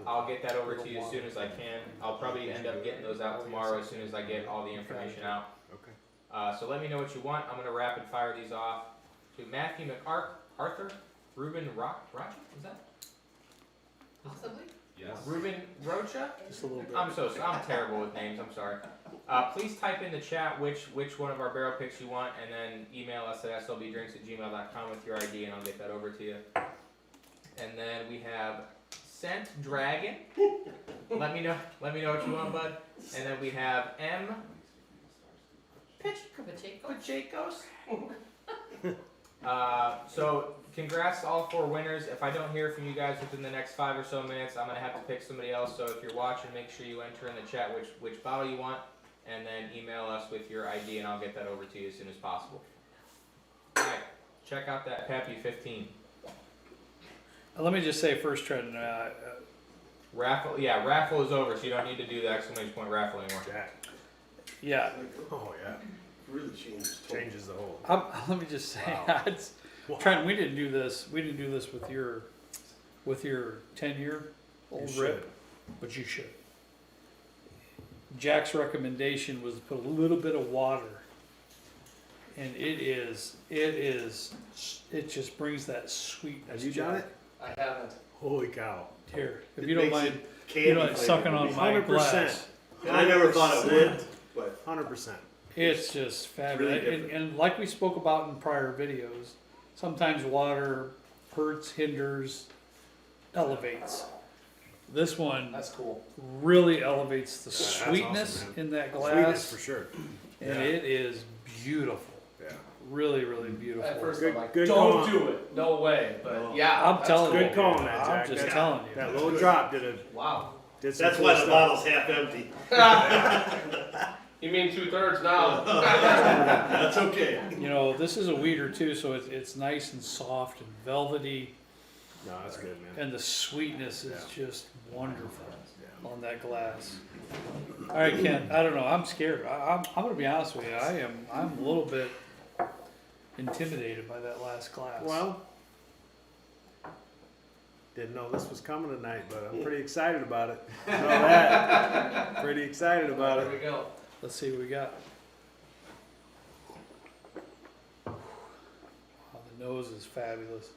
C: I'll get that over to you as soon as I can. I'll probably end up getting those out tomorrow as soon as I get all the information out.
B: Okay.
C: So let me know what you want. I'm going to rapid fire these off to Matthew MacArthur, Ruben Rocha, is that?
F: Possibly.
G: Yes.
C: Ruben Rocha?
A: Just a little bit.
C: I'm terrible with names, I'm sorry. Please type in the chat which one of our barrel picks you want, and then email us at slbdrinks@gmail.com with your ID, and I'll get that over to you. And then we have Scent Dragon. Let me know what you want, bud. And then we have M. Pachecos. So congrats to all 4 winners. If I don't hear from you guys within the next 5 or so minutes, I'm gonna have to pick somebody else. So if you're watching, make sure you enter in the chat which bottle you want, and then email us with your ID, and I'll get that over to you as soon as possible. All right, check out that Pappy 15
A: Let me just say first, Trent,
C: raffle. Yeah, raffle is over, so you don't need to do the exclamation point raffle anymore.
B: Jack.
A: yeah,
B: Oh yeah.
H: Really changes.
B: Changes the whole.
A: let me just say,
B: Wow.
A: it's, Trent, we didn't do this with your 10-year-old
B: You
A: rip, but you should. Jack's recommendation was to put a little bit of water, and it just brings that sweetness.
B: Have you done it?
D: I haven't.
B: Holy cow.
A: Here, if
H: It
A: you don't
H: makes
A: mind,
H: it candy flavored.
A: sucking on my
B: 100%.
A: glass.
H: And I never thought it would, but
B: 100%.
A: It's just fabulous.
H: really
A: and like we spoke about in prior videos, sometimes water hurts, hinders, elevates. This one
D: That's cool.
A: really elevates the
B: that's
A: sweetness
B: awesome, man.
A: in that
B: Sweetness
A: glass,
B: for sure.
A: and
B: Yeah.
A: it is beautiful.
B: Yeah.
A: Really, really beautiful.
D: At first
B: Good-
D: I'm like,
B: good
D: don't
B: call.
D: do it. No way. But
H: No.
D: yeah,
A: I'm
D: that's
A: telling
D: cool.
A: you.
B: Good call on that,
A: I'm
B: Jack.
A: just
B: That-
A: telling you.
B: That little drop did
D: Wow.
B: some
H: that's
B: cool
H: why the
B: stuff.
H: bottle's half empty.
D: You mean 2/3 now?
H: That's okay.
A: You know, this is a weeder too, so it's nice and soft and velvety,
B: No, that's good, man.
A: and the sweetness is
B: Yeah.
A: just wonderful
B: Yeah.
A: on that glass. All right, Ken. I don't know. I'm scared. I'm gonna be honest with you. I'm a little bit intimidated by that last glass.
B: Well, didn't know this was coming tonight, but I'm pretty excited about it. You know that. Pretty excited about
D: There
B: it.
D: we go.
A: Let's see what we got. Wow, the nose is fabulous.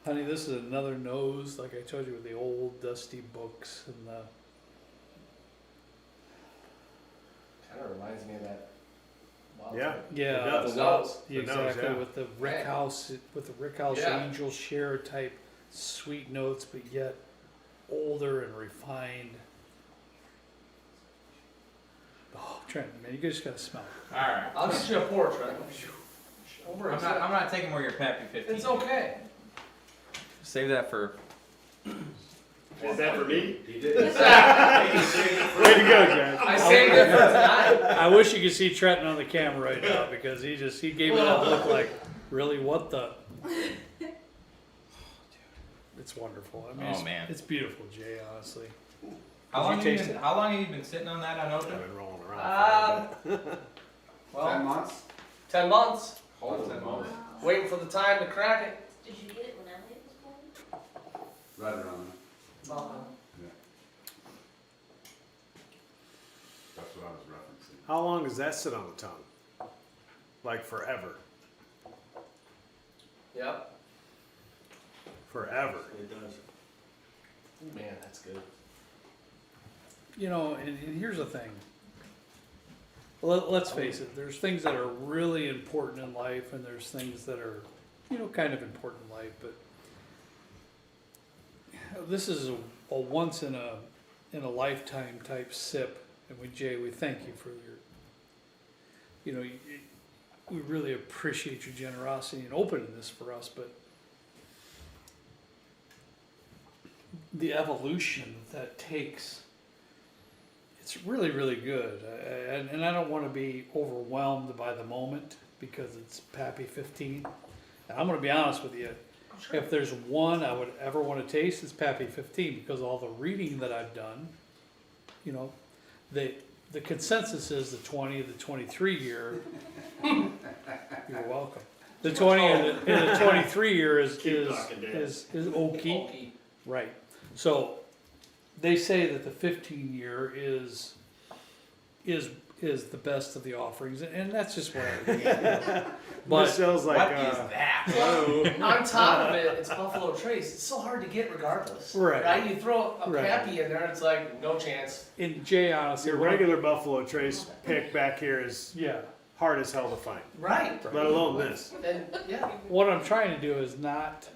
A: Honey, this is another nose, like I told you, with the old dusty books and the.
D: Kind of reminds me of that. Wild
B: Yeah.
D: type.
A: Yeah,
B: It does.
D: The nose.
B: The nose,
A: exactly.
B: yeah.
A: With the Rick House,
D: Yeah.
A: Angel Share type sweet notes, but yet older and refined. Oh, Trent, man, you just gotta smell it.
C: All right.
D: I'll get you a porch, right? Over
C: I'm not taking more of your Pappy 15.
D: It's okay.
C: Save that for.
H: Is that for me?
G: He did.
B: Way to go, Jack.
D: I saved it for tonight.
A: I wish you could see Trenton on the camera right now because he gave me that look like, really, what the? It's wonderful. I mean,
C: Oh, man.
A: it's beautiful, Jay. Honestly,
C: How
A: Did
C: long,
A: you
C: have you
A: taste
C: been,
A: it?
C: how long have you been sitting on that
B: I've
C: unopened?
B: been rolling around.
D: Well,
G: months?
D: 10 months.
C: Oh, 10 months.
D: Waiting for the time to crack it.
E: Did you get it when Elliot was born?
G: Right around
D: Uh-huh.
G: there. That's what I was referencing.
B: How long does that sit on the tongue? Like forever.
D: Yep.
B: Forever.
H: It does.
D: Man, that's good.
A: you know, and here's the thing. Let's face it. There's things that are really important in life, and there's things that are, you know, kind of important in life. But this is a once in a lifetime type sip, and Jay, we thank you for your. You know, we really appreciate your generosity in opening this for us, but the evolution that takes, it's really, really good. And I don't want to be overwhelmed by the moment because it's Pappy 15. And I'm going to be honest with you, If there's one I would ever want to taste, it's Pappy 15 because all the reading that I've done, you know, the consensus is the 20, the 23 year. You're welcome. The 20 and the 23 year is
H: talking, Dad.
A: is oaky, right? So they say that the 15 year is the best of the offerings, and that's just what I think. But
B: Michelle's like,
C: What is that?
B: whoa.
D: On top of it, it's Buffalo Trace. It's so hard to get regardless.
A: Right.
D: You throw a
A: Right.
D: Pappy in there, it's like no chance.
A: in Jay, honestly,
B: Your regular Buffalo Trace pick back here is
A: yeah.
B: hard as hell to find,
D: Right.
B: let alone this.
D: And yeah.
A: What I'm trying to do is not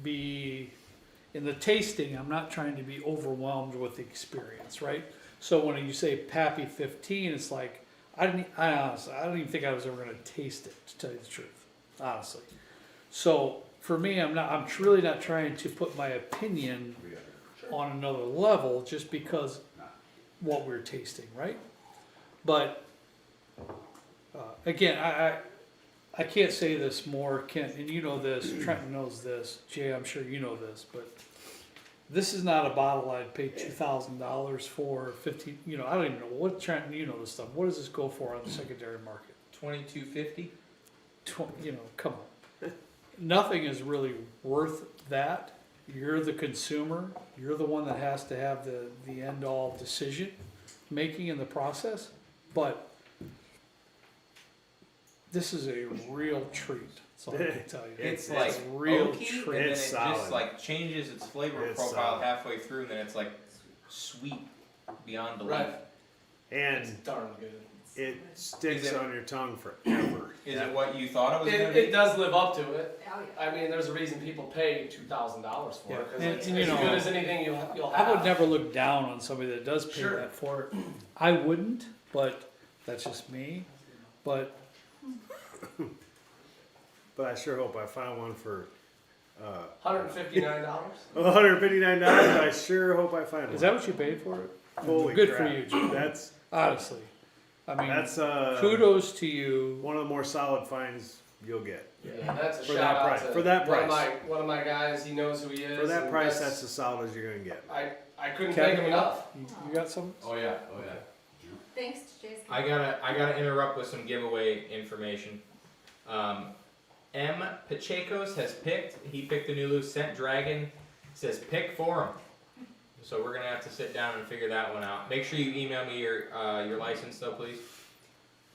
A: be in the tasting. I'm not trying to be overwhelmed with the experience, right? So when you say Pappy 15, it's like I honestly, I don't even think I was ever going to taste it, to tell you the truth, honestly. So for me, I'm really not trying to put my opinion on another level just because what we're tasting, right? But again, I can't say this more, Kent, and you know this, Trenton knows this, Jay, I'm sure you know this, but this is not a bottle I'd pay $2,000 for 15, you know, I don't even know what, Trenton, you know this stuff. What does this go for on the secondary market?
C: $22.50.
A: You know, come on. Nothing is really worth that. You're the consumer. You're the one that has to have the end all decision making in the process. But this is a real treat. That's all I can tell you.
C: It's
B: It's
C: like
A: a real
C: oaky, and
A: treat.
C: then it
B: It's
C: just
B: solid.
C: like changes its flavor
B: It's
C: profile
B: solid.
C: halfway through, and then it's like sweet beyond belief.
D: Right. It's
B: And
D: darn good.
B: it sticks
C: Is it-
B: on your tongue forever.
C: Is it what you thought it was gonna
D: It
C: be?
D: does live up to it.
E: Oh, yeah.
D: I mean, there's a reason people pay $2,000 for
A: Yeah,
D: it because
A: and-
D: it's
A: and,
D: as
A: you know,
D: good as anything you'll have.
A: I would never look down on somebody that does pay
D: Sure.
A: that for it. I wouldn't, but that's just me. But
B: But I sure hope I find one for
D: $159.
B: $159. I sure hope I find one.
A: is that what you paid for it?
B: Holy
A: Good
B: crap.
A: for you, Jim.
B: That's
A: Honestly, I mean,
B: that's
A: kudos to you.
B: one of the more solid finds you'll get.
D: Yeah, that's a
B: For
D: shout
B: that
D: out
B: price.
D: to
B: For that
D: one of
B: price.
D: one of my guys. He knows who he is.
B: For that
D: and
B: price, that's as solid as you're gonna get.
D: I couldn't
A: Kevin,
D: thank him enough.
A: You got some?
G: Oh yeah, oh yeah.
E: Thanks to Jason.
C: I gotta interrupt with some giveaway information. M. Pacheco's has picked. He picked the new loose scent dragon. It says pick for him. So we're gonna have to sit down and figure that one out. Make sure you email me your license though, please.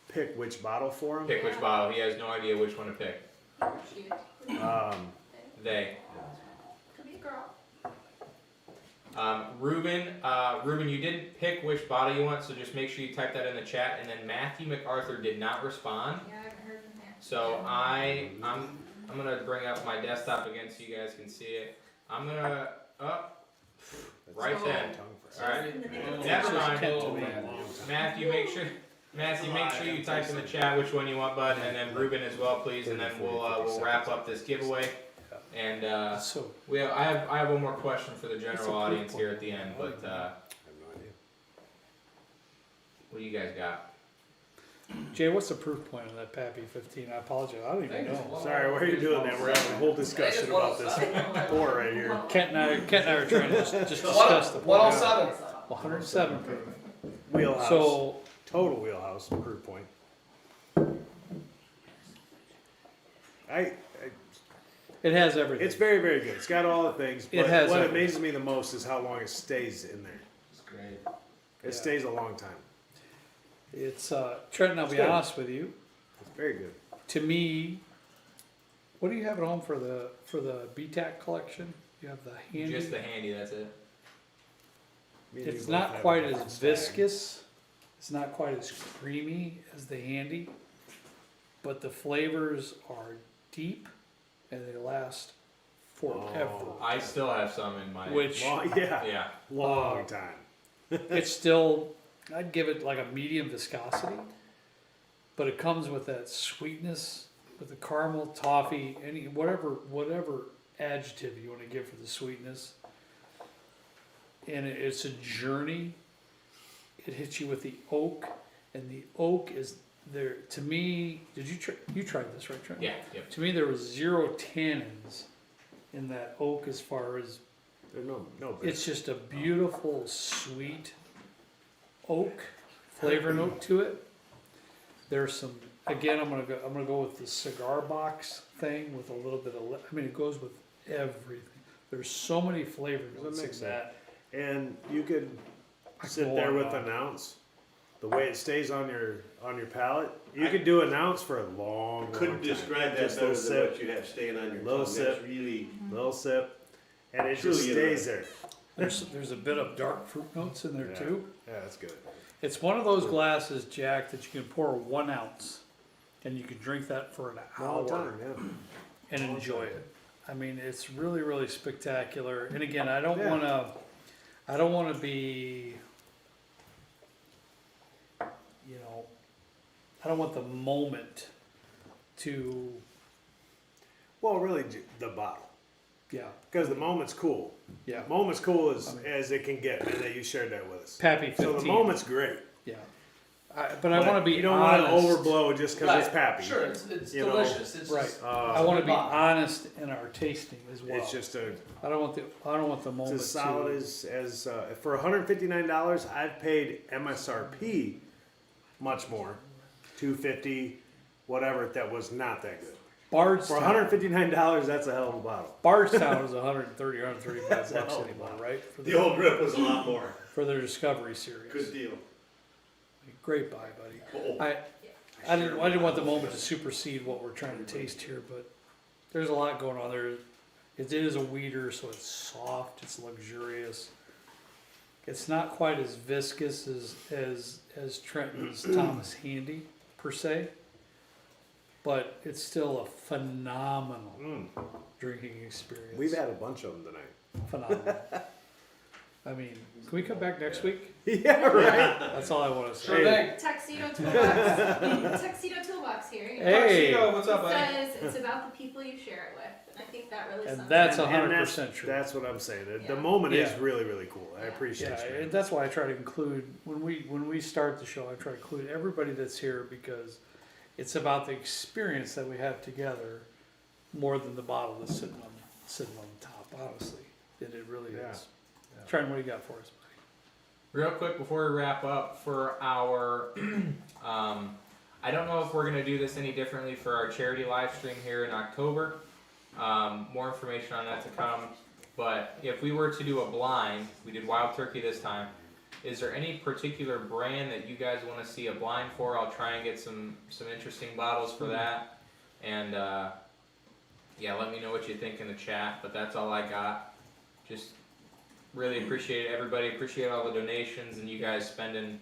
B: Pick which bottle for them.
C: Pick which bottle. He has no idea which one to pick. They.
E: Could be a girl.
C: Ruben, you didn't pick which bottle you want, so just make sure you type that in the chat. And then Matthew MacArthur did not respond.
E: Yeah, I haven't heard from him.
C: So I'm gonna bring up my desktop again so you guys can see it. I'm gonna right then. All right. Never mind.
D: Oh, man.
C: Matthew, make sure you type in the chat which one you want, bud, and then Ruben as well, please, and then we'll wrap up this giveaway. And
A: So
C: I have one more question for the
A: It's a
C: general
A: proof
C: audience
A: point.
C: here at the end, but
B: I have no idea.
C: what do you guys got?
A: Jay, what's the proof point on that Pappy 15? I apologize. I don't even know.
B: Sorry, why are you doing that? We're having a whole discussion about this pour right here.
A: Kent and I are trying to just discuss the point.
D: 107.
A: 107 proof.
B: Wheelhouse.
A: So
B: Total wheelhouse proof point.
A: it has everything.
B: It's very, very good. It's got all the things. But
A: It has
B: what
A: everything.
B: amazes me the most is how long it stays in there.
D: It's great.
B: It
A: Yeah.
B: stays a long time.
A: It's Trenton, I'll be
B: It's good.
A: honest with you.
B: It's very good.
A: To me, what do you have at home for the BTAC collection? You have the handy.
C: Just the handy, that's it.
B: Me and you
A: It's
B: both
A: not
B: have
A: quite
B: a
A: as
B: stack.
A: viscous. It's not quite as creamy as the handy, but the flavors are deep and they last forever.
B: Oh.
C: I still have some in my.
A: Which
B: Long, yeah,
C: Yeah.
B: long time.
A: it's still, I'd give it like a medium viscosity, but it comes with that sweetness, with the caramel, toffee, any whatever adjective you want to give for the sweetness. And it's a journey. It hits you with the oak, and the oak is there, to me, you tried this, right, Trent?
C: Yeah, yep.
A: To me, there was 0 tannins in that oak as far as,
B: There's no
A: it's just a beautiful, sweet oak, flavor note to it. There's some, again, I'm gonna go with the cigar box thing with a little bit of, I mean, it goes with everything. There's so many flavor notes in
B: mix
A: that.
B: And you could
A: I
B: sit
A: go
B: there
A: on
B: with
A: and
B: an ounce. The way it stays on your palate, you could do an ounce for a long, long
H: Couldn't
B: time.
H: describe that
B: Just
H: better
B: little
H: than
B: sip,
H: what you have staying on your
B: Little
H: tongue.
B: sip.
H: That's really,
B: little sip, and it
H: Truly
B: just stays there.
A: There's a bit of dark fruit notes in there
B: Yeah.
A: too.
B: Yeah, that's good.
A: It's one of those glasses, Jack, that you can pour 1 ounce, and you can drink that for an
B: All the
A: hour
B: time, yeah.
A: and enjoy it. I mean, it's really, really spectacular. And again, I don't
B: Yeah.
A: wanna be, you know, I don't want the moment to,
B: Well, really, the bottle,
A: yeah,
B: because the moment's cool.
A: yeah.
B: Moment's cool
A: I mean-
B: as it can get, and that you shared that with us.
A: Pappy 15.
B: So the moment's great.
A: Yeah. But I wanna be
B: You don't want to
A: honest.
B: overblow just because it's Pappy.
D: Sure, it's
B: You know,
D: delicious. It's
A: Right.
D: just,
A: I want to be
D: Bottle.
A: honest in our tasting as well.
B: It's just a
A: I don't want the
B: it's
A: moment
B: as solid as for $159. I've paid MSRP much more, $250, whatever. That was not that good. For
A: Bardstown.
B: $159, that's a hell of a bottle.
A: Bardstown is 130 or 135 bucks anymore, right? For
H: the old grip was a lot more.
A: for their Discovery series.
H: Good deal.
A: Great buy, buddy.
H: Oh,
A: I didn't want the moment to supersede what we're trying to taste here, but there's a lot going on there. It is a weeder, so it's soft, it's luxurious. It's not quite as viscous as Trenton's Thomas Handy per se, but it's still a phenomenal drinking experience.
B: We've had a bunch of them tonight.
A: phenomenal. I mean, can we come back next week?
B: Yeah, right.
A: That's all I want to say.
D: sure thing.
E: Tuxedo Toolbox. Tuxedo Toolbox here. You know.
A: Hey,
C: What's up,
E: It
C: buddy?
E: says it's about the people you share it with, and I think that really.
A: and
E: sums
A: that's
E: it up.
A: 100% true.
B: That's what I'm saying. The
E: Yeah.
B: moment is
A: Yeah.
B: really, really cool. I
E: Yeah.
B: appreciate
A: Yeah,
B: you. man.
A: and that's why I try to include when we start the show. I try to include everybody that's here because it's about the experience that we have together more than the bottle that's sitting on the top. Honestly, it really
B: Yeah.
A: is. Trent, what do you got for us, buddy?
C: Real quick before we wrap up, for our, I don't know if we're gonna do this any differently for our charity live stream here in October. More information on that to come. But if we were to do a blind, we did wild turkey this time. Is there any particular brand that you guys want to see a blind for? I'll try and get some interesting bottles for that. And yeah, let me know what you think in the chat. But that's all I got. Just really appreciate it, everybody. Appreciate all the donations and you guys spending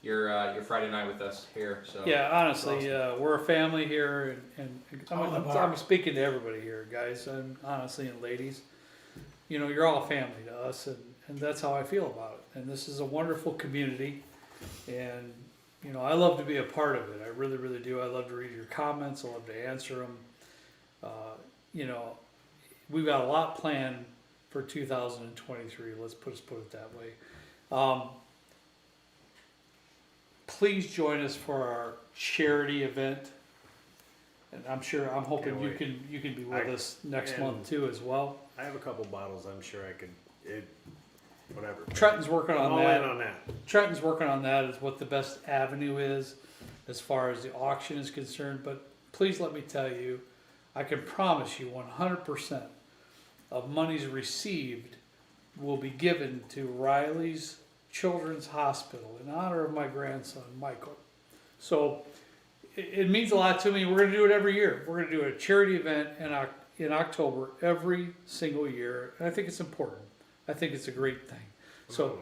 C: your Friday night with us here. So
A: Yeah, honestly, we're a family here, and I'm speaking to everybody here, guys, and honestly, and ladies, you know, you're all family to us, and that's how I feel about it. And this is a wonderful community, and you know, I love to be a part of it. I really, really do. I love to read your comments. I love to answer them. You know, we've got a lot planned for 2023. Let's put it that way. Please join us for our charity event, and I'm hoping
B: Can't wait.
A: you can be with us next
B: and-
A: month too as well.
B: I have a couple bottles. I'm sure I could. Whatever.
A: Trenton's working
B: I'm
A: on
B: all
A: that.
B: in on that.
A: Trenton's working on that is what the best avenue is as far as the auction is concerned. But please let me tell you, I can promise you 100% of monies received will be given to Riley's Children's Hospital in honor of my grandson, Michael. So it means a lot to me. We're going to do it every year. We're going to do a charity event in October every single year. And I think it's important. I think it's a great thing. So,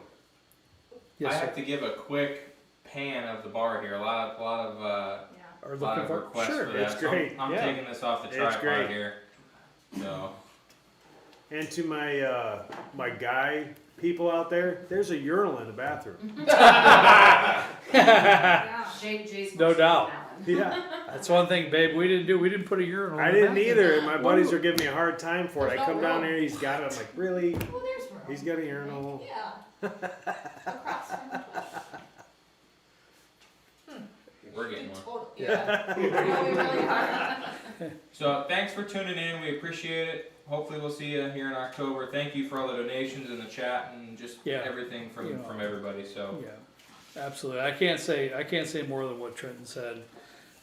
C: I
A: yes,
C: have
A: sir.
C: to give a quick pan of the bar here. A lot of
E: Yeah.
A: Are
C: lot
A: looking
C: of
A: for
C: requests
A: sure.
C: for that.
B: It's
C: So
B: great.
C: I'm
A: Yeah.
C: taking this off the
B: It's
C: tripod
B: great.
C: here. So
B: And to my my guy people out there, there's a urinal in the bathroom.
E: Yeah.
F: Jay's
A: No doubt.
B: Yeah,
A: That's one thing, babe. We didn't put a urinal.
B: I
A: in the
B: didn't
A: bathroom.
B: either. And my buddies are giving me a hard time for it.
F: There's
B: I
F: no
B: come down
F: room.
B: there, he's got it. I'm like, really?
E: Well, there's room.
B: He's got a urinal.
E: Yeah. Across from the toilet.
C: We're getting one.
F: Total- Yeah. We really are.
C: So thanks for tuning in. We appreciate it. Hopefully we'll see you here in October. Thank you for all the donations in the chat and just
A: Yeah.
C: everything from
A: You know.
C: from everybody. So
A: Yeah, absolutely. I can't say more than what Trenton said.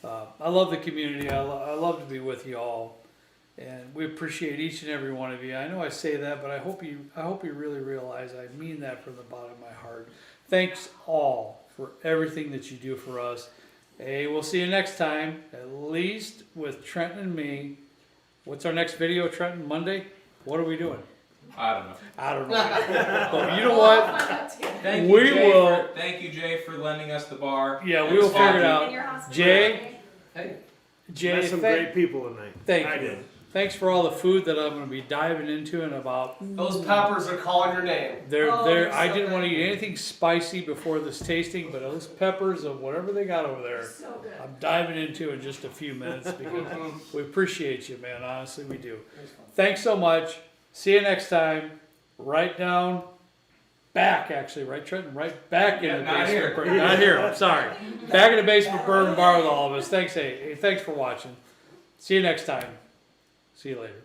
A: I love the community. I love to be with you all, and we appreciate each and every one of you. I know I say that, but I hope you really realize I mean that from the bottom of my heart. Thanks all for everything that you do for us. Hey, we'll see you next time, at least with Trenton and me. What's our next video, Trenton? Monday? What are we doing?
C: I don't know.
A: I don't know. But you know
F: We'll
A: what?
F: find out too.
C: Thank
A: We
C: you, Jay.
A: will-
C: Thank you, Jay, for lending us the bar.
A: Yeah,
C: And
A: we will
C: Pappy.
A: figure it out.
E: In your hospital.
A: Jay?
D: Hey,
A: Jay,
B: Met some great people tonight.
A: thank
B: I
A: you.
B: did.
A: Thanks for all the food that I'm going to be diving into in about.
D: those peppers are calling your name.
A: They're
F: Oh,
A: there.
F: they're
A: I
F: so
A: didn't want to
F: good.
A: eat anything spicy before this tasting, but those peppers of whatever they got over there,
E: So good.
A: I'm diving into in just a few minutes because we appreciate you, man. Honestly, we do. Thanks so much. See you next time. Right down, back actually, right, Trenton? Right back in the
C: Not
A: basement.
C: here.
A: Not here. I'm sorry. Back in the basement, bourbon bar with all of us. Thanks, hey, thanks for watching. See you next time. See you later.